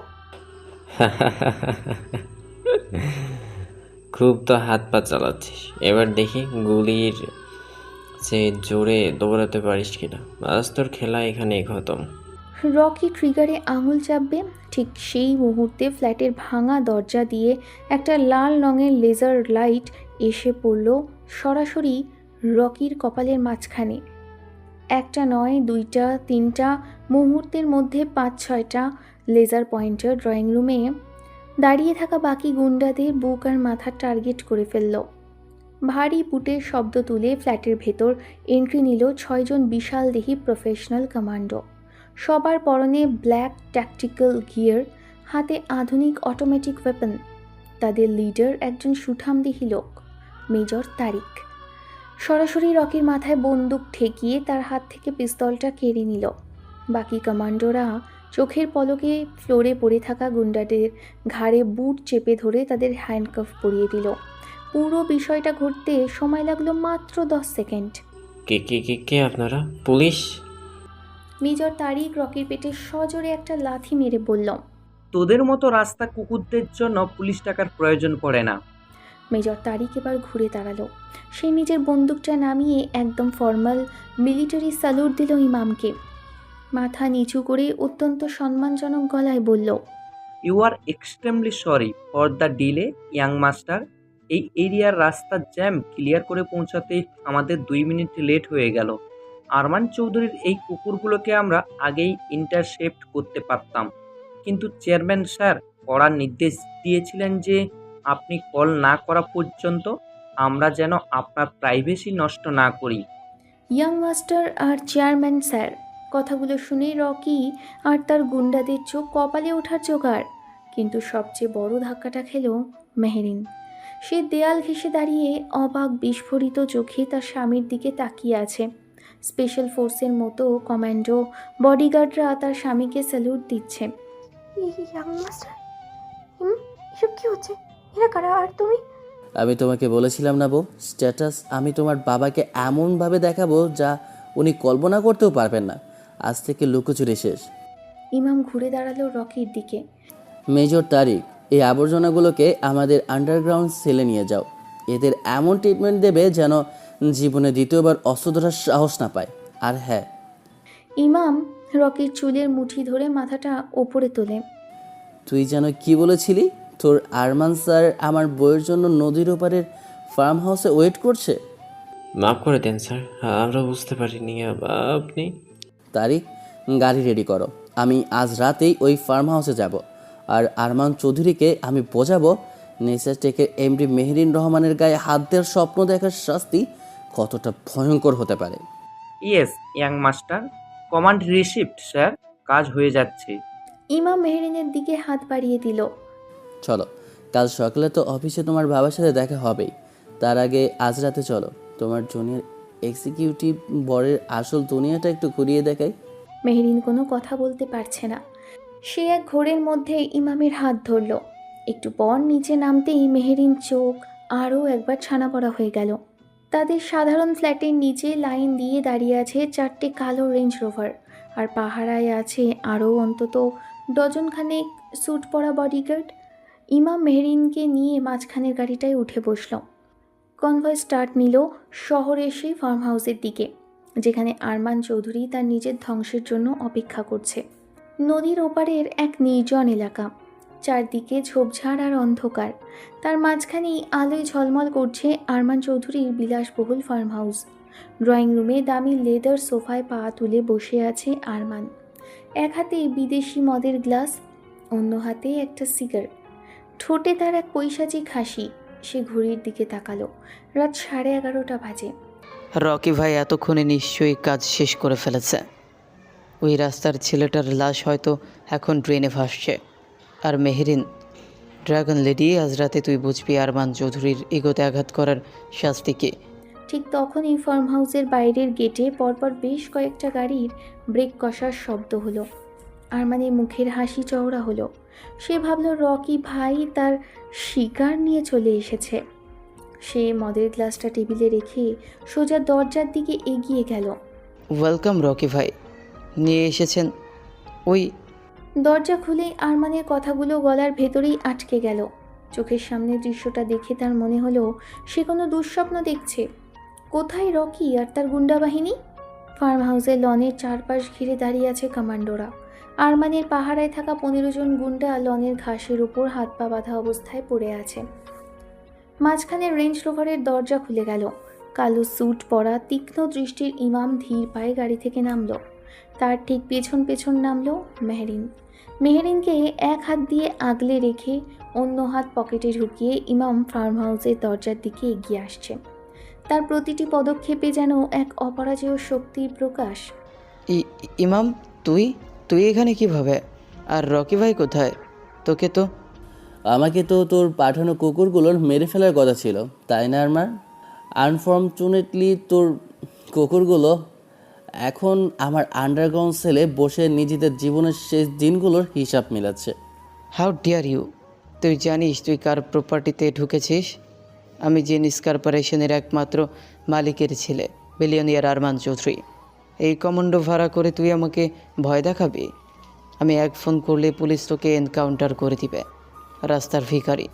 F: খুব তো হাত পা চালাচ্ছিস, এবার দেখি গুলির যে জোরে দৌড়াতে পারিস কিনা। আজ তোর খেলা এখানেই খতম।
A: রকি ট্রিগারে আঙুল চাপবে, ঠিক সেই মুহূর্তে ফ্ল্যাটের ভাঙা দরজা দিয়ে একটা লাল রঙের লেজার লাইট এসে পড়ল সরাসরি রকির কপালের মাঝখানে। একটা নয়, 2টা, 3টা, মুহূর্তের মধ্যে 5-6টা লেজার পয়েন্টার ড্রয়িং রুমে দাঁড়িয়ে থাকা বাকি গুন্ডাদের বুক আর মাথা টার্গেট করে ফেলল। ভারী বুটের শব্দ তুলে ফ্ল্যাটের ভেতর এন্ট্রি নিল 6 জন বিশালদেহী প্রফেশনাল কমান্ডো। সবার পরনে ব্ল্যাক ট্যাকটিক্যাল গিয়ার, হাতে আধুনিক অটোমেটিক ওয়েপন। তাদের লিডার একজন সুঠামদেহী লোক, মেজর তারিক। সরাসরি রকির মাথায় বন্দুক ঠেকিয়ে তার হাত থেকে পিস্তলটা কেড়ে নিল। বাকি কমান্ডোরা চোখের পলকে ফ্লোরে পড়ে থাকা গুন্ডাদের ঘাড়ে বুট চেপে ধরে তাদের হ্যান্ডকাফ পরিয়ে দিল। পুরো বিষয়টা ঘটতে সময় লাগলো মাত্র 10 সেকেন্ড।
F: কে কে কে কে আপনারা? পুলিশ?
A: মেজর তারিক রকির পেটে সজোরে একটা লাথি মেরে বলল।
K: তোদের মতো রাস্তা কুকুরদের জন্য পুলিশ টাকার প্রয়োজন পড়ে না।
A: মেজর তারিক এবার ঘুরে দাঁড়ালো। সে নিজের বন্দুকটা নামিয়ে একদম ফর্মাল মিলিটারি স্যালুট দিল ইমামকে। মাথা নিচু করে অত্যন্ত সম্মানজনক গলায় বলল,
K: you are extremely sorry for the delay young master. এই এরিয়ার রাস্তার জ্যাম ক্লিয়ার করে পৌঁছাতে আমাদের 2 মিনিট লেট হয়ে গেল। আরমান চৌধুরীর এই কুকুরগুলোকে আমরা আগেই ইন্টারসেপ্ট করতে পারতাম, কিন্তু চেয়ারম্যান স্যার কড়া নির্দেশ দিয়েছিলেন যে আপনি কল না করা পর্যন্ত আমরা যেন আপনার প্রাইভেসি নষ্ট না করি।
A: ইয়াং মাস্টার আর চেয়ারম্যান স্যার, কথাগুলো শুনে রকি আর তার গুন্ডাদের চোখ কপালে ওঠার জোগাড়। কিন্তু সবচেয়ে বড় ধাক্কাটা খেল মেহরিন। সে দেয়াল ঘেঁষে দাঁড়িয়ে অবাক বিস্ফোরিত চোখে তার স্বামীর দিকে তাকিয়ে আছে। স্পেশাল ফোর্সের মতো কমান্ডো বডিগার্ডরা তার স্বামীকে স্যালুট দিচ্ছে।
B: ইয়াং মাস্টার, এসব কি হচ্ছে? এরা কারা? আর তুমি?
C: আমি তোমাকে বলেছিলাম না বউ, স্ট্যাটাস আমি তোমার বাবাকে এমনভাবে দেখাবো যা উনি কল্পনা করতেও পারবেন না। আজ থেকে লুকোচুরি শেষ।
A: ইমাম ঘুরে দাঁড়ালো রকির দিকে।
C: মেজর তারিক, এই আবর্জনাগুলোকে আমাদের আন্ডারগ্রাউন্ড সেলে নিয়ে যাও। এদের এমন ট্রিটমেন্ট দেবে যেন জীবনে দ্বিতীয়বার অস্ত্র ধরার সাহস না পায়। আর হ্যাঁ,
A: ইমাম রকির চুলের মুঠি ধরে মাথাটা ওপরে তোলে।
C: তুই যেন কি বলেছিলি? তোর আরমান স্যার আমার বইয়ের জন্য নদীর ওপারের ফার্ম হাউসে ওয়েট করছে।
F: মাফ করে দেন স্যার, আমরা বুঝতে পারিনি। আপনি?
C: তারিক, গাড়ি রেডি করো। আমি আজ রাতেই ওই ফার্ম হাউসে যাব। আর আরমান চৌধুরীকে আমি বোঝাবো নেচার টেকের এমডি মেহরিন রহমানের গায়ে হাত দেওয়ার স্বপ্ন দেখার শাস্তি কতটা ভয়ঙ্কর হতে পারে।
K: Yes young master, command received sir, কাজ হয়ে যাচ্ছে।
A: ইমাম মেহরিনের দিকে হাত বাড়িয়ে দিল।
C: চলো, কাল সকালে তো অফিসে তোমার বাবার সাথে দেখা হবেই। তার আগে আজ রাতে চলো, তোমার জুনিয়র এক্সিকিউটিভ বরের আসল দুনিয়াটা একটু ঘুরিয়ে দেখাই।
A: মেহরিন কোনো কথা বলতে পারছে না। সে এক ঘোরের মধ্যে ইমামের হাত ধরল। একটু পর নিচে নামতেই মেহরিন চোখ আরও একবার ছানা পড়া হয়ে গেল। তাদের সাধারণ ফ্ল্যাটের নিচে লাইন দিয়ে দাঁড়িয়ে আছে 4টে কালো রেঞ্জ রোভার, আর পাহারায় আছে আরও অন্তত ডজনখানেক স্যুট পরা বডিগার্ড। ইমাম মেহরিনকে নিয়ে মাঝখানের গাড়িটায় উঠে বসল। কনভয় স্টার্ট নিল শহরের সেই ফার্ম হাউসের দিকে, যেখানে আরমান চৌধুরী তার নিজের ধ্বংসের জন্য অপেক্ষা করছে। নদীর ওপারের এক নির্জন এলাকা, চারদিকে ঝোপঝাড় আর অন্ধকার, তার মাঝখানেই আলোয় ঝলমল করছে আরমান চৌধুরীর বিলাসবহুল ফার্ম হাউস। ড্রয়িং রুমে দামি লেদার সোফায় পা তুলে বসে আছে আরমান, এক হাতে বিদেশি মদের গ্লাস, অন্য হাতে একটা সিগারেট, ঠোঁটে তার এক পৈশাচিক হাসি। সে ঘড়ির দিকে তাকালো, রাত 11:30 বাজে।
I: রকি ভাই এতক্ষণে নিশ্চয়ই কাজ শেষ করে ফেলেছে। ওই রাস্তার ছেলেটার লাশ হয়তো এখন ট্রেনে ভাসছে। আর মেহরিন, ড্রাগন লেডি, আজ রাতে তুই বুঝবি আরমান চৌধুরীর ইগোতে আঘাত করার শাস্তি কী।
A: ঠিক তখনই ফার্ম হাউসের বাইরের গেটে পরপর বেশ কয়েকটা গাড়ির ব্রেক কষার শব্দ হলো। আরমানের মুখের হাসি চওড়া হলো। সে ভাবল রকি ভাই তার শিকার নিয়ে চলে এসেছে। সে মদের গ্লাসটা টেবিলে রেখে সোজা দরজার দিকে এগিয়ে গেল।
I: ওয়েলকাম রকি ভাই, নিয়ে এসেছেন ওই।
A: দরজা খুলেই আরমানের কথাগুলো গলার ভেতরেই আটকে গেল। চোখের সামনে দৃশ্যটা দেখে তার মনে হলো সে কোনো দুঃস্বপ্ন দেখছে। কোথায় রকি আর তার গুন্ডা বাহিনী? ফার্ম হাউসের লনের চারপাশ ঘিরে দাঁড়িয়ে আছে কমান্ডোরা। আরমানের পাহারায় থাকা 15 জন গুন্ডা লনের ঘাসের উপর হাত পা বাঁধা অবস্থায় পড়ে আছে। মাঝখানে রেঞ্জ রোভারের দরজা খুলে গেল। কালো স্যুট পরা তীক্ষ্ণ দৃষ্টির ইমাম ধীর পায়ে গাড়ি থেকে নামলো। তার ঠিক পেছন পেছন নামলো মেহরিন। মেহরিনকে এক হাত দিয়ে আগলে রেখে অন্য হাত পকেটে ঢুকিয়ে ইমাম ফার্ম হাউসের দরজার দিকে এগিয়ে আসছে। তার প্রতিটি পদক্ষেপে যেন এক অপরাজেয় শক্তির প্রকাশ।
I: ইমাম, তুই তুই এখানে কিভাবে? আর রকি ভাই কোথায়?
C: আমাকে তো তোর পাঠানো কুকুরগুলোর মেরে ফেলার কথা ছিল, তাই না আরমান? আনফর্চুনেটলি তোর কুকুরগুলো এখন আমার আন্ডারগ্রাউন্ড সেলে বসে নিজেদের জীবনের শেষ দিনগুলোর হিসাব মেলাচ্ছে।
I: How dare you! তুই জানিস তুই কার প্রপার্টিতে ঢুকেছিস? আমি জেনিস কর্পোরেশনের একমাত্র মালিকের ছেলে, বিলিয়নিয়ার আরমান চৌধুরী। এই কমান্ডো ভাড়া করে তুই আমাকে ভয় দেখাবি? আমি এক ফোন করলে পুলিশ তোকে এনকাউন্টার করে দিবে। রাস্তার ভিখারি।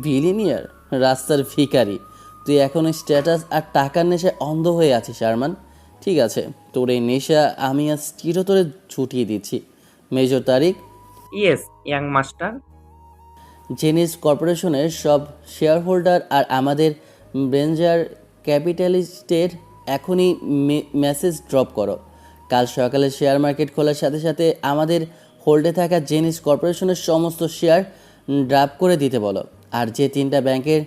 C: বিলিনিয়ার? রাস্তার ভিখারি? তুই এখন স্ট্যাটাস আর টাকার নেশায় অন্ধ হয়ে আছিস আরমান। ঠিক আছে, তোর এই নেশা আমি আজ চিরতরে ছুটিয়ে দিচ্ছি। Major Tariq.
K: Yes young master.
C: Jenis কর্পোরেশনের সব শেয়ার হোল্ডার আর আমাদের ভেঞ্চার ক্যাপিটালিস্টের এখনই মেসেজ ড্রপ করো। কাল সকালে শেয়ার মার্কেট খোলার সাথে সাথে আমাদের হোল্ডে থাকা জেনিস কর্পোরেশনের সমস্ত শেয়ার ড্রপ করে দিতে বলো। আর যে 3টা ব্যাংকের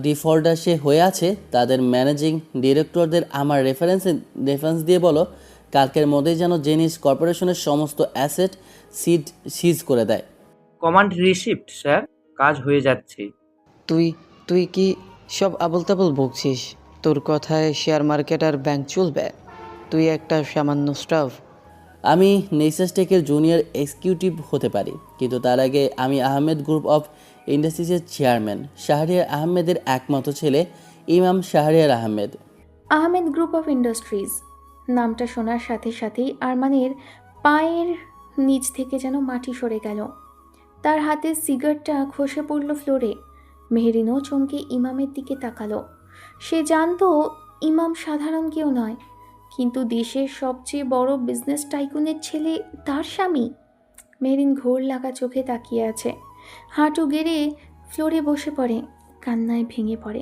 C: ডিফল্টার সে হয়ে আছে তাদের ম্যানেজিং ডিরেক্টরদের আমার রেফারেন্স দিয়ে বলো কালকের মধ্যেই যেন জেনিস কর্পোরেশনের সমস্ত অ্যাসেট সিজ করে দেয়।
K: কমান্ড রিসিভড স্যার, কাজ হয়ে যাচ্ছে।
I: তুই কি সব আবল তাবল বকছিস? তোর কথায় শেয়ার মার্কেট আর ব্যাংক চলবে? তুই একটা সামান্য স্টাফ।
C: আমি নেক্সাসটেকের জুনিয়র এক্সিকিউটিভ হতে পারি, কিন্তু তার আগে আমি আহমেদ গ্রুপ অফ ইন্ডাস্ট্রিজের চেয়ারম্যান শাহরিয়ার আহমেদের একমাত্র ছেলে Imam Shahriar Ahmed.
A: Ahmed group of industries নামটা শোনার সাথে সাথেই আরমানের পায়ের নিচ থেকে যেন মাটি সরে গেল। তার হাতের সিগারেটটা খসে পড়ল ফ্লোরে। মেহরিনও চমকে ইমামের দিকে তাকালো। সে জানতো ইমাম সাধারণ কেউ নয়, কিন্তু দেশের সবচেয়ে বড় বিজনেস টাইকুনের ছেলে তার স্বামী। মেহরিন ঘোর লাগা চোখে তাকিয়ে আছে। হাঁটু গেড়ে ফ্লোরে বসে পড়ে, কান্নায় ভেঙে পড়ে।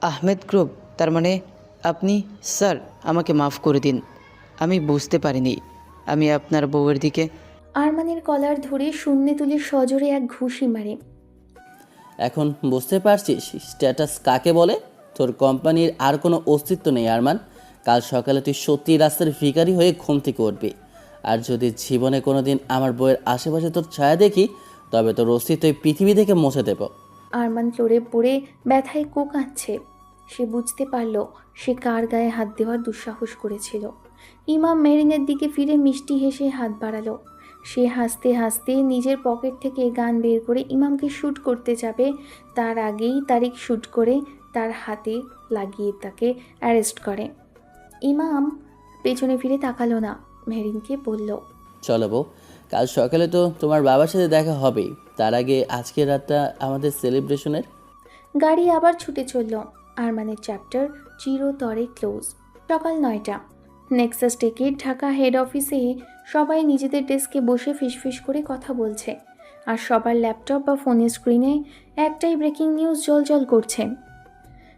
I: আহমেদ গ্রুপ, তার মানে আপনি? স্যার, আমাকে মাফ করে দিন, আমি বুঝতে পারিনি। আমি আপনার বউয়ের দিকে।
A: আরমানের কলার ধরে শূন্যে তুলে সজোরে এক ঘুষি মারে।
C: এখন বুঝতে পারছিস স্ট্যাটাস কাকে বলে? তোর কোম্পানির আর কোনো অস্তিত্ব নেই আরমান। কাল সকালে তুই সত্যি রাস্তার ভিখারি হয়ে ঘুম থেকে উঠবি। আর যদি জীবনে কোনো দিন আমার বইয়ের আশেপাশে তোর ছায়া দেখি, তবে তোর অস্তিত্ব এই পৃথিবী থেকে মুছে দেব।
A: আরমান ফ্লোরে পড়ে ব্যথায় কোঁকাচ্ছে। সে বুঝতে পারল সে কার গায়ে হাত দেওয়ার দুঃসাহস করেছিল। ইমাম মেহরিনের দিকে ফিরে মিষ্টি হেসে হাত বাড়ালো। সে হাসতে হাসতে নিজের পকেট থেকে গান বের করে ইমামকে শ্যুট করতে যাবে, তার আগেই তারিক শ্যুট করে তার হাতে লাগিয়ে তাকে অ্যারেস্ট করে। ইমাম পেছনে ফিরে তাকালো না, মেহরিনকে বলল,
C: চলো বউ, কাল সকালে তো তোমার বাবার সাথে দেখা হবেই। তার আগে আজকের রাতটা আমাদের সেলিব্রেশনের।
A: গাড়ি আবার ছুটে চলল। আরমানের চ্যাপ্টার চিরতরে ক্লোজ। সকাল 9টা। নেক্সাস টেকের ঢাকা হেড অফিসে সবাই নিজেদের ডেস্কে বসে ফিসফিস করে কথা বলছে, আর সবার ল্যাপটপ বা ফোনের স্ক্রিনে একটাই ব্রেকিং নিউজ জলজল করছে।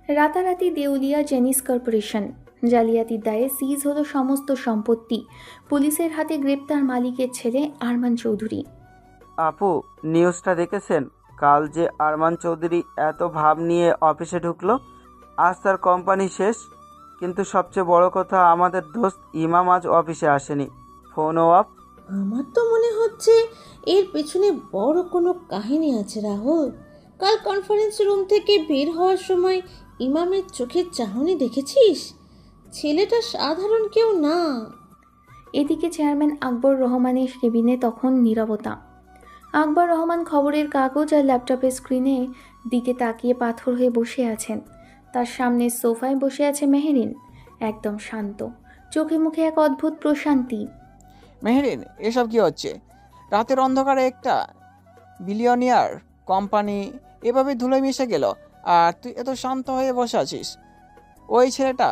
A: রাতারাতি দেউলিয়া জেনিস কর্পোরেশন। জালিয়াতির দায়ে সিজ হলো সমস্ত সম্পত্তি। পুলিশের হাতে গ্রেপ্তার মালিকের ছেলে আরমান চৌধুরী।
D: আপু, নিউজটা দেখেছেন? কাল যে আরমান চৌধুরী এত ভাব নিয়ে অফিসে ঢুকলো, আজ তার কোম্পানি শেষ। কিন্তু সবচেয়ে বড় কথা, আমাদের দোস্ত ইমাম আজ অফিসে আসেনি, ফোনও অফ।
E: আমার তো মনে হচ্ছে এর পেছনে বড় কোনো কাহিনী আছে রাহুল। কাল কনফারেন্স রুম থেকে বের হওয়ার সময় ইমামের চোখের চাহনি দেখেছিস? ছেলেটা সাধারণ কেউ না।
A: এদিকে চেয়ারম্যান আকবর রহমানের কেবিনে তখন নীরবতা। আকবর রহমান খবরের কাগজ আর ল্যাপটপের স্ক্রিনে দিকে তাকিয়ে পাথর হয়ে বসে আছেন। তার সামনে সোফায় বসে আছে মেহেরিন, একদম শান্ত, চোখে মুখে এক অদ্ভুত প্রশান্তি।
H: মেহরিন, এসব কি হচ্ছে? রাতের অন্ধকারে একটা বিলিয়নিয়ার কোম্পানি এভাবে ধুলোয় মিশে গেল, আর তুই এত শান্ত হয়ে বসে আছিস। ওই ছেলেটা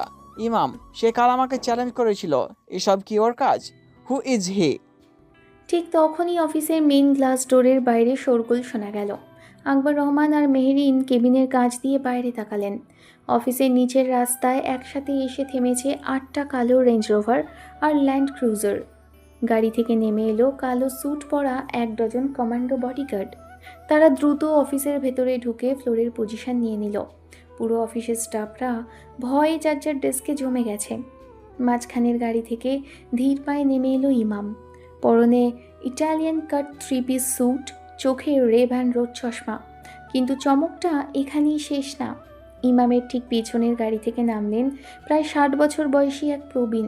H: ইমাম, সে কাল আমাকে চ্যালেঞ্জ করেছিল। এসব কি ওর কাজ? Who is he?
A: ঠিক তখনই অফিসের মেইন গ্লাস ডোরের বাইরে শোরগোল শোনা গেল। আকবর রহমান আর মেহরিন কেবিনের কাঁচ দিয়ে বাইরে তাকালেন। অফিসের নিচের রাস্তায় একসাথে এসে থেমেছে 8টা কালো রেঞ্জ রোভার আর ল্যান্ড ক্রুজার। গাড়ি থেকে নেমে এলো কালো স্যুট পরা 1 ডজন কমান্ডো বডিগার্ড। তারা দ্রুত অফিসের ভেতরে ঢুকে ফ্লোরের পজিশন নিয়ে নিল। পুরো অফিসের স্টাফরা ভয়ে যার যার ডেস্কে জমে গেছে। মাঝখানের গাড়ি থেকে ধীর পায়ে নেমে এলো ইমাম। পরনে ইটালিয়ান কাট 3 পিস স্যুট, চোখে রে ভ্যান রোড চশমা। কিন্তু চমকটা এখানেই শেষ না। ইমামের ঠিক পেছনের গাড়ি থেকে নামলেন প্রায় 60 বছর বয়সী এক প্রবীণ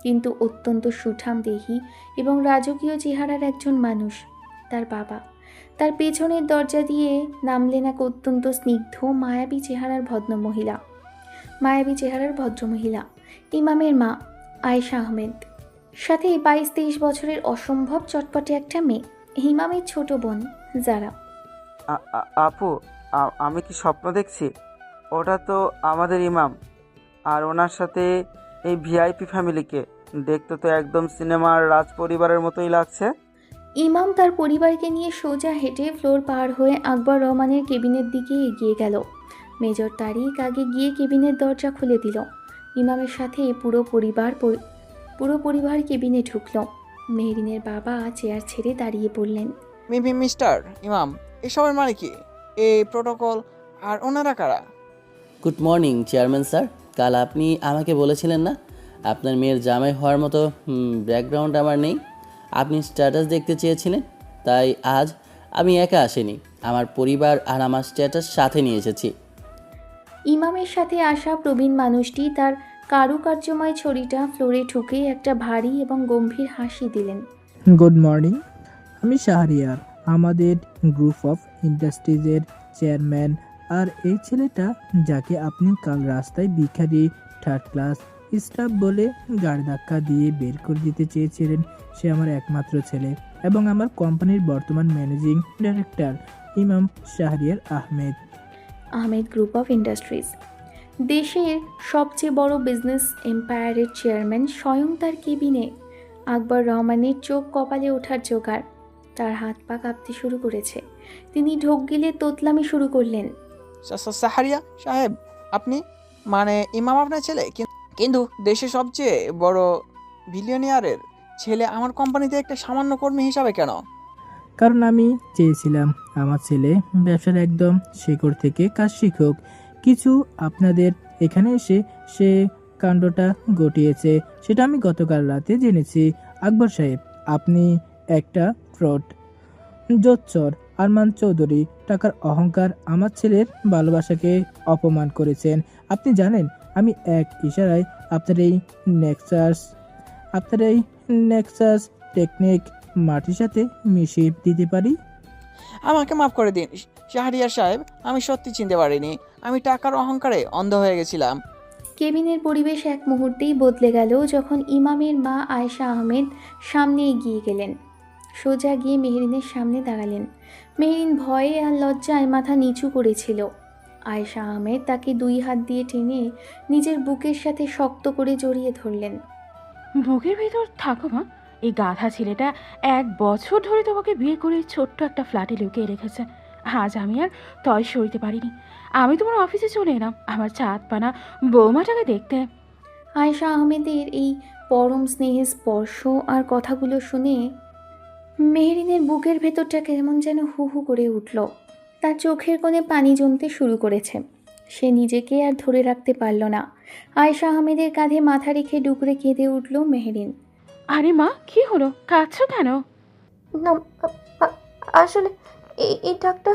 A: কিন্তু অত্যন্ত সুঠাম দেহী এবং রাজকীয় চেহারার একজন মানুষ, তার বাবা। তার পেছনের দরজা দিয়ে নামলেন এক অত্যন্ত স্নিগ্ধ মায়াবী চেহারার ভদ্রমহিলা, ইমামের মা আয়েশা আহমেদ। সাথে 22-23 বছরের অসম্ভব চটপটে একটা মেয়ে, ইমামের ছোট বোন যারা।
D: আপু, আমি কি স্বপ্ন দেখছি? ওটা তো আমাদের ইমাম, আর ওনার সাথে এই ভিআইপি ফ্যামিলিকে। দেখতে তো একদম সিনেমার রাজ পরিবারের মতোই লাগছে।
A: ইমাম তার পরিবারকে নিয়ে সোজা হেঁটে ফ্লোর পার হয়ে আকবর রহমানের কেবিনের দিকে এগিয়ে গেল। মেজর তারিক আগে গিয়ে কেবিনের দরজা খুলে দিল। ইমামের সাথে পুরো পরিবার কেবিনে ঢুকলো। মেহরিনের বাবা চেয়ার ছেড়ে দাঁড়িয়ে পড়লেন।
H: মিস্টার ইমাম, এসবের মানে কি? এই প্রোটোকল আর ওনারা কারা?
C: Good morning chairman sir. কাল আপনি আমাকে বলেছিলেন না আপনার মেয়ের জামাই হওয়ার মতো ব্যাকগ্রাউন্ড আমার নেই, আপনি স্ট্যাটাস দেখতে চেয়েছিলেন, তাই আজ আমি একা আসিনি, আমার পরিবার আর আমার স্ট্যাটাস সাথে নিয়ে এসেছি।
A: ইমামের সাথে আসা প্রবীণ মানুষটি তার কারুকার্যময় ছড়িটা ফ্লোরে ঠুকে একটা ভারী এবং গম্ভীর হাসি দিলেন।
L: গুড মর্নিং, আমি শাহরিয়ার, আমাদের গ্রুপ অফ ইন্ডাস্ট্রিজের চেয়ারম্যান। আর এই ছেলেটা যাকে আপনি কাল রাস্তায় ভিখারি থার্ড ক্লাস স্টাফ বলে গাড়ি ধাক্কা দিয়ে বের করে দিতে চেয়েছিলেন, সে আমার একমাত্র ছেলে এবং আমার কোম্পানির বর্তমান ম্যানেজিং ডাইরেক্টর ইমাম Shahriar Ahmed
A: group of industries, দেশের সবচেয়ে বড় বিজনেস এম্পায়ারের চেয়ারম্যান স্বয়ং তার কেবিনে। আকবর রহমানের চোখ কপালে ওঠার জোগাড়, তার হাত পা কাঁপতে শুরু করেছে। তিনি ঢোক গিলে তোতলামি শুরু করলেন।
H: সাহারিয়া সাহেব, আপনি মানে ইমাম আপনার ছেলে? কিন্তু দেশের সবচেয়ে বড় বিলিয়নিয়ারের ছেলে আমার কোম্পানিতে একটা সামান্য কর্মী হিসাবে কেন?
L: কারণ আমি চেয়েছিলাম আমার ছেলে ব্যবসার একদম শেকড় থেকে কাজ শিখুক। কিছু আপনাদের এখানে এসে সে কাণ্ডটা ঘটিয়েছে, সেটা আমি গতকাল রাতে জেনেছি। আকবর সাহেব, আপনি একটা ফ্রড, জোচ্চর আরমান চৌধুরী, টাকার অহংকার আমার ছেলের ভালোবাসাকে অপমান করেছেন। আপনি জানেন আমি এক ইশারায় আপনার এই নেক্সাস টেকনিক মাটির সাথে মিশিয়ে দিতে পারি।
H: আমাকে মাফ করে দিন শাহরিয়ার সাহেব, আমি সত্যি চিনতে পারিনি, আমি টাকার অহংকারে অন্ধ হয়ে গেছিলাম।
A: কেবিনের পরিবেশ এক মুহূর্তেই বদলে গেল যখন ইমামের মা আয়েশা আহমেদ সামনে এগিয়ে গেলেন। সোজা গিয়ে মেহরিনের সামনে দাঁড়ালেন। মেহরিন ভয়ে আর লজ্জায় মাথা নিচু করেছিল। আয়েশা আহমেদ তাকে 2 হাত দিয়ে টেনে নিজের বুকের সাথে শক্ত করে জড়িয়ে ধরলেন।
M: বুকের ভেতর থাকো মা। এই গাধা ছেলেটা 1 বছর ধরে তোমাকে বিয়ে করে ছোট্ট একটা ফ্ল্যাটে লুকিয়ে রেখেছে। আজ আমি আর তয় সইতে পারিনি। আমি তোমার অফিসে চলে এলাম আমার চাঁদ পানা বৌমাটাকে দেখতে।
A: আয়েশা আহমেদের এই পরম স্নেহের স্পর্শ আর কথাগুলো শুনে মেহরিনের বুকের ভেতরটা কেমন যেন হু হু করে উঠল। তার চোখের কোণে পানি জমতে শুরু করেছে। সে নিজেকে আর ধরে রাখতে পারল না। আয়েশা আহমেদের কাঁধে মাথা রেখে ডুকরে কেঁদে উঠল মেহরিন।
M: আরে মা, কি হলো? কাঁদছো কেন?
B: না, আসলে এই ডাকটা,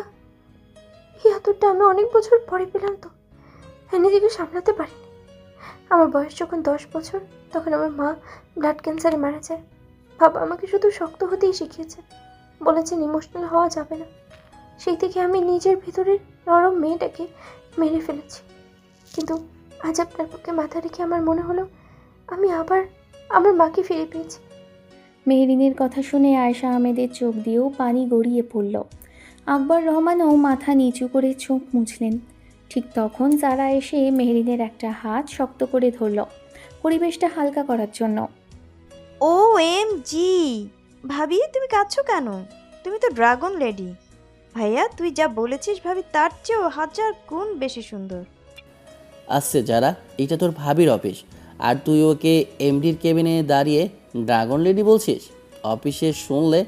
B: এই আদরটা আমি অনেক বছর পরে পেলাম তো নিজেকে সামলাতে পারিনি। আমার বয়স যখন 10 বছর তখন আমার মা ব্লাড ক্যান্সারে মারা যায়। বাবা আমাকে শুধু শক্ত হতেই শিখিয়েছে, বলেছেন ইমোশনাল হওয়া যাবে না। সেই থেকে আমি নিজের ভিতরের নরম মেয়েটাকে মেরে ফেলেছি। কিন্তু আজ আপনার বুকে মাথা রেখে আমার মনে হলো আমি আবার আমার মাকে ফিরে পেয়েছি।
A: মেহরিনের কথা শুনে আয়েশা আহমেদের চোখ দিয়েও পানি গড়িয়ে পড়ল। আকবর রহমানও মাথা নিচু করে চোখ মুছলেন। ঠিক তখন যারা এসে মেহরিনের একটা হাত শক্ত করে ধরল, পরিবেশটা হালকা করার জন্য।
N: OMG, ভাবি তুমি কাঁদছো কেন? তুমি তো ড্রাগন লেডি। ভাইয়া তুই যা বলেছিস ভাবি তার চেয়েও 1000 গুণ বেশি সুন্দর।
C: আসছে যারা, এটা তোর ভাবির অফিস আর তুই ওকে এমডির কেবিনে দাঁড়িয়ে ড্রাগন লেডি বলছিস? অফিসে শুনলে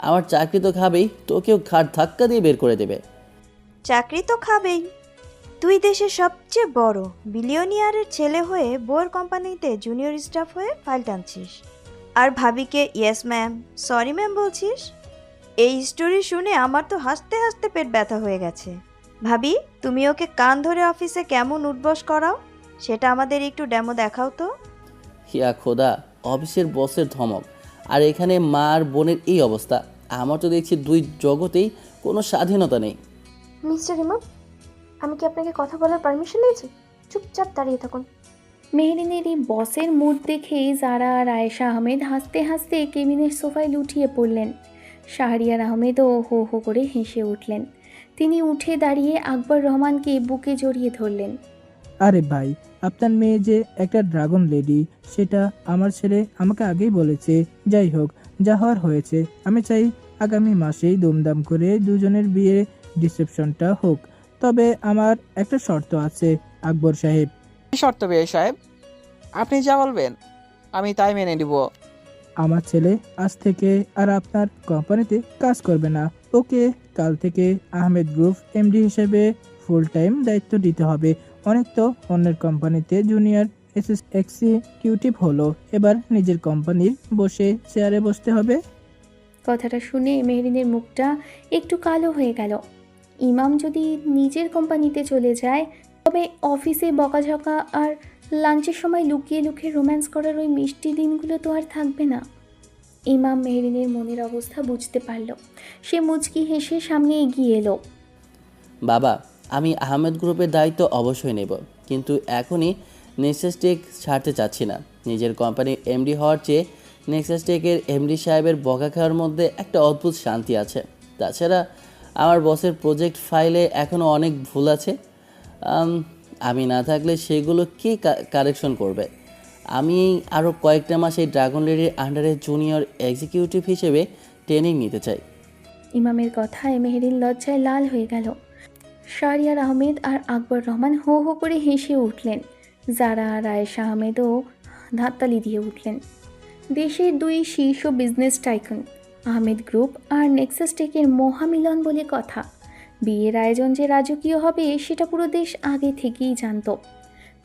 C: আমার চাকরি তো খাবেই, তোকেও ঘাট ধাক্কা দিয়ে বের করে দেবে।
N: চাকরি তো খাবেই। তুই দেশের সবচেয়ে বড় বিলিয়নিয়ারের ছেলে হয়ে বউয়ের কোম্পানিতে জুনিয়র স্টাফ হয়ে ফাইল টানছিস, আর ভাবিকে ইয়েস ম্যাম, সরি ম্যাম বলছিস। এই স্টোরি শুনে আমার তো হাসতে হাসতে পেট ব্যথা হয়ে গেছে। ভাবি তুমি ওকে কান ধরে অফিসে কেমন উঠবস করাও, সেটা আমাদের একটু ডেমো দেখাও তো।
C: হিয়া খোদা, অফিসের বসের ধমক আর এখানে মা আর বোনের এই অবস্থা। আমার তো দেখছি দুই জগতেই কোনো স্বাধীনতা নেই।
B: মিস্টার ইমাম, আমি কি আপনাকে কথা বলার পারমিশন নিয়েছি? চুপচাপ দাঁড়িয়ে থাকুন।
A: মেহরিনের এই বসের মুড দেখে যারা আর আয়েশা আহমেদ হাসতে হাসতে কেবিনের সোফায় লুটিয়ে পড়লেন। শাহরিয়ার আহমেদও হো হো করে হেসে উঠলেন। তিনি উঠে দাঁড়িয়ে আকবর রহমানকে বুকে জড়িয়ে ধরলেন।
L: আরে ভাই, আপনার মেয়ে যে একটা ড্রাগন লেডি সেটা আমার ছেলে আমাকে আগেই বলেছে। যাই হোক, যা হওয়ার হয়েছে। আমি চাই আগামী মাসেই দুমদাম করে দুজনের বিয়ে রিসেপশনটা হোক। তবে আমার একটা শর্ত আছে আকবর সাহেব।
H: কি শর্ত বিয়ে সাহেব? আপনি যা বলবেন আমি তাই মেনে নিব।
L: আমার ছেলে আজ থেকে আর আপনার কোম্পানিতে কাজ করবে না। ওকে কাল থেকে আহমেদ গ্রুপ এমডি হিসেবে ফুল টাইম দায়িত্ব দিতে হবে। অনেক তো অন্যের কোম্পানিতে জুনিয়র এক্সিকিউটিভ হলো, এবার নিজের কোম্পানির বসে চেয়ারে বসতে হবে।
A: কথাটা শুনে মেহরিনের মুখটা একটু কালো হয়ে গেল। ইমাম যদি নিজের কোম্পানিতে চলে যায়, তবে অফিসে বকাঝকা আর লাঞ্চের সময় লুকিয়ে লুকিয়ে রোম্যান্স করার ওই মিষ্টি দিনগুলো তো আর থাকবে না। ইমাম মেহরিনের মনের অবস্থা বুঝতে পারল। সে মুচকি হেসে সামনে এগিয়ে এলো।
C: বাবা, আমি আহমেদ গ্রুপের দায়িত্ব অবশ্যই নেব, কিন্তু এখনই নেক্সাস টেক ছাড়তে চাচ্ছি না। নিজের কোম্পানির এমডি হওয়ার চেয়ে নেক্সাস টেকের এমডি সাহেবের বকা খাওয়ার মধ্যে একটা অদ্ভুত শান্তি আছে। তাছাড়া আমার বসের প্রজেক্ট ফাইলে এখনও অনেক ভুল আছে। আমি না থাকলে সেগুলো কে কারেকশন করবে? আমি আরও কয়েকটা মাস এই ড্রাগন লেডির আন্ডারে জুনিয়র এক্সিকিউটিভ হিসেবে ট্রেনিং নিতে চাই।
A: ইমামের কথায় মেহরিন লজ্জায় লাল হয়ে গেল। শাহরিয়ার আহমেদ আর আকবর রহমান হো হো করে হেসে উঠলেন। যারা আর আয়েশা আহমেদও হাততালি দিয়ে উঠলেন। দেশের 2 শীর্ষ বিজনেস টাইকুন আহমেদ গ্রুপ আর নেক্সাস টেকের মহামিলন বলে কথা। বিয়ের আয়োজন যে রাজকীয় হবে সেটা পুরো দেশ আগে থেকেই জানত।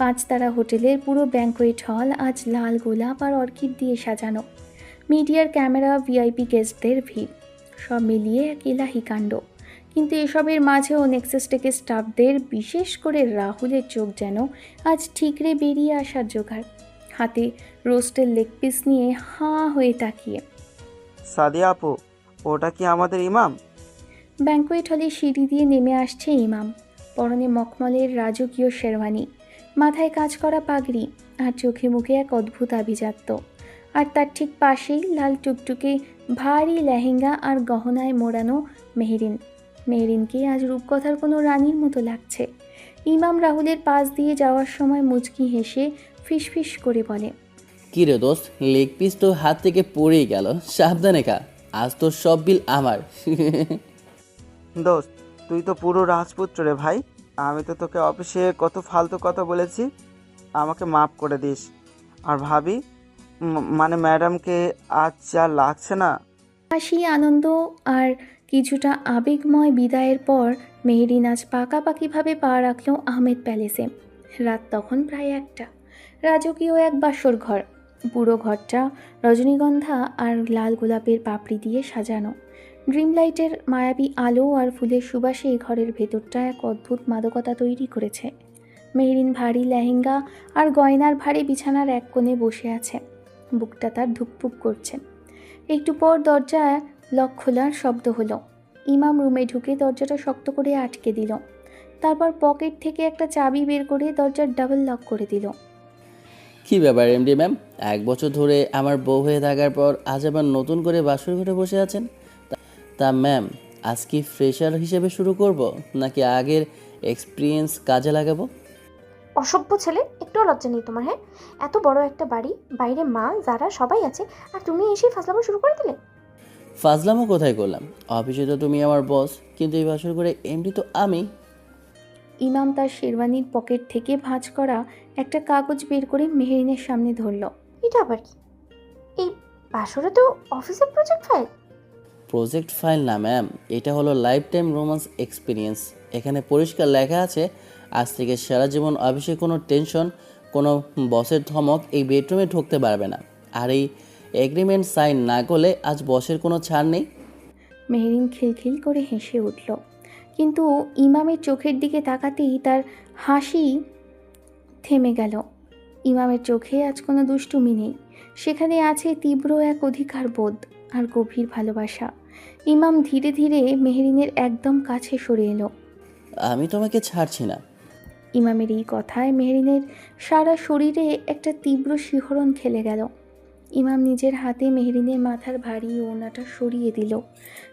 A: 5 তারা হোটেলের পুরো ব্যাঙ্কোয়েট হল আজ লাল গোলাপ আর অর্কিড দিয়ে সাজানো। মিডিয়ার ক্যামেরা, ভিআইপি গেস্টদের ভিড়, সব মিলিয়ে এক এলাহি কাণ্ড। কিন্তু এসবের মাঝেও নেক্সাস টেকের স্টাফদের, বিশেষ করে রাহুলের চোখ যেন আজ ঠিকরে বেরিয়ে আসার জোগাড়। হাতে রোস্টের লেগ পিস নিয়ে হাঁ হয়ে তাকিয়ে।
D: সাদিয়া আপু, ওটা কি আমাদের ইমাম?
A: ব্যাঙ্কোয়েট হলে সিঁড়ি দিয়ে নেমে আসছে ইমাম। পরনে মখমলের রাজকীয় শেরওয়ানি, মাথায় কাজ করা পাগড়ি আর চোখে মুখে এক অদ্ভুত আভিজাত্য। আর তার ঠিক পাশেই লাল টুকটুকে ভারী লেহেঙ্গা আর গহনায় মোড়ানো মেহরিন। মেহরিনকে আজ রূপকথার কোনো রানীর মতো লাগছে। ইমাম রাহুলের পাশ দিয়ে যাওয়ার সময় মুচকি হেসে ফিসফিস করে বলে,
C: কি রে দোস্ত, লেগ পিস তো হাত থেকে পড়েই গেল, সাবধানে খা, আজ তোর সব বিল আমার।
D: দোস্ত, তুই তো পুরো রাজপুত্র রে ভাই। আমি তো তোকে অফিসে কত ফালতু কথা বলেছি, আমাকে মাফ করে দিস। আর ভাবি, মানে ম্যাডামকে আজ যা লাগছে না।
A: হাসি, আনন্দ আর কিছুটা আবেগময় বিদায়ের পর মেহেরিন আজ পাকাপাকিভাবে পা রাখল আহমেদ প্যালেসে। রাত তখন প্রায় 1টা। রাজকীয় এক বাসর ঘর। পুরো ঘরটা রজনীগন্ধা আর লাল গোলাপের পাপড়ি দিয়ে সাজানো। ড্রিম লাইটের মায়াবী আলো আর ফুলের সুবাসে এই ঘরের ভেতরটা এক অদ্ভুত মাদকতা তৈরি করেছে। মেহেরিন ভারী লেহেঙ্গা আর গয়নার ভারী বিছানার এক কোণে বসে আছে। বুকটা তার ধুকপুক করছে। একটু পর দরজায় লক খোলার শব্দ হলো। ইমাম রুমে ঢুকে দরজাটা শক্ত করে আটকে দিল। তারপর পকেট থেকে একটা চাবি বের করে দরজার ডাবল লক করে দিল।
C: কি ব্যাপার এমডি ম্যাম, 1 বছর ধরে আমার বউ হয়ে থাকার পর আজ আবার নতুন করে বাসর ঘরে বসে আছেন? তা ম্যাম, আজ কি ফ্রেশার হিসেবে শুরু করব, নাকি আগের এক্সপিরিয়েন্স কাজে লাগাবো?
B: অসভ্য ছেলে, একটুও লজ্জা নেই তোমার? হ্যাঁ, এত বড় একটা বাড়ি, বাইরে মা যারা সবাই আছে, আর তুমি এসেই ফাজলামো শুরু করে দিলে।
C: ফাজলামো কোথায় করলাম? অফিসে তো তুমি আমার বস, কিন্তু এই বাসর ঘরে এমডি তো আমি।
A: ইমাম তার শেরওয়ানির পকেট থেকে ভাঁজ করা একটা কাগজ বের করে মেহেরিনের সামনে ধরল।
B: এটা আবার কি? এই বাসরে তো অফিসের প্রজেক্ট ফাইল।
C: প্রজেক্ট ফাইল না ম্যাম, এটা হলো লাইফ টাইম রোমান্স এক্সপিরিয়েন্স। এখানে পরিষ্কার লেখা আছে, আজ থেকে সারা জীবন অফিসে কোনো টেনশন, কোনো বসের ধমক এই বেডরুমে ঢুকতে পারবে না। আর এই এগ্রিমেন্ট সাইন না করলে আজ বসের কোনো ছাড় নেই।
A: মেহেরিন খিলখিল করে হেসে উঠল, কিন্তু ইমামের চোখের দিকে তাকাতেই তার হাসি থেমে গেল। ইমামের চোখে আজ কোনো দুষ্টুমি নেই, সেখানে আছে তীব্র এক অধিকার বোধ আর গভীর ভালোবাসা। ইমাম ধীরে ধীরে মেহেরিনের একদম কাছে সরে এলো।
C: আমি তোমাকে ছাড়ছি না।
A: ইমামের এই কথায় মেহেরিনের সারা শরীরে একটা তীব্র শিহরণ খেলে গেল। ইমাম নিজের হাতে মেহেরিনের মাথার ভারী ওড়নাটা সরিয়ে দিল।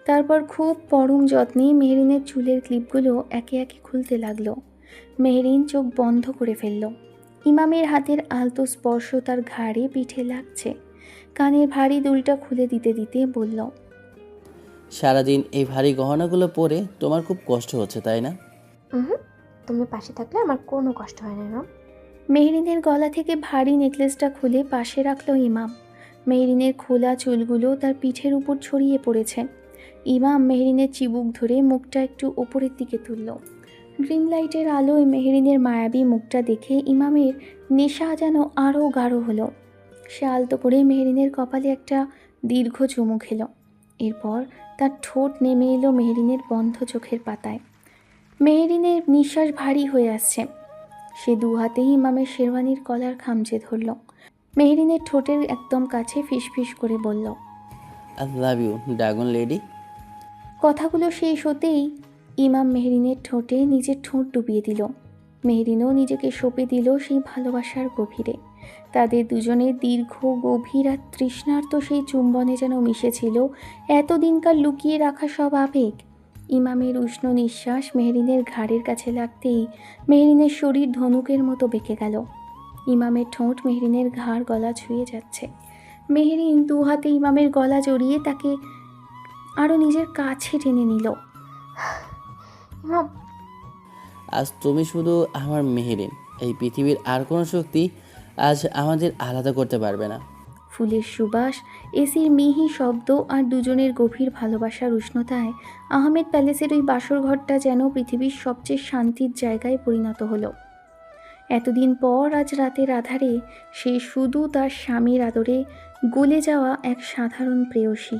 A: তারপর খুব পরম যত্নে মেহেরিনের চুলের ক্লিপগুলো একে একে খুলতে লাগলো। মেহেরিন চোখ বন্ধ করে ফেলল। ইমামের হাতের আলতো স্পর্শ তার ঘাড়ে পিঠে লাগছে। কানের ভারী দুলটা খুলে দিতে দিতে বলল,
C: সারাদিন এই ভারী গহনাগুলো পরে তোমার খুব কষ্ট হচ্ছে, তাই না?
B: তুমি পাশে থাকলে আমার কোনো কষ্ট হয় না ইমাম।
A: মেহেরিনের গলা থেকে ভারী নেকলেসটা খুলে পাশে রাখল ইমাম। মেহেরিনের খোলা চুলগুলো তার পিঠের উপর ছড়িয়ে পড়েছে। ইমাম মেহেরিনের চিবুক ধরে মুখটা একটু ওপরের দিকে তুলল। ড্রিম লাইটের আলোয় মেহেরিনের মায়াবী মুখটা দেখে ইমামের নেশা যেন আরও গাঢ় হলো। সে আলতো করে মেহেরিনের কপালে একটা দীর্ঘ চুমু খেল। এরপর তার ঠোঁট নেমে এলো মেহেরিনের বন্ধ চোখের পাতায়। মেহেরিনের নিঃশ্বাস ভারী হয়ে আসছে। সে দু হাতেই ইমামের শেরওয়ানির কলার খামচে ধরল। মেহেরিনের ঠোঁটের একদম কাছে ফিসফিস করে বলল,
C: I love you dragon lady.
A: কথাগুলো শেষ হতেই ইমাম মেহেরিনের ঠোঁটে নিজের ঠোঁট ডুবিয়ে দিল। মেহেরিনও নিজেকে সঁপে দিল সেই ভালোবাসার গভীরে। তাদের দুজনের দীর্ঘ, গভীর আর তৃষ্ণার্ত সেই চুম্বনে যেন মিশেছিল এতদিনকার লুকিয়ে রাখা সব আবেগ। ইমামের উষ্ণ নিঃশ্বাস মেহেরিনের ঘাড়ের কাছে লাগতেই মেহেরিনের শরীর ধনুকের মতো বেঁকে গেল। ইমামের ঠোঁট মেহেরিনের ঘাড় গলা ছুঁয়ে যাচ্ছে। মেহেরিন দু হাতে ইমামের গলা জড়িয়ে তাকে আরও নিজের কাছে টেনে নিল।
B: ইমাম,
C: আজ তুমি শুধু আমার মেহেরিন, এই পৃথিবীর আর কোনো শক্তি আজ আমাদের আলাদা করতে পারবে না।
A: ফুলের সুবাস, এসির মিহি শব্দ আর দুজনের গভীর ভালোবাসার উষ্ণতায় আহমেদ প্যালেসের ওই বাসর ঘরটা যেন পৃথিবীর সবচেয়ে শান্তির জায়গায় পরিণত হলো। এতদিন পর আজ রাতের আধারে সে শুধু তার স্বামীর আদরে গলে যাওয়া এক সাধারণ প্রেয়সী।